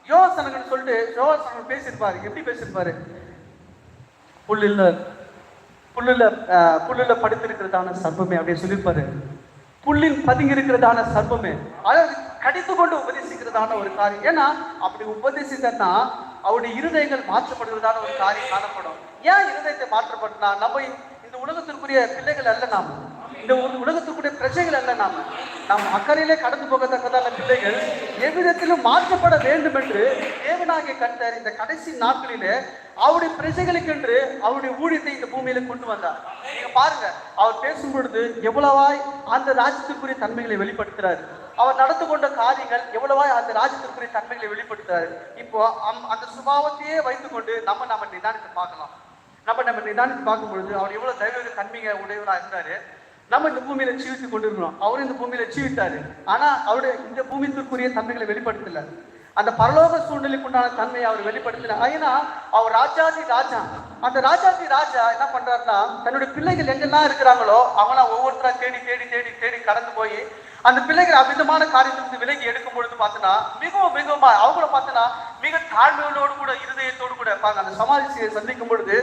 யோசனங்கள் சொல்லிட்டு யோசனங்கள் பேசியிருப்பாரு. எப்படி பேசியிருப்பாரு? புல்லுல படுத்திருக்கிறதான சர்ப்பமே அப்படின்னு சொல்லியிருப்பாரு. புல்லின் பதுங்கி இருக்கிறதான சர்ப்பமே, அதாவது கடித்து கொண்டு உபதேசிக்கிறதான ஒரு காரியம். ஏன்னா அப்படி உபதேசித்தா அவருடைய இருதயங்கள் மாற்றப்படுகிறதான ஒரு காரியம் காணப்படும். ஏன் இருதயத்தை மாற்றப்பட்டனா, நம்ம இந்த உலகத்திற்குரிய பிள்ளைகள் அல்ல, நாம இந்த உலகத்துக்குரிய பிரஜைகள் அல்ல, நாம் அக்கறையிலே கடந்து போகத்தக்கதான பிள்ளைகள் எவ்விதத்திலும் மாற்றப்பட வேண்டும் என்று தேவனாகிய கர்த்தர் இந்த கடைசி நாட்களிலே அவருடைய பிரஜைகளுக்கென்று அவருடைய ஊழியத்தை இந்த பூமியில கொண்டு வந்தார். நீங்க பாருங்க, அவர் பேசும் பொழுது எவ்வளவாய் அந்த ராஜ்யத்திற்குரிய தன்மைகளை வெளிப்படுத்துறாரு. அவர் நடந்து கொண்ட காரியங்கள் எவ்வளவாய் அந்த ராஜ்யத்திற்குரிய தன்மைகளை வெளிப்படுத்துறாரு. இப்போ அந்த சுபாவத்தையே வைத்துக் கொண்டு நம்ம நிதானித்து பார்க்கலாம். நம்ம நிதானித்து பார்க்கும் பொழுது அவர் எவ்வளவு தெய்வீக தன்மையை உடையவராக இருந்தாரு. நம்ம இந்த பூமியில ஜீவித்து கொண்டிருக்கிறோம், அவரும் இந்த பூமியில ஜீவித்தாரு. ஆனா அவருடைய இந்த பூமிக்குரிய தன்மைகளை வெளிப்படுத்தல, அந்த பரலோக சூழ்நிலைக்கு உண்டான தன்மையை அவர் வெளிப்படுத்தல. ஏன்னா அவர் ராஜாதி ராஜா. அந்த ராஜாதி ராஜா என்ன பண்றாருன்னா, தன்னுடைய பிள்ளைகள் எங்கெல்லாம் இருக்கிறாங்களோ அவங்களாம் ஒவ்வொருத்தரா தேடி தேடி தேடி தேடி கடந்து போய் அந்த பிள்ளைகள் அமிதமான காரியத்திலிருந்து விலகி எடுக்கும் பொழுது பார்த்தோன்னா மிகவும் அவங்கள பார்த்தோன்னா மிக தாழ்மையோடு கூட இருதயத்தோடு கூட இருப்பாங்க. அந்த சமாதியை சந்திக்கும் பொழுது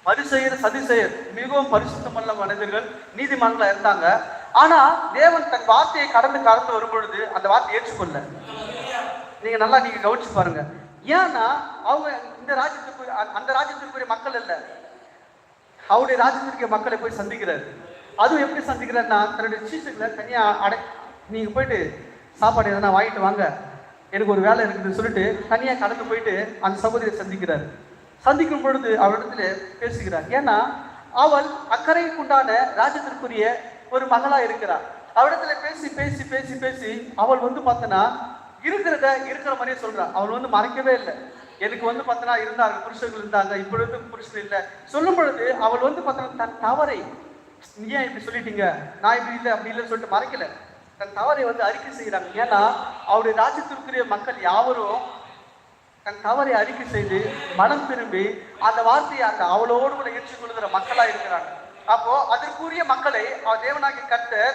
பரிசெயர் சதிசெயர் மிகவும் பரிசுத்தமல்ல மனிதர்கள், நீதிமன்றங்களா இருந்தாங்க. ஆனா தேவன் தன் வார்த்தையை கடந்து வரும் பொழுது அந்த வார்த்தையை ஏற்றுக்கொள்ள. நீங்க கவனிச்சு பாருங்க. ஏன்னா அவங்க இந்த ராஜ்யத்துக்கு அந்த ராஜ்யத்திற்குரிய மக்கள் இல்ல, அவருடைய ராஜ்யத்திற்கு மக்களை போய் சந்திக்கிறாரு. அதுவும் எப்படி சந்திக்கிறாருன்னா, தன்னுடைய சீசுகளை தனியா நீங்க போயிட்டு சாப்பாடு எதனா வாங்கிட்டு வாங்க, எனக்கு ஒரு வேலை இருக்குதுன்னு சொல்லிட்டு தனியா கடந்து போயிட்டு அந்த சகோதரியை சந்திக்கிறாரு. சந்திக்கும் பொழுது அவரிடத்துல பேசுகிறார். ஏன்னா அவள் அக்கறைக்கு உண்டான ராஜ்யத்திற்குரிய ஒரு மகளா இருக்கிறார். அவரிடத்துல பேசி பேசி பேசி பேசி அவள் பார்த்தனா இருக்கிற மாதிரியே சொல்றா. அவள் மறைக்கவே இல்லை. எனக்கு பார்த்தனா இருந்தாங்க புருஷர்கள் இருந்தாங்க, இப்பொழுது புருஷன் இல்லை சொல்லும் பொழுது அவள் பார்த்தனா தன் தவறை, நீ ஏன் இப்படி சொல்லிட்டீங்க, நான் இப்படி இல்லை அப்படி இல்லைன்னு சொல்லிட்டு மறைக்கல, தன் தவறை அறிக்கை செய்கிறாங்க. ஏன்னா அவருடைய ராஜ்யத்திற்குரிய மக்கள் யாவரும் தன் தவறை அறிக்கை செய்து மனம் திரும்பி அந்த வார்த்தையை அந்த அவளோடு கூட ஏற்றுக்கொள்கிற மக்களா இருக்கிறாங்க. அப்போ அதற்குரிய மக்களை தேவனாகிய கர்த்தர்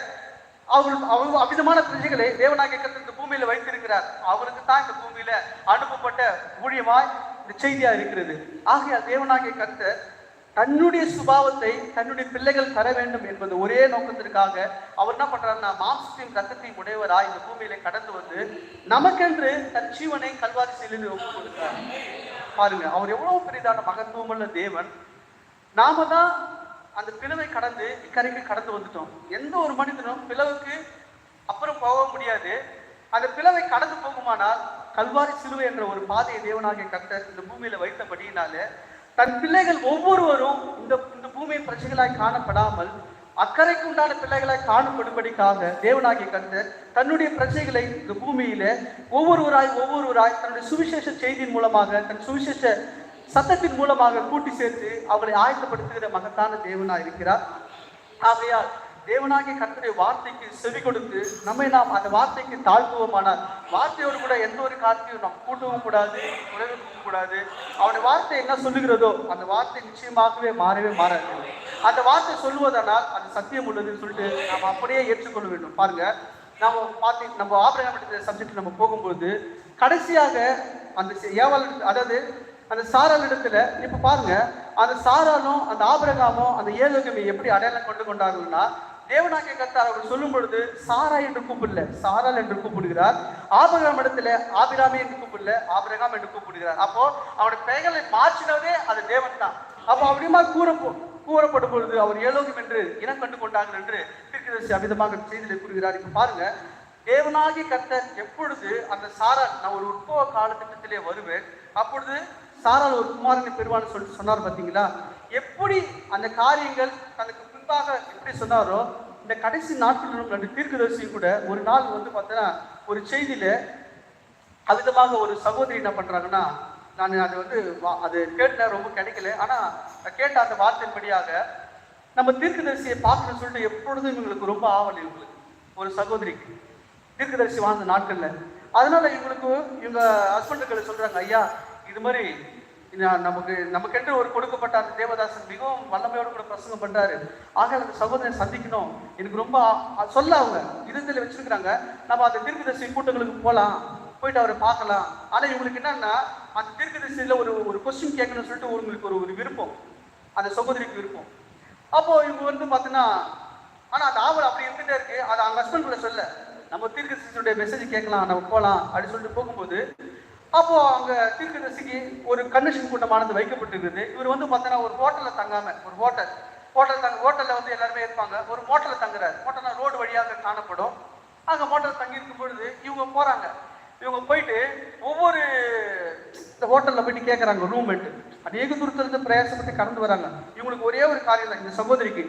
அவர்கள் அமிதமான பிரஜைகளை தேவனாகிய கர்த்தர் இந்த பூமியில வைத்திருக்கிறார். அவருக்கு தான் இந்த பூமியில அனுப்பப்பட்ட ஊழியமாய் இந்த செய்தியா இருக்கிறது. ஆகையால் தேவனாகிய கர்த்தர் தன்னுடைய சுபாவத்தை தன்னுடைய பிள்ளைகள் தர வேண்டும் என்பது ஒரே நோக்கத்திற்காக அவர் என்ன பண்றாருன்னா, மாம்சத்தையும் ரத்தத்தையும் உடையவராய் இந்த பூமியில கடந்து வந்து நமக்கென்று தன் ஜீவனை கல்வாரி சிலுவையில் ஒப்புக் கொடுக்கிறார். பாருங்க, அவர் எவ்வளவு பெரிதான மகத்துவமுள்ள தேவன். நாம தான் அந்த பிளவை கடந்து இக்கரைக்கு கடந்து வந்துட்டோம். எந்த ஒரு மனிதனும் பிளவுக்கு அப்புறம் போக முடியாது. அந்த பிளவை கடந்து போகுமானால் கல்வாரி சிலுவை என்ற ஒரு பாதையை தேவனாகிய கர்த்தர் இந்த பூமியில வைத்தபடியினாலே தன் பிள்ளைகள் ஒவ்வொருவரும் இந்த பூமியின் பிரச்சனைகளாய் காணப்படாமல் அக்கறைக்கு உண்டான பிள்ளைகளாய் காணப்படும்படிக்காக தேவனாகிய கர்த்தர் தன்னுடைய பிரச்சனைகளை இந்த பூமியில ஒவ்வொருவராய் தன்னுடைய சுவிசேஷ செய்தியின் மூலமாக, தன் சுவிசேஷ சத்தத்தின் மூலமாக கூட்டி சேர்த்து அவர்களை ஆயத்தப்படுத்துகிற மகத்தான தேவனா இருக்கிறார். ஆகையால் தேவனாகிய கர்த்தருடைய வார்த்தைக்கு செவி கொடுத்து நாம் அந்த வார்த்தைக்கு தாழ்த்துவோமானால், வார்த்தையோடு கூட எந்த ஒரு காரியத்தையும் நாம் கூட்டவும் கூடாது, குறைவும் கூடாது. அவனுடைய வார்த்தை என்ன சொல்லுகிறதோ அந்த வார்த்தை நிச்சயமாகவே மாறவே மாறாது. அந்த வார்த்தை சொல்லுவதனால் அது சத்தியம் உள்ளதுன்னு சொல்லிட்டு நாம் அப்படியே ஏற்றுக்கொள்ள வேண்டும். பாருங்க, நம்ம ஆபிரகாம் சப்ஜெக்ட் நம்ம போகும்போது கடைசியாக அந்த ஏவாள், அதாவது அந்த சாரால் இடத்துல இப்ப பாருங்க, அந்த சாராலும் அந்த ஆபிரகாமும் அந்த ஏலோகமே எப்படி அடையாளம் கொண்டார்கள்னா, தேவனாகிய கர்த்தர் அவர் சொல்லும் பொழுது சாரா என்று கூப்பிடல, சாரால் என்று கூப்பிடுகிறார். ஆபிரகாம் இடத்துல ஆபிராமே என்று கூப்பிடல, ஆபிரகாம் என்று கூப்பிடுகிறார். அப்போ அவருடைய பெயர்களை மாற்றினதே அது தேவன் தான். அப்போ அப்படிமா கூறப்படும் பொழுது அவர் ஏலோகம் என்று இனம் கண்டு கொண்டார்கள் என்று தீர்க்கதரிசி அமிதமாக செய்தியை கூறுகிறார். இப்ப பாருங்க, தேவனாகிய கர்த்தர் எப்பொழுது அந்த சாரால், நான் ஒரு உற்பவ காலத்திட்டத்திலே வருவேன், அப்பொழுது சாரால் ஒரு குமாரனை பெறுவான்னு சொல்லிட்டு சொன்னார் பார்த்தீங்களா? எப்படி அந்த காரியங்கள் தனக்கு பின்பாக எப்படி சொன்னாரோ, இந்த கடைசி நாட்களிலும் ரெண்டு தீர்க்கதரிசி கூட ஒரு நாள் வந்து பார்த்தீங்கன்னா ஒரு செய்தியில அவிதமாக ஒரு சகோதரி என்ன பண்றாங்கன்னா, நான் அது வந்து அது கேட்டேன், ரொம்ப கிடைக்கல. ஆனா கேட்ட அந்த வார்த்தையின்படியாக நம்ம தீர்க்கதரிசியை பார்க்கணும்னு சொல்லிட்டு எப்பொழுதும் இவங்களுக்கு ரொம்ப ஆவல். இவங்களுக்கு ஒரு சகோதரிக்கு தீர்க்கதரிசி வாழ்ந்த நாட்கள்ல. அதனால இவங்க ஹஸ்பண்டுகளை சொல்றாங்க, ஐயா இது மாதிரி நமக்கென்று ஒரு கொடுக்கப்பட்ட அந்த தேவதாசன் மிகவும் வல்லமையோடு கூட பிரசங்கம் பண்றாரு, ஆக அந்த சகோதரனை சந்திக்கணும், எனக்கு ரொம்ப சொல்ல அவங்க இருந்தில் வச்சிருக்கிறாங்க. நம்ம அந்த தீர்க்கதரிசி கூட்டங்களுக்கு போகலாம், போயிட்டு அவரை பார்க்கலாம். ஆனா இவங்களுக்கு என்னன்னா அந்த தீர்க்கதரிசியில ஒரு கொஸ்டின் கேட்கணும்னு சொல்லிட்டு உங்களுக்கு ஒரு விருப்பம், அந்த சகோதரிக்கு விருப்பம். அப்போ இவங்க வந்து பார்த்தீங்கன்னா, ஆனா அந்த ஆவல் அப்படி இருந்துட்டே இருக்கு. அதை அவங்க ஹஸ்பண்ட்குள்ள சொல்ல, நம்ம தீர்க்கதரிசியுடைய மெசேஜ் கேட்கலாம், நம்ம போகலாம் அப்படின்னு சொல்லிட்டு போகும்போது, அப்போ அங்க தீர்க்கதரிசிக்கு ஒரு கன்வென்ஷன் கூட்டமானது வைக்கப்பட்டிருக்குது. இவர் வந்து பார்த்தீங்கன்னா ஒரு ஹோட்டல்ல தங்காம, ஒரு ஹோட்டல்ல வந்து எல்லாருமே இருப்பாங்க, ஒரு மோட்டல்ல தங்குறாரு. மோட்டல்னா ரோடு வழியாக காணப்படும். அங்க மோட்டல் தங்கி இருக்கும் பொழுது இவங்க போறாங்க. இவங்க போயிட்டு ஒவ்வொரு இந்த ஹோட்டல்ல போயிட்டு கேட்கறாங்க ரூம் எடுத்து. அநேக தூரத்திலிருந்து பிரயாசப்பட்டு கடந்து வராங்க. இவங்களுக்கு ஒரே ஒரு காரியம் தான், இந்த சகோதரிக்கு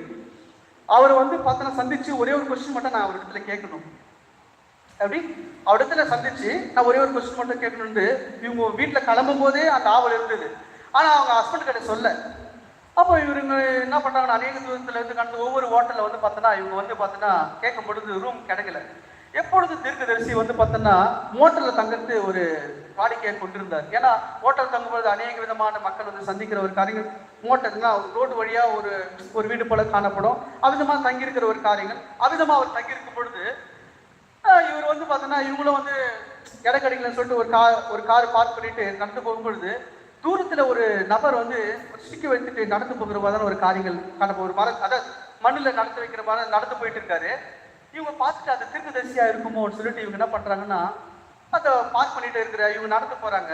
அவர் வந்து பார்த்தீங்கன்னா சந்திச்சு ஒரே ஒரு கொஸ்டின் மட்டும் நான் அவரிடத்துல கேட்கணும். அப்படி அவரிடத்துல சந்திச்சு நான் ஒரே ஒரு கொஸ்டின் மட்டும் கேட்கணும்னு இவங்க வீட்டுல கிளம்பும் போதே அந்த ஆவல் இருந்தது. ஆனா அவங்க ஹஸ்பண்ட் கிட்ட சொல்ல. அப்போ இவங்க என்ன பண்றாங்கன்னா, அநேக தூரத்துல இருந்து கடந்து ஒவ்வொரு ஹோட்டல்ல வந்து பார்த்தோன்னா இவங்க வந்து பார்த்தோன்னா கேட்கும் பொழுது ரூம் கிடைக்கல. எப்பொழுது தீர்க்கதரிசி வந்து பார்த்தோன்னா மோட்டல்ல தங்கிறது ஒரு வாடிக்கையை கொண்டிருந்தார். ஏன்னா ஹோட்டல் தங்கும்போது அநேக விதமான மக்கள் வந்து சந்திக்கிற ஒரு காரியங்கள். மோட்டல்னா ரோடு வழியா ஒரு வீடு போல காணப்படும். அவிதமா தங்கியிருக்கிற ஒரு காரியங்கள். அவிதமா அவர் தங்கியிருக்கும் பொழுது இவர் வந்து பார்த்தோன்னா இவங்களும் வந்து இட கிடைக்கலன்னு சொல்லிட்டு ஒரு கார் பார்க் பண்ணிட்டு நடந்து போகும்பொழுது தூரத்துல ஒரு நபர் வந்து ஸ்டிக்கி வைத்துட்டு நடந்து போகிற மாதிரி ஒரு காரியங்கள் காணப்போ, ஒரு மரம் அதாவது மண்ணில் நடந்து வைக்கிற மாதிரி நடந்து போயிட்டு இருக்காரு. இவங்க பார்த்துட்டு அந்த தீர்க்கதரிசியா இருக்குமோன்னு சொல்லிட்டு இவங்க என்ன பண்றாங்கன்னா அதை பார்க் பண்ணிட்டு இருக்கிற இவங்க நடந்து போறாங்க.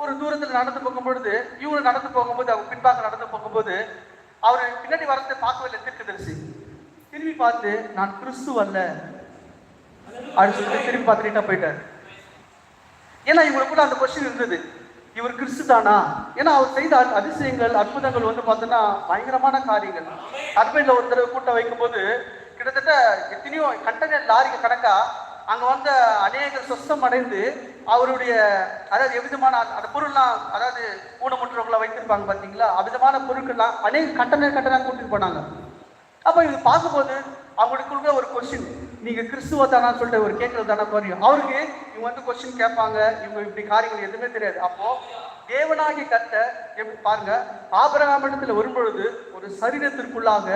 ஒரு தூரத்துல நடந்து போகும் பொழுது இவங்க நடந்து போகும்போது அவங்க பின்பாக நடந்து போகும்போது அவரை பின்னாடி வரத்தை பார்க்கவே இல்லை தீர்க்கதரிசி. திரும்பி பார்த்து நான் கிறிஸ்து அல்ல அப்படின்னு சொல்லிட்டு திரும்பி பார்த்துட்டா போயிட்டார். ஏன்னா இவங்களுக்குள்ள அந்த கொஸ்டின் இருந்தது, இவர் கிறிஸ்து தானா? ஏன்னா அவர் செய்த அதிசயங்கள் அற்புதங்கள் வந்து பார்த்தோன்னா பயங்கரமான காரியங்கள். அர்பைன்ல ஒரு தடவை கூட்டம் வைக்கும் போது கிட்டத்தட்ட எத்தனையோ கண்டெய்னர் லாரிக்கு கணக்கா அங்க வந்து அநேக சொஸ்தம் அடைந்து அவருடைய அதாவது எவ்விதமான அந்த பொருள்லாம், அதாவது ஊனமுற்றவங்களை வைத்திருப்பாங்க பார்த்தீங்களா, அவ்விதமான பொருட்கள்லாம் அநேக கண்டெய்னர் கூட்டிட்டு போனாங்க. அப்ப இது பார்க்கும்போது அவங்களுக்குள்ள ஒரு கொஸ்டின், நீங்க கிறிஸ்துவ தானான்னு சொல்லிட்டு ஒரு கேட்கறது தானே குறையும். அவருக்கு இவங்க வந்து கொஸ்டின் கேட்பாங்க, இவங்க இப்படி காரியங்கள் எதுவுமே தெரியாது. அப்போ தேவனாகி கர்த்தர் எப்படி பாருங்க, ஆபிரகாம் இடத்துல வரும்பொழுது ஒரு சரீரத்திற்குள்ளாக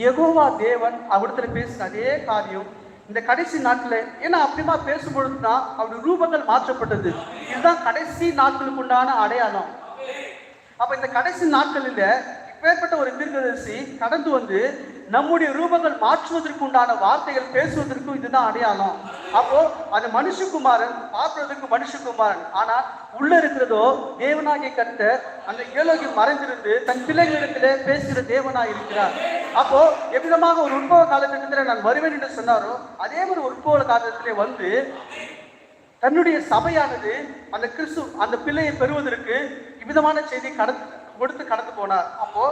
யெகோவா தேவன் அவரிடத்துல பேசின அதே காரியம் இந்த கடைசி நாட்கள். ஏன்னா அப்படிமா பேசும்பொழுதுதான் அவருடைய ரூபங்கள் மாற்றப்பட்டது. இதுதான் கடைசி நாட்களுக்கு உண்டான அடையாளம். அப்ப இந்த கடைசி நாட்களில் இப்பேற்பட்ட ஒரு தீர்க்கதரிசி கடந்து வந்து நம்முடைய ரூபங்கள் மாற்றுவதற்கு உண்டான வார்த்தைகள் பேசுவதற்கும் இதுதான் அடையாளம். அப்போ அது மனுஷகுமாரன், பார்ப்பதற்கு மனுஷகுமாரன், ஆனா உள்ள இருக்கிறதோ தேவனாகிய கர்த்தர் அந்த ஏலோகி மறைந்திருந்து தன் பிள்ளைகளிடத்திலே பேசுகிற தேவனாய் இருக்கிறார். அப்போ எவ்விதமாக ஒரு உற்பவ காலத்திலே நான் வருவேன் என்று சொன்னாரோ அதே மாதிரி ஒரு உற்பவ காலத்திலே வந்து தன்னுடைய சபையானது அந்த கிறிஸ்து அந்த பிள்ளையை பெறுவதற்கு இவ்விதமான செய்தி கொடுத்து கடந்து போனார். அப்போ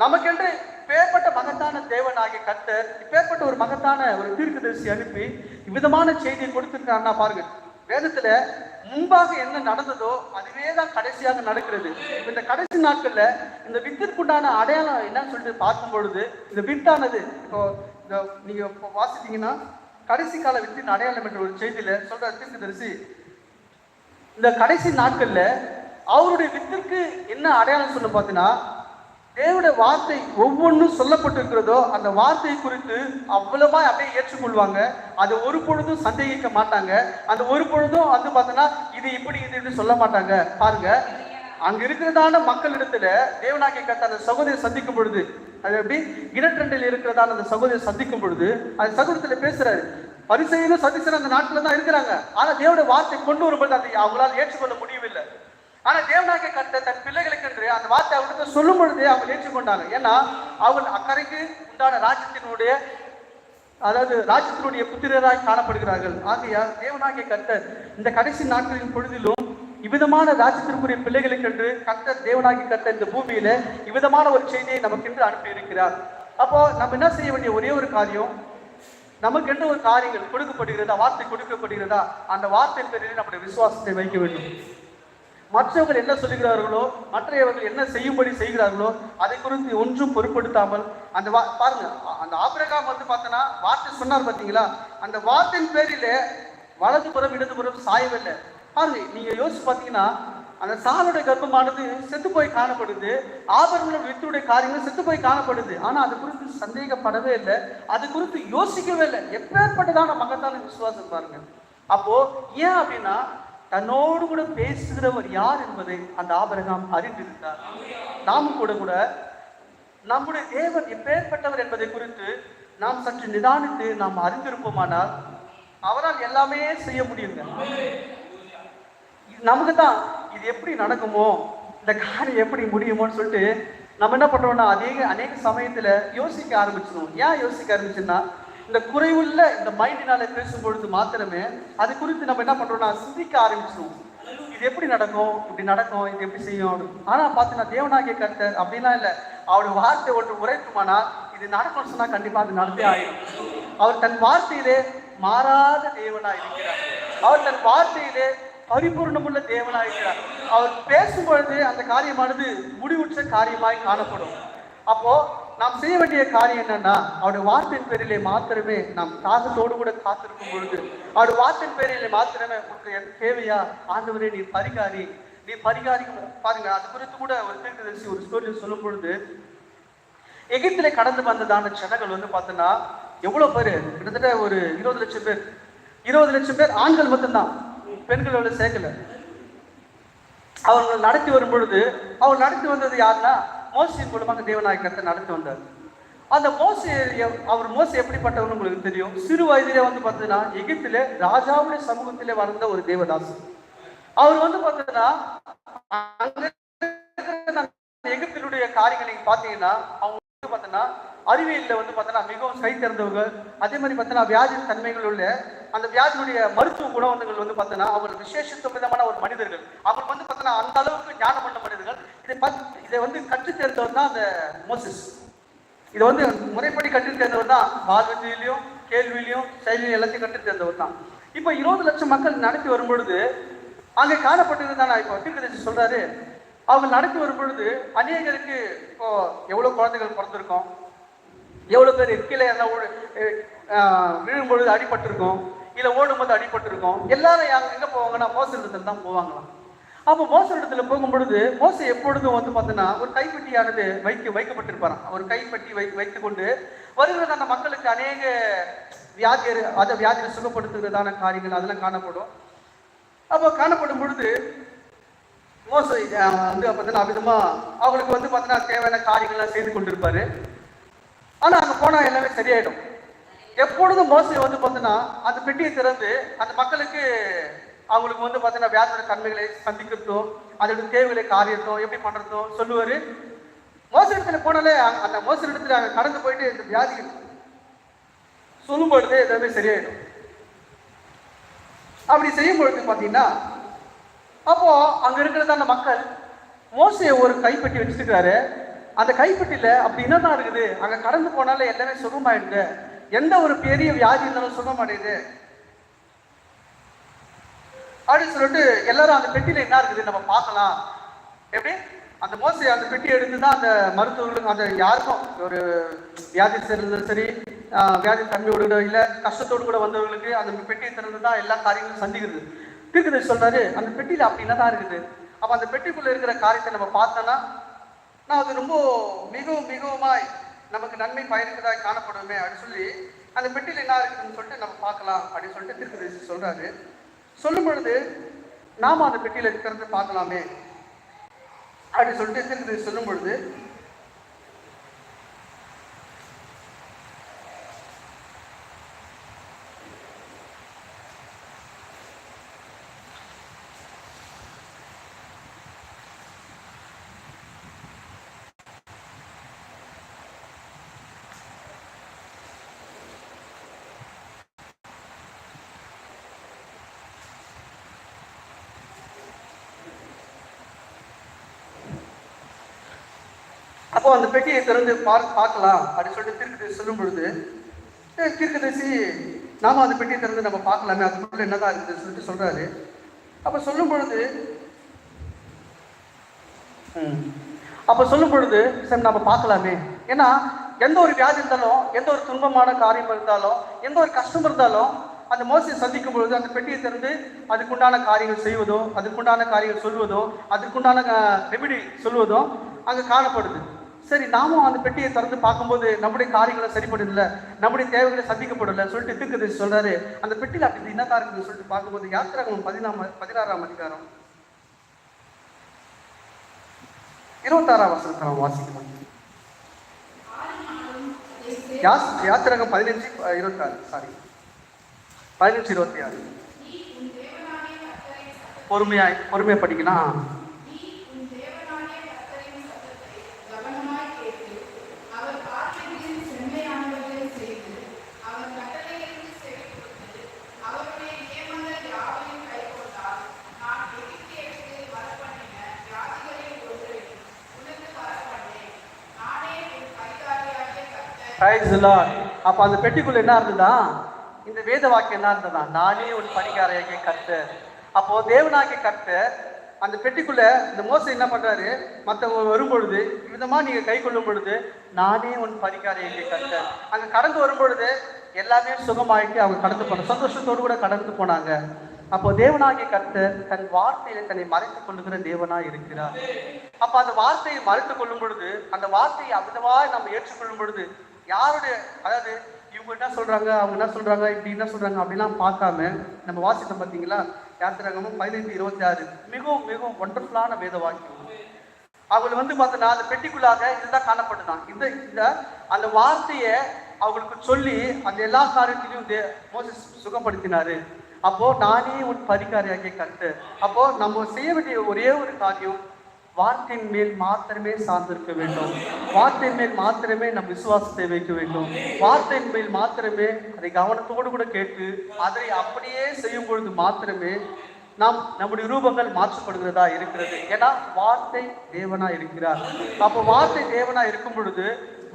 நமக்கென்று இப்பேற்பட்ட மகத்தான தேவனாகிய கர்த்தர் இப்பேற்பட்ட ஒரு மகத்தான ஒரு தீர்க்கதரிசி அனுப்பி இவ்விதமான செய்தியை கொடுத்திருக்காருன்னா பாருங்க, வேதத்துல முன்பாக என்ன நடந்ததோ அதுவே தான் கடைசியாக நடக்கிறது. இந்த கடைசி நாட்கள்ல இந்த வித்திற்குண்டான அடையாளம் என்னன்னு சொல்லிட்டு பார்க்கும் பொழுது இந்த வித்தானது இப்போ நீங்க வாசித்தீங்கன்னா கடைசி கால வித்தின் அடையாளம் என்ற ஒரு செய்தியில சொல்ற தீர்க்கதரிசி இந்த கடைசி நாட்கள்ல அவருடைய வித்திற்கு என்ன அடையாளம் சொல்ல பார்த்தீங்கன்னா, தேவனுடைய வார்த்தை ஒவ்வொன்றும் சொல்லப்பட்டிருக்கிறதோ அந்த வார்த்தை குறித்து அவ்வளவா அப்படியே ஏற்றுக்கொள்வாங்க. அதை ஒரு பொழுதும் சந்தேகிக்க மாட்டாங்க. அந்த ஒரு பொழுதும் வந்து பார்த்தோன்னா இது இப்படி சொல்ல மாட்டாங்க. பாருங்க, அங்க இருக்கிறதான மக்களிடத்துல தேவனாகிய கர்த்தர் அந்த சகோதரியை சந்திக்கும் பொழுது, அது எப்படி இடற்றண்டில் இருக்கிறதான அந்த சகோதரியை சந்திக்கும் பொழுது அந்த சகோதரத்துல பேசுறாரு. பரிசேயரும் சதிசரும் அந்த நாட்டுல தான் இருக்கிறாங்க. ஆனா தேவனுடைய வார்த்தை கொண்டு வரும்போது அதை அவங்களால ஏற்றுக்கொள்ள முடியவில்லை. ஆனா தேவனாகிய கர்த்தர் தன் பிள்ளைகளுக்கு என்று அந்த வார்த்தை அவர்கிட்ட சொல்லும் பொழுதே அவங்க ஏற்றுக்கொண்டாங்க. ஏன்னா அவங்க அக்கறைக்கு உண்டான ராஜ்யத்தினுடைய அதாவது ராஜ்யத்தினுடைய புத்திரராய் காணப்படுகிறார்கள். ஆகையால் தேவனாகிய கர்த்தர் இந்த கடைசி நாட்களின் பொழுதிலும் இவ்விதமான ராஜ்யத்திற்குரிய பிள்ளைகளுக்கு என்று கர்த்தர் தேவனாகி கர்த்தர் இந்த பூமியில இவ்விதமான ஒரு செய்தியை நமக்கென்று அனுப்பி இருக்கிறார். அப்போ நம்ம என்ன செய்ய வேண்டிய ஒரே ஒரு காரியம், நமக்கென்று ஒரு காரியங்கள் கொடுக்கப்படுகிறதா, வார்த்தை கொடுக்கப்படுகிறதா, அந்த வார்த்தையின் பேரில் நம்முடைய விசுவாசத்தை வைக்க வேண்டும். மற்றவர்கள் என்ன சொல்லுகிறார்களோ, மற்றவர்கள் என்ன செய்யும்படி செய்கிறார்களோ அதை குறித்து ஒன்றும் பொருட்படுத்தாமல் அந்த பாருங்க, அந்த ஆபிரகாம் வந்து பார்த்தோன்னா வார்த்தை சொன்னார் பார்த்தீங்களா, அந்த வார்த்தையின் பேரிலே வலதுபுறம் இடதுபுறம் சாயவில்லை. பாருங்க, நீங்க யோசிச்சு பார்த்தீங்கன்னா அந்த சாலுடைய கர்ப்பமானது செத்து போய் காணப்படுது, ஆபரணம் வித்துடைய காரியங்கள் செத்து போய் காணப்படுது. ஆனா அது குறித்து சந்தேகப்படவே இல்லை, அது குறித்து யோசிக்கவே இல்லை. எப்பேற்பட்டதான மகத்தான விசுவாசம் பாருங்க. அப்போ ஏன் அப்படின்னா தன்னோடு கூட பேசுகிறவர் யார் என்பதை அந்த ஆபிரகாம் அறிந்திருந்தார். நாமும் கூட நம்முடைய தேவன் எப்பேற்பட்டவர் என்பதை குறித்து நாம் சற்று நிதானித்து நாம் அறிந்திருப்போமானால் அவரால் எல்லாமே செய்ய முடியுங்க. நமக்கு தான் இது எப்படி நடக்குமோ, இந்த காரியம் எப்படி முடியுமோன்னு சொல்லிட்டு நம்ம என்ன பண்றோம்னா அநேக சமயத்துல யோசிக்க ஆரம்பிச்சிடும். ஏன் யோசிக்க ஆரம்பிச்சுன்னா, இந்த குறைவுள்ள இந்த மைண்டினால பேசும் பொழுது மாத்திரமே அது குறித்து நம்ம என்ன பண்றோம்னா சிந்திக்க ஆரம்பிச்சிடும். இது எப்படி நடக்கும், இப்படி நடக்கும், இது எப்படி செய்யும். ஆனா பார்த்தீங்கன்னா தேவனாகிய கர்த்தர் அப்படிலாம் இல்லை. அவருடைய வார்த்தை ஒன்று உரைக்குமானா இது நடக்கும்னு சொன்னா கண்டிப்பா அது நடந்தே ஆயிடும். அவர் தன் வார்த்தையிலே மாறாத தேவனா இருக்கிறார். அவர் தன் வார்த்தையிலே பரிபூர்ணமுள்ள தேவனாக இருக்கிறார். அவர் பேசும்பொழுது அந்த காரியமானது முடிவுற்ற காரியமாய் காணப்படும். அப்போ நாம் செய்ய வேண்டிய காரியம் என்னன்னா, அவருடைய வார்த்தையின் பேரிலே மாத்திரமே நாம் தாகத்தோடு கூட காத்திருக்கும் பொழுது, அவருடைய வார்த்தையின் பேரிலே மாத்திரமே உங்களுக்கு தேவையா ஆண்டவரே நீ பரிகாரி பாருங்க. அது குறித்து கூட ஒரு தீர்க்கதரிசி ஒரு ஸ்டோரி சொல்லும் பொழுது, எகிப்திலே கடந்து வந்ததான ஜனங்கள் வந்து பார்த்தோன்னா எவ்வளவு பேர், கிட்டத்தட்ட ஒரு 20 லட்சம் பேர் ஆண்கள் மட்டும்தான், பெண்களோட சேர்க்கல. அவர்கள் நடத்தி வரும் பொழுது அவர் நடத்தி வந்தது யாருன்னா மோசையின் மூலமாக தேவனாகிய கர்த்தர் நடத்தி வந்தார். அந்த மோசே எப்படிப்பட்டவர்னு உங்களுக்கு தெரியும். சிறு வயதிலே வந்து பார்த்தீங்கன்னா எகிப்திலே ராஜாவுடைய சமூகத்திலே வளர்ந்த ஒரு தேவதாசன். அவர் வந்து பார்த்தீங்கன்னா எகிப்தினுடைய காரியங்கள் நீங்க பார்த்தீங்கன்னா அவங்க வந்து பார்த்தீங்கன்னா அறிவியல்ல வந்து பார்த்தீங்கன்னா மிகவும் கை திறந்தவங்க. அதே மாதிரி பார்த்தீங்கன்னா வியாதி தன்மைகள் உள்ள அந்த வியாதியுடைய மருத்துவ குணவந்தங்கள் வந்து பார்த்தீங்கன்னா அவர் விசேஷத்த விதமான ஒரு மனிதர்கள். அவர் வந்து பார்த்தீங்கன்னா அந்த அளவுக்கு ஞானம் பண்ண மனிதர்கள். இதை வந்து கற்று தேர்ந்தவர் தான் அந்த மோசஸ். இதை வந்து முறைப்படி கற்று தேர்ந்தவர் தான். வாழ்விலையும் கேள்வியிலையும் செயலிலையும் எல்லாத்தையும் கற்று தேர்ந்தவர் தான். இப்போ 20 லட்சம் மக்கள் நடத்தி வரும் பொழுது அங்கே காணப்பட்டது தான். இப்போ தீர்க்கதரிசி சொல்றாரு, அவங்க நடத்தி வரும் பொழுது அநேகருக்கு இப்போ எவ்வளவு குழந்தைகள் பிறந்திருக்கோம், எவ்வளவு பேர் கீழே விழும்பொழுது அடிபட்டிருக்கோம், இல்லை ஓடும்போது அடிபட்டிருக்கோம். எல்லாரும் எங்க போவாங்கன்னா மோச இடத்துல தான் போவாங்களாம். அப்போ மோச இடத்துல போகும் பொழுது மோசை எப்பொழுதும் வந்து பார்த்தீங்கன்னா ஒரு கைப்பெட்டியானது வைக்கப்பட்டிருப்பாராம். ஒரு கைப்பெட்டி வைத்துக் கொண்டு வருகிறதான மக்களுக்கு அநேக வியாதியை சுகப்படுத்துகிறதான காரியங்கள் அதெல்லாம் காணப்படும். அப்போ காணப்படும் பொழுது மோசை வந்து பார்த்தீங்கன்னா அவிதமா அவங்களுக்கு வந்து பார்த்தீங்கன்னா தேவையான காரியங்கள்லாம் செய்து கொண்டிருப்பாரு. ஆனா அங்க போனா எல்லாமே சரியாயிடும். எப்பொழுதும் மோசை வந்து பார்த்தீங்கன்னா அந்த பெட்டியை திறந்து அந்த மக்களுக்கு அவங்களுக்கு வந்து பார்த்தீங்கன்னா வியாதியோட தன்மைகளை சந்திக்கிறதோ அதோட தேவைகளை காரியத்தோ எப்படி பண்றதோ சொல்லுவாரு. மோச இடத்துல போனாலே அந்த மோச இடத்துல அங்க கடந்து போயிட்டு இந்த வியாதி சொல்லும் பொழுது எல்லாமே சரியாயிடும். அப்படி செய்யும் பொழுது பார்த்தீங்கன்னா அப்போ அங்க இருக்கிறதான மக்கள் மோசையை ஒரு கைப்பெட்டி வச்சிருக்காரு. அந்த கைப்பெட்டியில அப்படி என்னதான் இருக்குது, அங்க கடந்து போனாலே எல்லாமே சுகமாயிடுது, எந்த ஒரு பெரிய வியாதி இருந்தாலும் சுகமடையுது அப்படின்னு சொல்லிட்டு எல்லாரும் அந்த பெட்டியில என்ன இருக்குது நம்ம பார்க்கலாம். எப்படி அந்த மோசை அந்த பெட்டி எடுத்துதான் அந்த மருத்துவர்களுக்கு அந்த யாருக்கும் ஒரு வியாதி இருந்தாலும் சரி, வியாதி தன்மையோடு இல்லை கஷ்டத்தோடு கூட வந்தவர்களுக்கு அந்த பெட்டியை திறந்துதான் எல்லா காரியங்களும் சந்திக்கிறது. தீர்க்கதரிசி சொல்றாரு அந்த பெட்டியில அப்படி என்னதான் இருக்குது. அப்ப அந்த பெட்டிக்குள்ள இருக்கிற காரியத்தை நம்ம பார்த்தோம்னா நான் அது ரொம்ப மிகவுமாய் நமக்கு நன்மை பயனுக்குதான் காணப்படுமே அப்படின்னு சொல்லி அந்த பெட்டியில என்ன இருக்குதுன்னு சொல்லிட்டு நம்ம பார்க்கலாம் அப்படின்னு சொல்லிட்டு தீர்க்கதரிசி சொல்றாரு. சொல்லும் பொழுது நாம அந்த பெட்டியில இருக்கிறத பார்க்கலாமே அப்படின்னு சொல்லிட்டு தீர்க்கதரிசி சொல்லும் பொழுது அப்போ அந்த பெட்டியை திறந்து பார்க்கலாம் அப்படின்னு சொல்லிட்டு தீர்க்கதரிசி சொல்லும் பொழுது, தீர்க்கதரிசி நாம அந்த பெட்டியை திறந்து நம்ம பார்க்கலாமே, அதுக்குள்ள என்னதான் இருக்குதுன்னு சொல்லிட்டு சொல்றாரு. அப்ப சொல்லும் பொழுது சரி நம்ம பார்க்கலாமே. ஏன்னா எந்த ஒரு வியாதி இருந்தாலும், எந்த ஒரு துன்பமான காரியம் இருந்தாலும், எந்த ஒரு கஷ்டம் இருந்தாலும், அந்த மோசையை சந்திக்கும் பொழுது அந்த பெட்டியை திறந்து அதுக்குண்டான காரியங்கள் செய்வதோ, அதுக்குண்டான காரியங்கள் சொல்வதோ, அதுக்குண்டான ரெமிடி சொல்வதோ அங்கே காணப்படுது. சரி, நாமும் அந்த பெட்டியை திறந்து பார்க்கும்போது நம்முடைய காரியங்களை சரிப்படல, நம்முடைய தேவைகளை சந்திக்கப்படல சொல்லிட்டு தீர்க்கதரிசி சொல்றாரு. அந்த பெட்டியில் அப்படி என்னதான் இருக்குன்னு சொல்லிட்டு பார்க்கும்போது யாத்திராகமம் 16ஆம் அதிகாரம் 26ஆம் வசனத்தை நாம் வாசிக்கலாம். யாத்திராகம் 15:26 பொறுமையா படிக்கலாம். அப்ப அந்த பெட்டிக்குள்ள என்ன இருந்ததா, இந்த வேத வாக்கியம் என்ன இருந்ததா, நானே ஒரு பணிக்காரையாகிய கர்த்தர். அப்போ தேவனாகிய கர்த்தர் அந்த பெட்டிக்குள்ள இந்த மோசை என்ன பண்றாரு, மற்றவங்க வரும்பொழுது விதமா நீங்க கை கொள்ளும் பொழுது நானே உன் பணிக்காரையாகிய கர்த்தர். அங்க கடந்து வரும்பொழுது எல்லாமே சுகமாயிட்டு அவங்க கடந்து போன சந்தோஷத்தோடு கூட கடந்து போனாங்க. அப்போ தேவனாகிய கர்த்தர் தன் வார்த்தையில தன்னை மறைத்துக் கொள்ளுகிற தேவனா இருக்கிறார். அப்ப அந்த வார்த்தையை மறைத்துக் கொள்ளும் பொழுது, அந்த வார்த்தையை அமிதமா நம்ம ஏற்றுக்கொள்ளும் பொழுது, யாருடைய அதாவது இவங்க என்ன சொல்றாங்க, அவங்க என்ன சொல்றாங்க, இப்படி என்ன சொல்றாங்க அப்படிலாம் பார்க்காம நம்ம வாசித்தோம். பார்த்தீங்களா, யாத்திராகமம் 15:26 மிகவும் மிகவும் ஒண்டர்ஃபுல்லான வேத வாக்கியம். அவங்க பார்த்தோன்னா அந்த பெட்டிக்குள்ளாக இதுதான் காணப்பட்டுதான். இந்த அந்த வார்த்தையை அவங்களுக்கு சொல்லி அந்த எல்லா காரியத்திலையும் மோசஸ் சுகப்படுத்தினாரு. அப்போ நானே உன் பரிகாரியாகிய கர்த்தர். அப்போ நம்ம செய்ய வேண்டிய ஒரே ஒரு காரியம், வார்த்தையின் மேல் மாத்திரமே சார்ந்திருக்க வேண்டும். வார்த்தையின் மேல் மாத்திரமே நம் விசுவாசத்தை வைக்க வேண்டும். வார்த்தையின் மேல் மாத்திரமே அதை கவனத்தோடு கூட கேட்டு அதை அப்படியே செய்யும் பொழுது மாத்திரமே நம்முடைய ரூபங்கள் மாற்றப்படுகிறதா இருக்கிறது. ஏன்னா வார்த்தை தேவனா இருக்கிறார். அப்போ வார்த்தை தேவனா இருக்கும் பொழுது,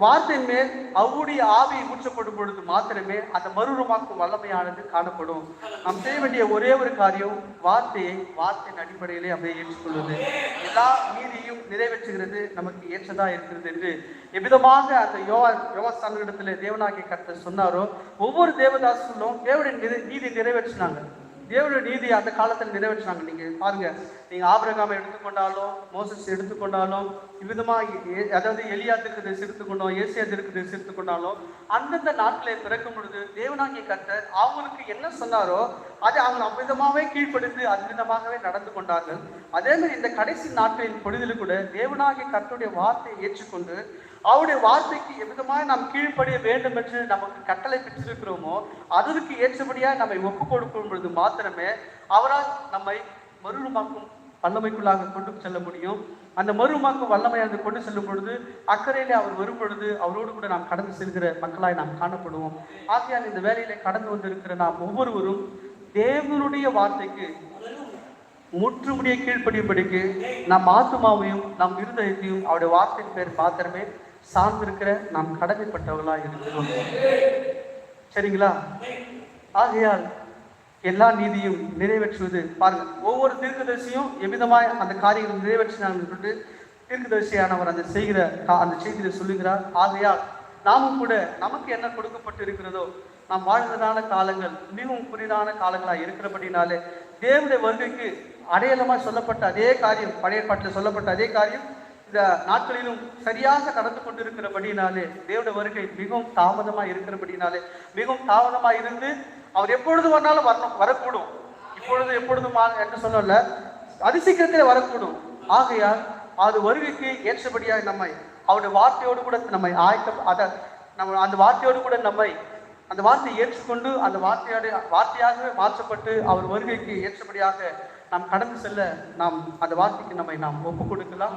வார்த்தையின் மேல் அவருடைய ஆவியை ஊற்றப்படும் பொழுது மாத்திரமே அந்த மறுரூபமாக்கும் வல்லமையானது காணப்படும். நாம் செய்ய வேண்டிய ஒரே ஒரு காரியம், வார்த்தையின் அடிப்படையிலே அப்படியே ஏற்றுக்கொள்வது. எல்லா நீதியும் நிறைவேற்றுகிறது, நமக்கு ஏற்றதா இருக்கிறது என்று எவ்விதமாக அந்த யோவானிடத்தில் தேவனாகிய கர்த்தர் சொன்னாரோ, ஒவ்வொரு தேவதாசர்களும் தேவனுடைய நீதி நிறைவேற்றினாங்க. தேவனுடைய நீதி அந்த காலத்தில் நிறைவேற்றினாங்க. நீங்க பாருங்க, நீங்க ஆபிரகாமை எடுத்துக்கொண்டாலும், மோசஸ் எடுத்துக்கொண்டாலும், இவ்விதமா அதாவது எலியா தீர்க்கதரிசி எடுத்துக்கொண்டோம், ஏசியா தீர்க்கதரிசி எடுத்துக்கொண்டாலும், அந்தந்த நாட்களை பிறக்கும் பொழுது தேவனாகிய கர்த்தர் அவங்களுக்கு என்ன சொன்னாரோ அதை அவங்க அவ்விதமாகவே கீழ்ப்படுத்தி அவ்விதமாகவே நடந்து கொண்டார்கள். அதே மாதிரி இந்த கடைசி நாட்களின் பொழுதில் கூட தேவனாகிய கர்த்தருடைய வார்த்தையை ஏற்றுக்கொண்டு அவருடைய வார்த்தைக்கு எவ்விதமாக நாம் கீழ்ப்படிய வேண்டும் என்று நமக்கு கட்டளை பெற்றிருக்கிறோமோ அதற்கு ஏற்றபடியாக நம்மை ஒப்பு கொடுக்கும் பொழுது மாத்திரமே அவரால் நம்மை மறுரூபமாக்கும் வல்லமைக்குள்ளாக கொண்டு செல்ல முடியும். அந்த மறுரூபமாக்கும் வல்லமையாக கொண்டு செல்லும் பொழுது அக்கறையிலே அவர் வரும் பொழுது அவரோடு கூட நாம் கடந்து செல்கிற மக்களாய் நாம் காணப்படுவோம். ஆகையால் இந்த வேலையிலே கடந்து வந்திருக்கிற நாம் ஒவ்வொருவரும் தேவனுடைய வார்த்தைக்கு முற்றுமுடிய கீழ்ப்படியும்படிக்கு நம் ஆத்துமாவையும் நம் இருதயத்தையும் அவருடைய வார்த்தையின் பேர் மாத்திரமே சார்ந்திருக்கிற நாம் கடமைப்பட்டவர்களாக இருக்கிறோம். சரிங்களா? ஆகையால் எல்லா நீதியும் நிறைவேற்றுவது பாருங்க, ஒவ்வொரு தீர்க்கதரிசியும் எவ்விதமாய் அந்த காரியங்கள் நிறைவேற்றினார் என்று தீர்க்கதரிசியானவர் அந்த செய்தியை சொல்லுகிறார். ஆகையால் நாமும் கூட நமக்கு என்ன கொடுக்கப்பட்டு இருக்கிறதோ, நாம் வாழ்ந்ததான காலங்கள் மிகவும் புதிதான காலங்களாக இருக்கிறபடினாலே தேவனுடைய வருகைக்கு அடையாளமாக சொல்லப்பட்ட அதே காரியம், பழைய பாட்டில் சொல்லப்பட்ட அதே காரியம் இந்த நாட்களிலும் சரியாக நடந்து கொண்டிருக்கிறபடினாலே தேவனுடைய வருகை மிகவும் தாமதமாக இருக்கிறபடினாலே மிகவும் தாமதமாக இருந்து அவர் எப்பொழுது வந்தாலும் வரக்கூடும். இப்பொழுது எப்பொழுதும் என்று சொல்லல, அதிசீக்கிரத்தில் வரக்கூடும். ஆகையால் அது வருகைக்கு ஏற்றபடியாக நம்மை அவருடைய வார்த்தையோடு கூட நம்மை அந்த வார்த்தையோடு கூட நம்மை அந்த வார்த்தையை ஏற்றுக்கொண்டு அந்த வார்த்தையாகவே மாற்றப்பட்டு அவர் வருகைக்கு ஏற்றபடியாக நாம் கடந்து செல்ல நாம் அந்த வார்த்தைக்கு நாம் ஒப்புக் கொடுக்கலாம்.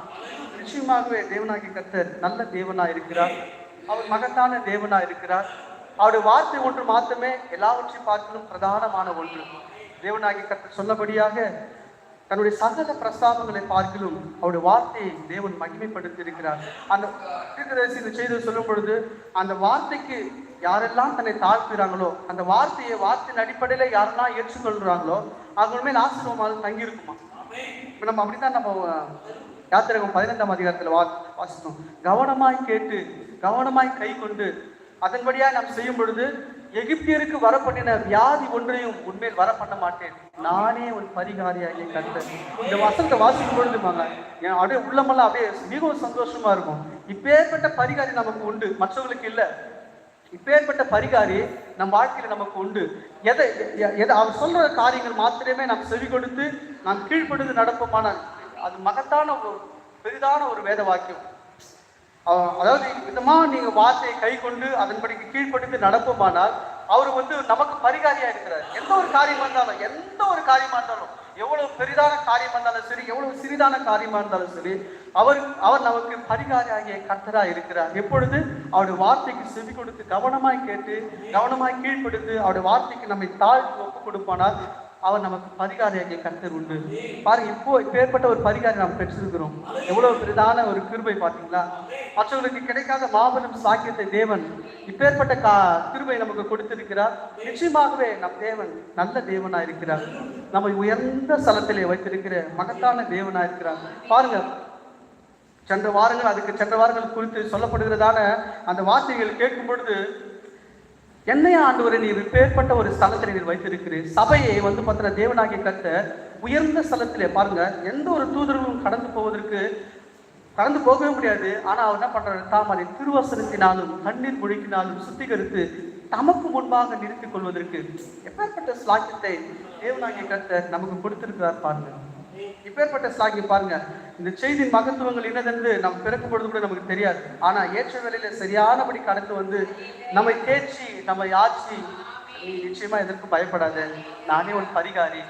நிச்சயமாகவே தேவனாகிய கர்த்தர் நல்ல தேவனாக இருக்கிறார். அவர் மகத்தான தேவனாக இருக்கிறார். அவருடைய வார்த்தை ஒன்று மாத்திரமே எல்லாவற்றையும் பார்க்கணும் பிரதானமான ஒன்று. தேவனாகிய கர்த்தர் சொன்னபடியாக தன்னுடைய சகல பிரஸ்தாபங்களை பார்க்கிலும் அவருடைய வார்த்தையை தேவன் மகிமைப்படுத்தி இருக்கிறார். அந்த தீர்க்கதரிசி இந்த செய்தியை சொல்லும் பொழுது அந்த வார்த்தைக்கு யாரெல்லாம் தன்னை தாழ்த்துகிறாங்களோ, அந்த வார்த்தையின் அடிப்படையில யாரெல்லாம் ஏற்றுக்கொள்றாங்களோ அவங்க மேல் ஆசீர்வாதம் தங்கி இருக்குமா. இப்ப நம்ம அப்படித்தான் நம்ம யாத்திரைகள் 15ஆம் அதிகாரத்துல வாசித்தோம். கவனமாய் கேட்டு கவனமாய் கை கொண்டு அதன்படியா நாம் செய்யும் பொழுது எகிப்தியருக்கு வரப்பண்ணின வியாதி ஒன்றையும் உண்மையில் வர பண்ண மாட்டேன், நானே ஒரு பரிகாரியாகிய கர்த்தர். இந்த வசனத்தை வாசிக்கும் பொழுதுமாங்க அப்படியே உள்ளமெல்லாம் அப்படியே மிகவும் சந்தோஷமா இருக்கும். இப்பேற்பட்ட பரிகாரி நமக்கு உண்டு, மற்றவர்களுக்கு இல்லை. இப்பேற்பட்ட பரிகாரி நம் வாழ்க்கையில நமக்கு உண்டு. எதை அவர் சொல்ற காரியங்கள் மாத்திரமே நாம் செவி கொடுத்து நாம் கீழ்ப்படுத்து நடப்போமானால் அது மகத்தான பெரிதான ஒரு வேத வாக்கியம். அதாவது விதமா நீங்க வார்த்தையை கை கொண்டு அதன்படி கீழ்ப்படுத்தி நடப்போமானால் அவர் நமக்கு பரிகாரியா இருக்கிறார். எந்த ஒரு காரியமா இருந்தாலும் எவ்வளவு பெரிதான காரியமா இருந்தாலும் சரி, எவ்வளவு சிறிதான காரியமா இருந்தாலும் சரி, அவர் நமக்கு பரிகாரியாகிய கர்த்தரா இருக்கிறார். எப்பொழுது அவருடைய வார்த்தைக்கு செவி கொடுத்து கவனமாய் கேட்டு கவனமாய் கீழ்ப்படுத்து அவருடைய வார்த்தைக்கு நம்மை தாழ்த்து ஒப்பு கொடுப்பானால் அவர் நமக்கு பரிகாரியாகிய கர்த்தர் உண்டு. பாருங்க, இப்பேற்பட்ட ஒரு பரிகாரி நாம் பெற்றிருக்கிறோம். எவ்வளவு பெரிதான ஒரு கிருபை பார்த்தீங்களா. மற்றவர்களுக்கு கிடைக்காத மாபெரும் சாக்கியத்தை தேவன் இப்பேற்பட்ட கிருபை நமக்கு கொடுத்திருக்கிறார். நிச்சயமாகவே நம் தேவன் நல்ல தேவனா இருக்கிறார். நம்ம உயர்ந்த ஸ்தலத்திலே வைத்திருக்கிற மகத்தான தேவனா இருக்கிறார். பாருங்க, சென்ற வாரங்கள் குறித்து சொல்லப்படுகிறதான அந்த வார்த்தைகள் கேட்கும் பொழுது என்னையா ஆண்டவரை நீர் இப்பேற்பட்ட ஒரு ஸ்தலத்தில் நீர் வைத்திருக்கிறீர். சபையை பார்த்தீங்கன்னா தேவனாகிய கர்த்தர் உயர்ந்த ஸ்தலத்திலே பாருங்க, எந்த ஒரு தூதர்களும் கடந்து போகவே முடியாது. ஆனா அவர் என்ன பண்றாரு, தாம் அதை திருவசனத்தினாலும் தண்ணீர் முழுக்கினாலும் சுத்திகரித்து தமக்கு முன்பாக நிறுத்திக் கொள்வதற்கு எப்பேற்பட்ட ஸ்லாக்கியத்தை தேவனாகிய கர்த்தர் நமக்கு கொடுத்திருக்கிறார். பாருங்க, இப்பேற்பட்ட ஸ்லாக்கியம் பாருங்க. இந்த செய்தியின் மகத்துவங்கள் என்னதென்று நம்ம பிறக்கும் பொழுது கூட நமக்கு தெரியாது. ஆனா ஏற்ற வேளையில சரியானபடி கடந்து நம்மை தேய்ச்சி நம்மை ஆட்சி, நீ நிச்சயமா எதற்கும் பயப்படாத, நானே உன் பரிகாரியை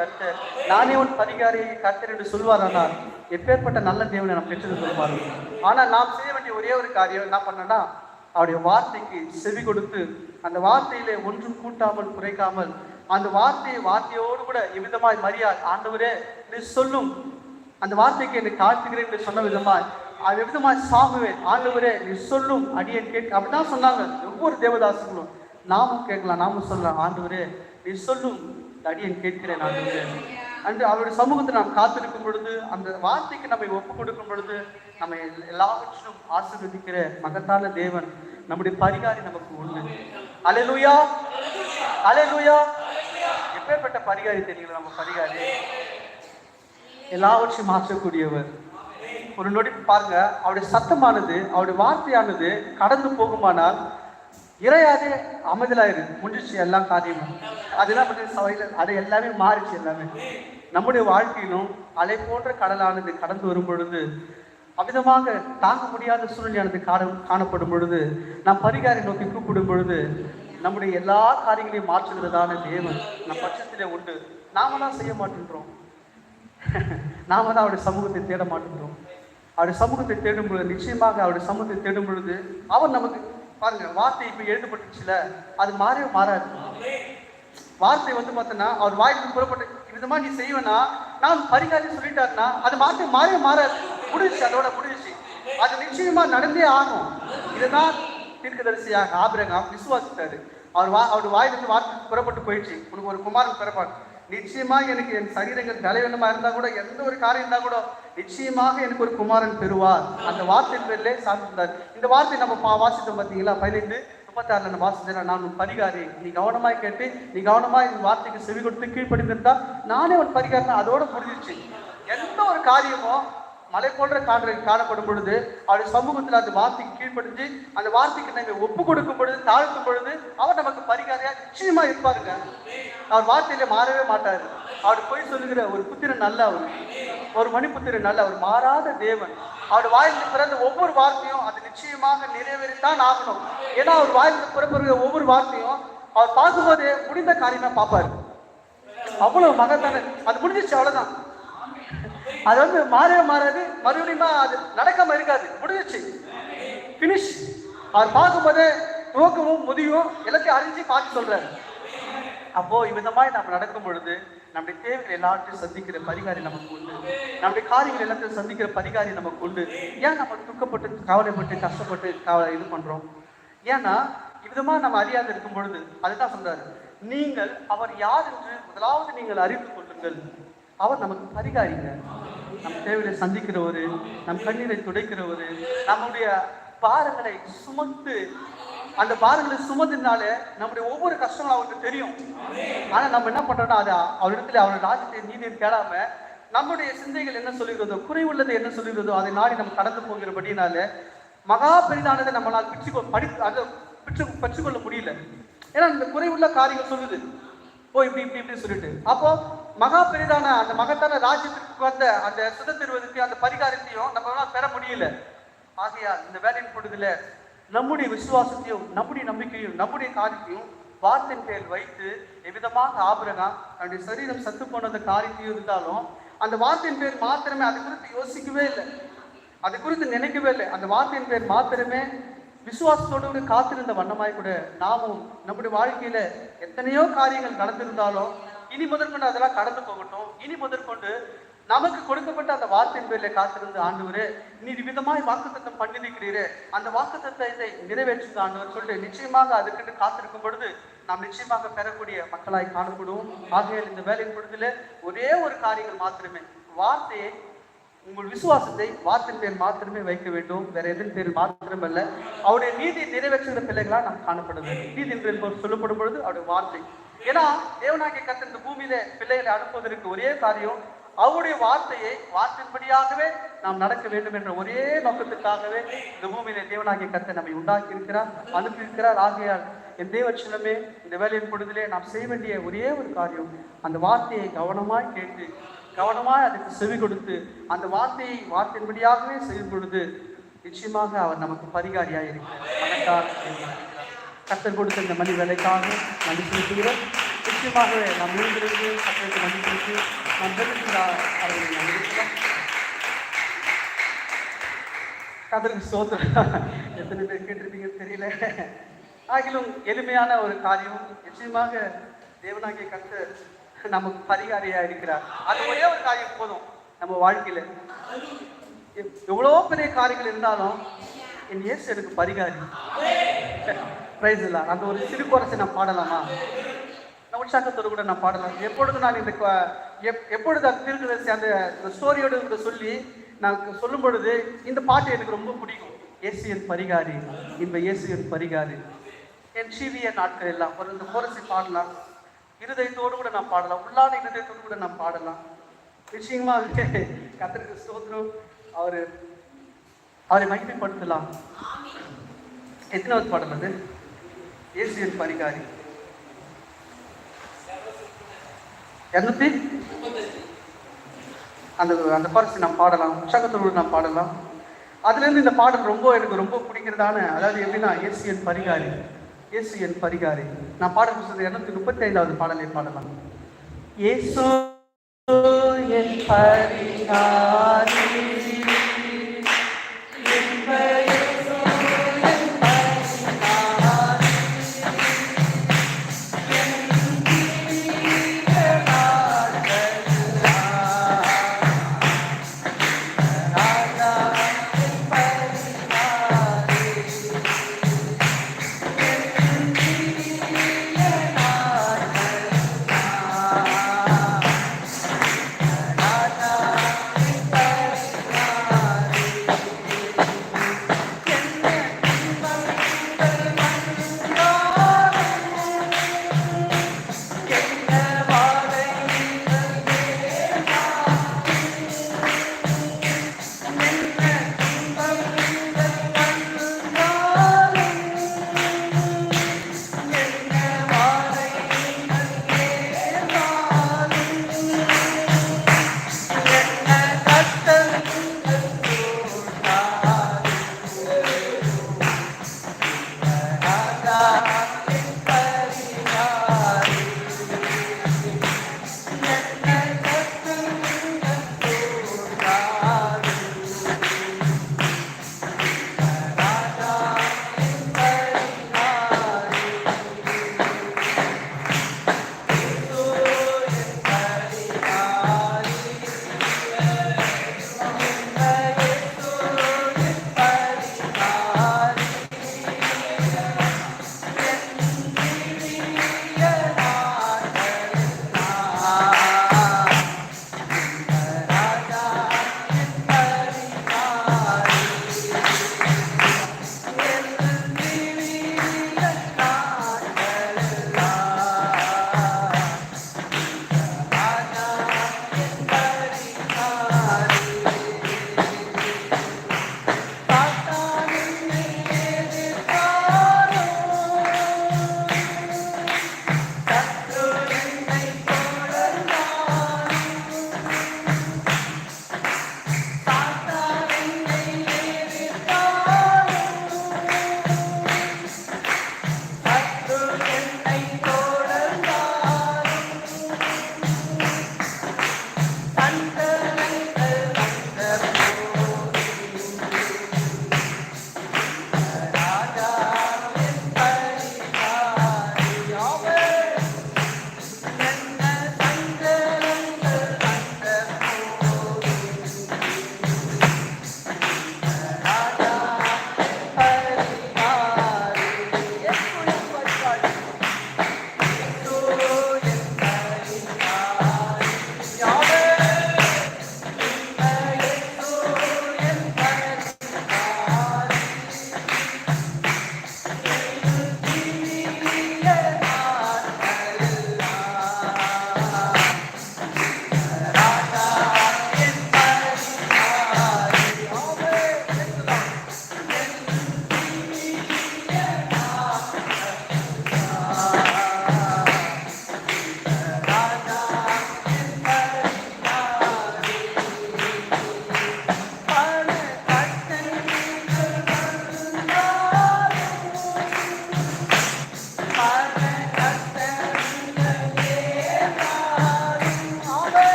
கர்த்தர், நானே உன் பரிகாரியை கர்த்தர் என்று சொல்வார். ஆனால் எப்பேற்பட்ட நல்ல தேவனை நாம் பெற்று சொல்வார்கள். ஆனா நாம் செய்ய வேண்டிய ஒரே ஒரு காரியம் என்ன பண்ணனா, அவருடைய வார்த்தைக்கு செவி கொடுத்து அந்த வார்த்தையிலே ஒன்றும் கூட்டாமல் குறைக்காமல் அந்த வார்த்தையோடு கூட எவ்விதமாய் மரியாதை, ஆண்டவரே நீ சொல்லும் அந்த வார்த்தைக்கு என்னை தாழ்த்துகிறேன் என்று சொன்ன விதமாய் அது எவ்விதமாய் சாகுவேன், ஆண்டவரே நீ சொல்லும் அடியேன் கேட்க, அப்படிதான் சொன்னாங்க ஒவ்வொரு தேவதாசங்களும். நாமும் கேட்கலாம், நாமும் சொல்லலாம், ஆண்டவரே நீ சொல்லும் அடியேன் கேட்கிறேன் ஆண்டவரே அன்று அவருடைய சமூகத்தை நாம் காத்திருக்கும் பொழுது, அந்த வார்த்தைக்கு நம்மை ஒப்பு கொடுக்கும் பொழுது நம்ம எல்லாவற்றிலும் ஆசீர்வதிக்கிற மகத்தான தேவன் நம்முடைய பரிகாரி நமக்கு உண்டு. அல்லேலூயா, அல்லேலூயா. எப்பேற்பட்ட பரிகாரி தெரியுங்களா? நம்ம பரிகாரி எல்லாவற்றையும் மாற்றக்கூடியவர். ஒரு நொடி பாருங்க, அவருடைய சத்தமானது, அவருடைய வார்த்தையானது கடந்து போகுமானால் இறையாதே அமைதலாயிரு, முடிச்சு எல்லா காரியமும். அதுதான் சபையில அது எல்லாமே மாறிச்சு. எல்லாமே நம்முடைய வாழ்க்கையிலும் அலை போன்ற கடலானது கடந்து வரும் பொழுது, அமிதமாக தாங்க முடியாத சூழ்நிலையானது காணப்படும் பொழுது, நாம் பரிகாரை நோக்கி கூப்பிடும் பொழுது நம்முடைய எல்லா காரியங்களையும் மாற்றுகிறதான தேவன் நம் பட்சத்திலே உண்டு. நாம தான் செய்ய மாட்டேன்றோம். நாம தான் அவருடைய சமூகத்தை தேட மாட்டேன்றோம். அவருடைய சமூகத்தை தேடும் பொழுது, நிச்சயமாக அவருடைய சமூகத்தை தேடும் பொழுது அவர் நமக்கு பாருங்க, வார்த்தை இப்ப எழுதப்பட்டுச்சுல, அது மாறவே மாறாது. வார்த்தை பார்த்தோன்னா அவர் வாய்ப்பு புறப்பட்டு விதமா நீ செய்வேனா, நான் பரிகாரி சொல்லிட்டாருன்னா அது மாறவே மாறாது. முடிஞ்சிச்சு, அதோட முடிஞ்சிச்சு. அது நிச்சயமா நடந்தே ஆகும். இதுதான் தீர்க்கதரிசியாக ஆபிரகாம் விசுவாசித்தாரு. அவருடைய வாயிலிருந்து வார்த்தை புறப்பட்டு போயிடுச்சு, உனக்கு ஒரு குமாரன் பிறப்பான், நிச்சயமாக எனக்கு என் சரீரங்கள் தலைவனமா இருந்தா கூட, எந்த ஒரு காரியம் இருந்தா கூட நிச்சயமாக எனக்கு ஒரு குமாரன் பெறுவார். அந்த வார்த்தையின் பேரிலே சார்ந்திருந்தார். இந்த வார்த்தை நம்ம வாசித்தோம் பார்த்தீங்களா, 15:36 வாசித்தேன், நான் உன் பரிகாரி, நீ கவனமாய் கேட்டு நீ கவனமாய் இந்த வார்த்தைக்கு செவி கொடுத்து கீழ்படிந்திருந்தா நானே உன் பரிகாரன். அதோட முடிஞ்சிச்சு. எந்த ஒரு காரியமோ மலை போன்ற காணப்படும் பொழுது அவருடைய சமூகத்தில் அந்த வார்த்தைக்கு கீழ்படிஞ்சு அந்த வார்த்தைக்கு நம்ம ஒப்பு கொடுக்கும் பொழுது, தாழ்த்தும் பொழுது அவர் நமக்கு பரிகாரியா நிச்சயமா இருப்பாருங்க. அவர் வார்த்தையில மாறவே மாட்டாரு. அவர் போய் சொல்லுகிற ஒரு புத்திரன் நல்ல, ஒரு மணிப்புத்திரன் நல்ல, அவர் மாறாத தேவன். அவர் வாயிலிருந்து பிறந்த ஒவ்வொரு வார்த்தையும் அது நிச்சயமாக நிறைவேறித்தான் ஆகணும். ஏன்னா அவர் வாயிலிருந்து பிறப்புற ஒவ்வொரு வார்த்தையும் அவர் பார்க்கும்போது முடிந்த காரியமா பார்ப்பாரு. அவ்வளவு மகத்தான, அது முடிஞ்சிச்சு, அவ்வளவுதான். அது மாறவே மாறாது, மறுபடியும் அது நடக்காம இருக்காது, முடிஞ்சிச்சு, பினிஷ். அவர் பார்க்கும்போது துவக்கமும் முதியும் எல்லாத்தையும் அறிஞ்சு பார்த்து சொல்றாரு. அப்போ இவ்விதமாய் நாம் நடக்கும் பொழுது நம்முடைய தேவைகள் எல்லாத்தையும் சந்திக்கிற பரிகாரி நமக்கு உண்டு. நம்முடைய காரியங்கள் எல்லாத்தையும் சந்திக்கிற பரிகாரி நமக்கு உண்டு. ஏன் நம்ம துக்கப்பட்டு கவலைப்பட்டு கஷ்டப்பட்டு இது பண்றோம்? ஏன்னா இவ்விதமா நம்ம அறியாது இருக்கும் பொழுது அதுதான் சொல்றாரு, நீங்கள் அவர் யார் என்று முதலாவது நீங்கள் அறிந்து கொள்ளுங்கள். அவர் நமக்கு பரிகாரிங்க. நம்ம தேவையை சந்திக்கிறவரு, நம் கண்ணீரை துடைக்கிறவரு, நம்முடைய பாரங்களை சுமந்து அந்த பாரங்களை சுமந்ததுனால நம்முடைய ஒவ்வொரு கஷ்டங்களும் அவருக்கு தெரியும். ஆனா நம்ம என்ன பண்றோம்னா அதை அவரிடத்துல அவருடைய ராஜ்யத்தை நீதி கேளாம நம்முடைய சிந்தைகள் என்ன சொல்லுகிறதோ, குறை உள்ளது என்ன சொல்லுகிறதோ அதை நாடி நம்ம கடந்து போகிறபடினால மகா பெரிதானதை நம்மளால் பெற்றுக்கொள்ள முடியல. ஏன்னா இந்த குறை உள்ள காரியங்கள் சொல்லுது, ஓ இப்படி இப்படி இப்படி சொல்லிட்டு. அப்போ மகா பெரிதான அந்த மகத்தான ராஜ்யத்திற்கு வந்த அந்த சுதந்திரத்துக்கு அந்த பரிகாரத்தையும் நம்ம பெற முடியல. ஆகையால் இந்த வேலையின் பொழுதுல நம்முடைய விசுவாசத்தையும் நம்முடைய நம்பிக்கையும் நம்முடைய காரியத்தையும் வார்த்தையின் பேர் வைத்து எவ்விதமாக ஆபிரகாம் அவருடைய சரீரம் சத்து போனது காரியத்தையும் இருந்தாலும் அந்த வார்த்தையின் பேர் மாத்திரமே அது குறித்து யோசிக்கவே இல்லை, அது குறித்து நினைக்கவே இல்லை. அந்த வார்த்தையின் பேர் மாத்திரமே விசுவாசத்தோடு காத்திருந்த வண்ணமாய் கூட நாமும் நம்முடைய வாழ்க்கையில எத்தனையோ காரியங்கள் நடந்திருந்தாலும் இனி முதற்கொண்டு அதெல்லாம் கடந்து போகட்டும். இனி முதற்கொண்டு நமக்கு கொடுக்கப்பட்ட அந்த வார்த்தையின் பேரில் காத்திருந்து, ஆண்டவரே நீர் விதமாய் வாக்குத்தத்தம் பண்ணிருக்கிறீரே, அந்த வாக்குத்தத்தை நிறைவேற்றுங்க ஆண்டவர் சொல்லிட்டு நிச்சயமாக அதுக்கு காத்திருக்கும் பொழுது நாம் நிச்சயமாக பெறக்கூடிய மக்களாய் காணப்படுவோம். ஆகையால் இந்த வேலையின் பொழுதுல ஒரே ஒரு காரியங்கள் மாத்திரமே, வார்த்தையை உங்கள் விசுவாசத்தை வார்த்தையின் பேர் மாத்திரமே வைக்க வேண்டும், வேற எதன் பேரில் மாத்திரமல்ல. அவருடைய நீதியை நிறைவேற்றுகிற பிள்ளைகளா நாம் காணப்பட வேண்டும். நீதி என்று சொல்லப்படும் பொழுது அவருடைய வார்த்தை. ஏன்னா தேவனாகிய கர்த்தர் இந்த பூமியில பிள்ளைகளை அனுப்புவதற்கு ஒரே காரியம், அவருடைய வார்த்தையை வார்த்தையின்படியாகவே நாம் நடக்க வேண்டும் என்ற ஒரே நோக்கத்துக்காகவே இந்த பூமியில தேவனாகிய கர்த்தர் நம்மை உண்டாக்கி இருக்கிறார், அனுப்பியிருக்கிறார். ஆகையால் என் தேவச்சனமே இந்த வேலையின் பொழுதிலே நாம் செய்ய வேண்டிய ஒரே ஒரு காரியம், அந்த வார்த்தையை கவனமாய் கேட்டு கவனமாய் அதுக்கு செவி கொடுத்து அந்த வார்த்தையின்படியாகவே செய்யும் பொழுது நிச்சயமாக அவர் நமக்கு பரிகாரியாக இருக்கிறார். கர்த்தர் கொடுத்த இந்த மணி வேலைக்காக நன்றி செலுத்துகிறோம். நிச்சயமாகவே நாம் எழுந்திருந்து கர்த்தருக்கு நன்றி செலுத்தி நாம் தெரிவிக்கிறார் அவர்களை நாம் இருக்கிறோம். கர்த்தருக்கு ஸ்தோத்திரம். எத்தனை பேர் கேட்டிருப்பீங்கன்னு தெரியல. ஆகிலும் எளிமையான ஒரு காரியம், நிச்சயமாக தேவனாகிய கர்த்தர் நமக்கு பரிகாரியா இருக்கிறார். அது ஒரே ஒரு காரியம் போதும். நம்ம வாழ்க்கையில எவ்வளோ பெரிய காரியங்கள் இருந்தாலும் என் இயேசு எனக்கு பரிகாரி. பிரைஸ் இல்ல, அந்த ஒரு சிறு குறைச்சி நான் பாடலாமா? நான் உற்சாகத்தோடு கூட நான் பாடலாம். எப்பொழுது நான் இந்த எப்பொழுது அந்த திருக்குறள் அந்த ஸ்டோரியோடு சொல்லி நான் சொல்லும் பொழுது இந்த பாட்டு எனக்கு ரொம்ப பிடிக்கும். இயேசு என் பரிகாரி, இந்த இயேசு என் பரிகாரி, என் சீவிய நாட்கள் எல்லாம் ஒரு இந்த கோரசி பாடலாம். இருதயத்தோடு கூட நான் பாடலாம், உள்ளான இருதயத்தோடு கூட நான் பாடலாம். நிச்சயமாக கர்த்தருக்கு ஸ்தோத்திரம். அவரை மகிமைப்படுத்தலாம். எத்தனாவது பாடல் அது? இயேசு என் பரிகாரி. 200 அந்த பாடலை நான் பாடலாம், உற்சாகத்தோடு நான் பாடலாம். அதுலேருந்து இந்த பாடல் எனக்கு ரொம்ப பிடிக்கிறதான, அதாவது எப்படின்னா இயேசு என் பரிகாரி, இயேசு என் பரிகாரி. நான் பாடல் புத்தகத்தில் 235வது பாடலை பாடலாம். இயேசு என் பரிகாரி,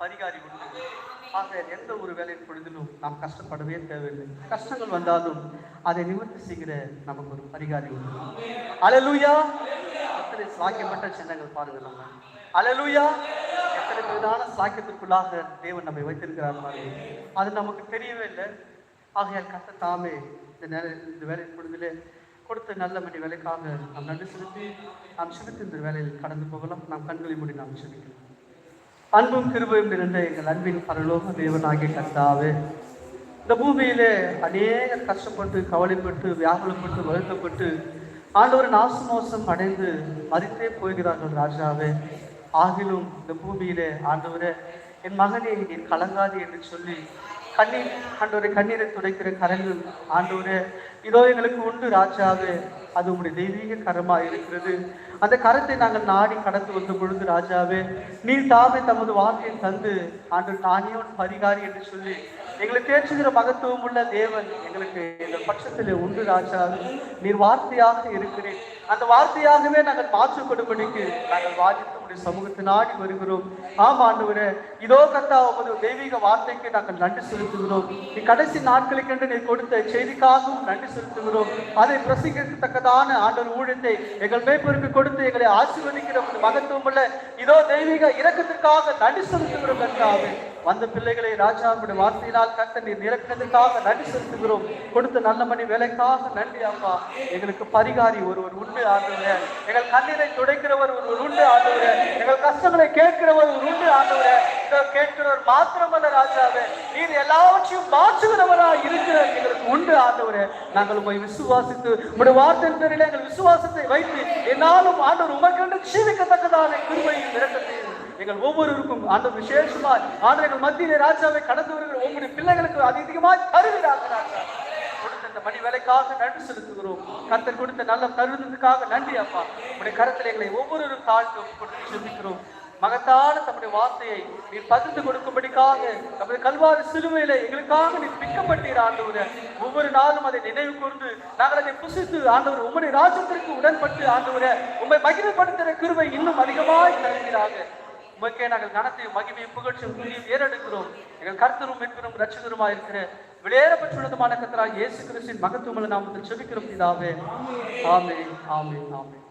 பரிகாரி உண்டு. ஆக எந்த ஒரு வேலையின் பொழுதிலும் நாம் கஷ்டப்படவே தேவையில்லை. கஷ்டங்கள் வந்தாலும் அதை நிவர்த்தி செய்கிற நமக்கு ஒரு பரிகாரி உண்டு. அல்லேலூயா! எத்தனை சாக்கியப்பட்ட சின்னங்கள் பாருங்க நம்ம. அல்லேலூயா! எத்தனை பெரிதான சாக்கியத்திற்குள்ளாக தேவன் நம்மை வைத்திருக்கிறார் பாருங்க. அது நமக்கு தெரியவே இல்லை. ஆகையால் கர்த்தர் தாமே இந்த வேலையின் பொழுதிலே கொடுத்த நல்ல மணி வேலைக்காக நாம் நன்றி செலுத்தி நாம் செலுத்தி இந்த வேலையில் கடந்து போகலாம். நாம் கண்களை மூடி நாம் செலுத்தலாம். அன்பும் கிருபையும் நிறைந்த எங்கள் அன்பின் பரலோக தேவனாகிய கர்த்தாவே, இந்த பூமியிலே அநேக கஷ்டப்பட்டு கவலைப்பட்டு வியாகுலப்பட்டு வருத்தப்பட்டு ஆண்டவர் நாசமோசம் அடைந்து மறித்தே போகிறார்கள் ராஜாவே. ஆகிலும் இந்த பூமியிலே ஆண்டவரே, என் மகனே நீர் கலங்காது என்று சொல்லி கண்ணீர் ஆண்டவரை கண்ணீரை துடைக்கிற கரங்கள் ஆண்டவரே இதோ எங்களுக்கு உண்டு ராஜாவே. அது உங்களுடைய தெய்வீக கரமாக இருக்கிறது. அந்த கரத்தை நாங்கள் நாடி கடந்து வந்த பொழுது ராஜாவே, நீர் தாமே தமது வார்த்தையை தந்து ஆண்டவர் நானே ஒரு பரிகாரி என்று சொல்லி எங்களை தேற்றுகிற மகத்துவம் உள்ள தேவன் எங்களுக்கு எங்கள் பட்சத்தில் உண்டு ராஜாவே. நீர் வார்த்தையாக இருக்கிறேன். அந்த வார்த்தையாகவே நாங்கள் மாற்றப்படும்படிக்கு நாங்கள் வாதித்து உடைய சமூகத்தை நாடி வருகிறோம். ஆம் ஆண்டவரே, இதோ கர்த்தா உமது தெய்வீக வார்த்தைக்கு நாங்கள் நன்றி செலுத்துகிறோம். நீ கடைசி நாட்களுக்கென்று நீ கொடுத்த செய்திக்காகவும் நன்றி செலுத்துகிறோம். அதை பிரசங்கிக்கத்தக்கதான ஆண்டவர் ஊழியத்தை எங்கள் மேய்ப்பருக்கு கொடுத்து எங்களை ஆசீர்வதிக்கிற மகத்துவம் உள்ள இதோ தெய்வீக இரக்கத்திற்காக நன்றி செலுத்துகிறோம் கர்த்தாவே. வந்த பிள்ளைகளை ராஜாவுடைய வார்த்தையினால் கர்த்தர் நீர் நிரப்பினதுக்காக நன்றி செலுத்துகிறோம். கொடுத்த நல்ல மணி வேலைக்காக நன்றி அப்பா. எங்களுக்கு பரிகாரி ஒருவர் உண்டு ஆண்டவரே. எங்கள் கண்ணீரை துடைக்கிறவர் ஒருவர் உண்டு ஆண்டவரே. எங்கள் கஷ்டங்களை கேட்கிறவர் ஒரு உண்டு ஆண்டவரே. கேட்கிறவர் மாத்திரமல்ல ராஜாவே, நீர் எல்லாவற்றையும் மாற்றுகிறவராக இருக்கிற எங்களுக்கு உண்டு ஆண்டவரே. நாங்கள் உங்களை விசுவாசித்து உங்களுடைய வார்த்தையின் பேரில் எங்கள் விசுவாசத்தை வைத்து என்னாலும் ஆண்டவர் உமக்கென்று ஜீவிக்கத்தக்கதான கிருபையும் இரக்கத்தையும் எங்கள் ஒவ்வொருவருக்கும் ஆண்டவர் விசேஷமாய் ஆண்டவர் எங்கள் மத்தியிலே ராஜாவை கடந்து வருகிற உங்களுடைய பிள்ளைகளுக்கு அதிகமாய் தருகிறார்கள். கொடுத்த இந்த மணி வேலைக்காக நன்றி செலுத்துகிறோம். கர்த்தர் கொடுத்த நல்ல தருணத்துக்காக நன்றி அப்பா. உங்களுடைய கரத்தில் எங்களை ஒவ்வொருவரும் தாழ்த்து கொடுத்து செலுத்துகிறோம். மகத்தான தம்முடைய வார்த்தையை நீர் பகிர்ந்து கொடுக்கும்படிக்காக நம்முடைய கல்வாரி சிலுவையில எங்களுக்காக நீர் பிக்கப்பட்டீர் ஆண்டவரே. ஒவ்வொரு நாளும் அதை நினைவு கூர்ந்து நாங்கள் அதை புசித்து ஆண்டவர் உம்முடைய ராஜ்யத்திற்கு உடன்பட்டு ஆண்டவரே உம்மை மகிமைப்படுத்துகிற கிருபை இன்னும் அதிகமாய் தருகிறாங்க. உமக்கே நாங்கள் கனத்தையும் மகிமையும் புகழ்ச்சியும் துதியும் ஏறெடுக்கிறோம். எங்கள் கர்த்தரும் மீட்பரும் இரட்சகருமாய் இருக்கிற விலையேறப்பட்டுள்ளதுமான கர்த்தராகிய இயேசு கிறிஸ்துவின் மகத்துவமுள்ள நாமத்தில் ஜெபிக்கிறோம் பிதாவே. ஆமென், ஆமென், ஆமென்.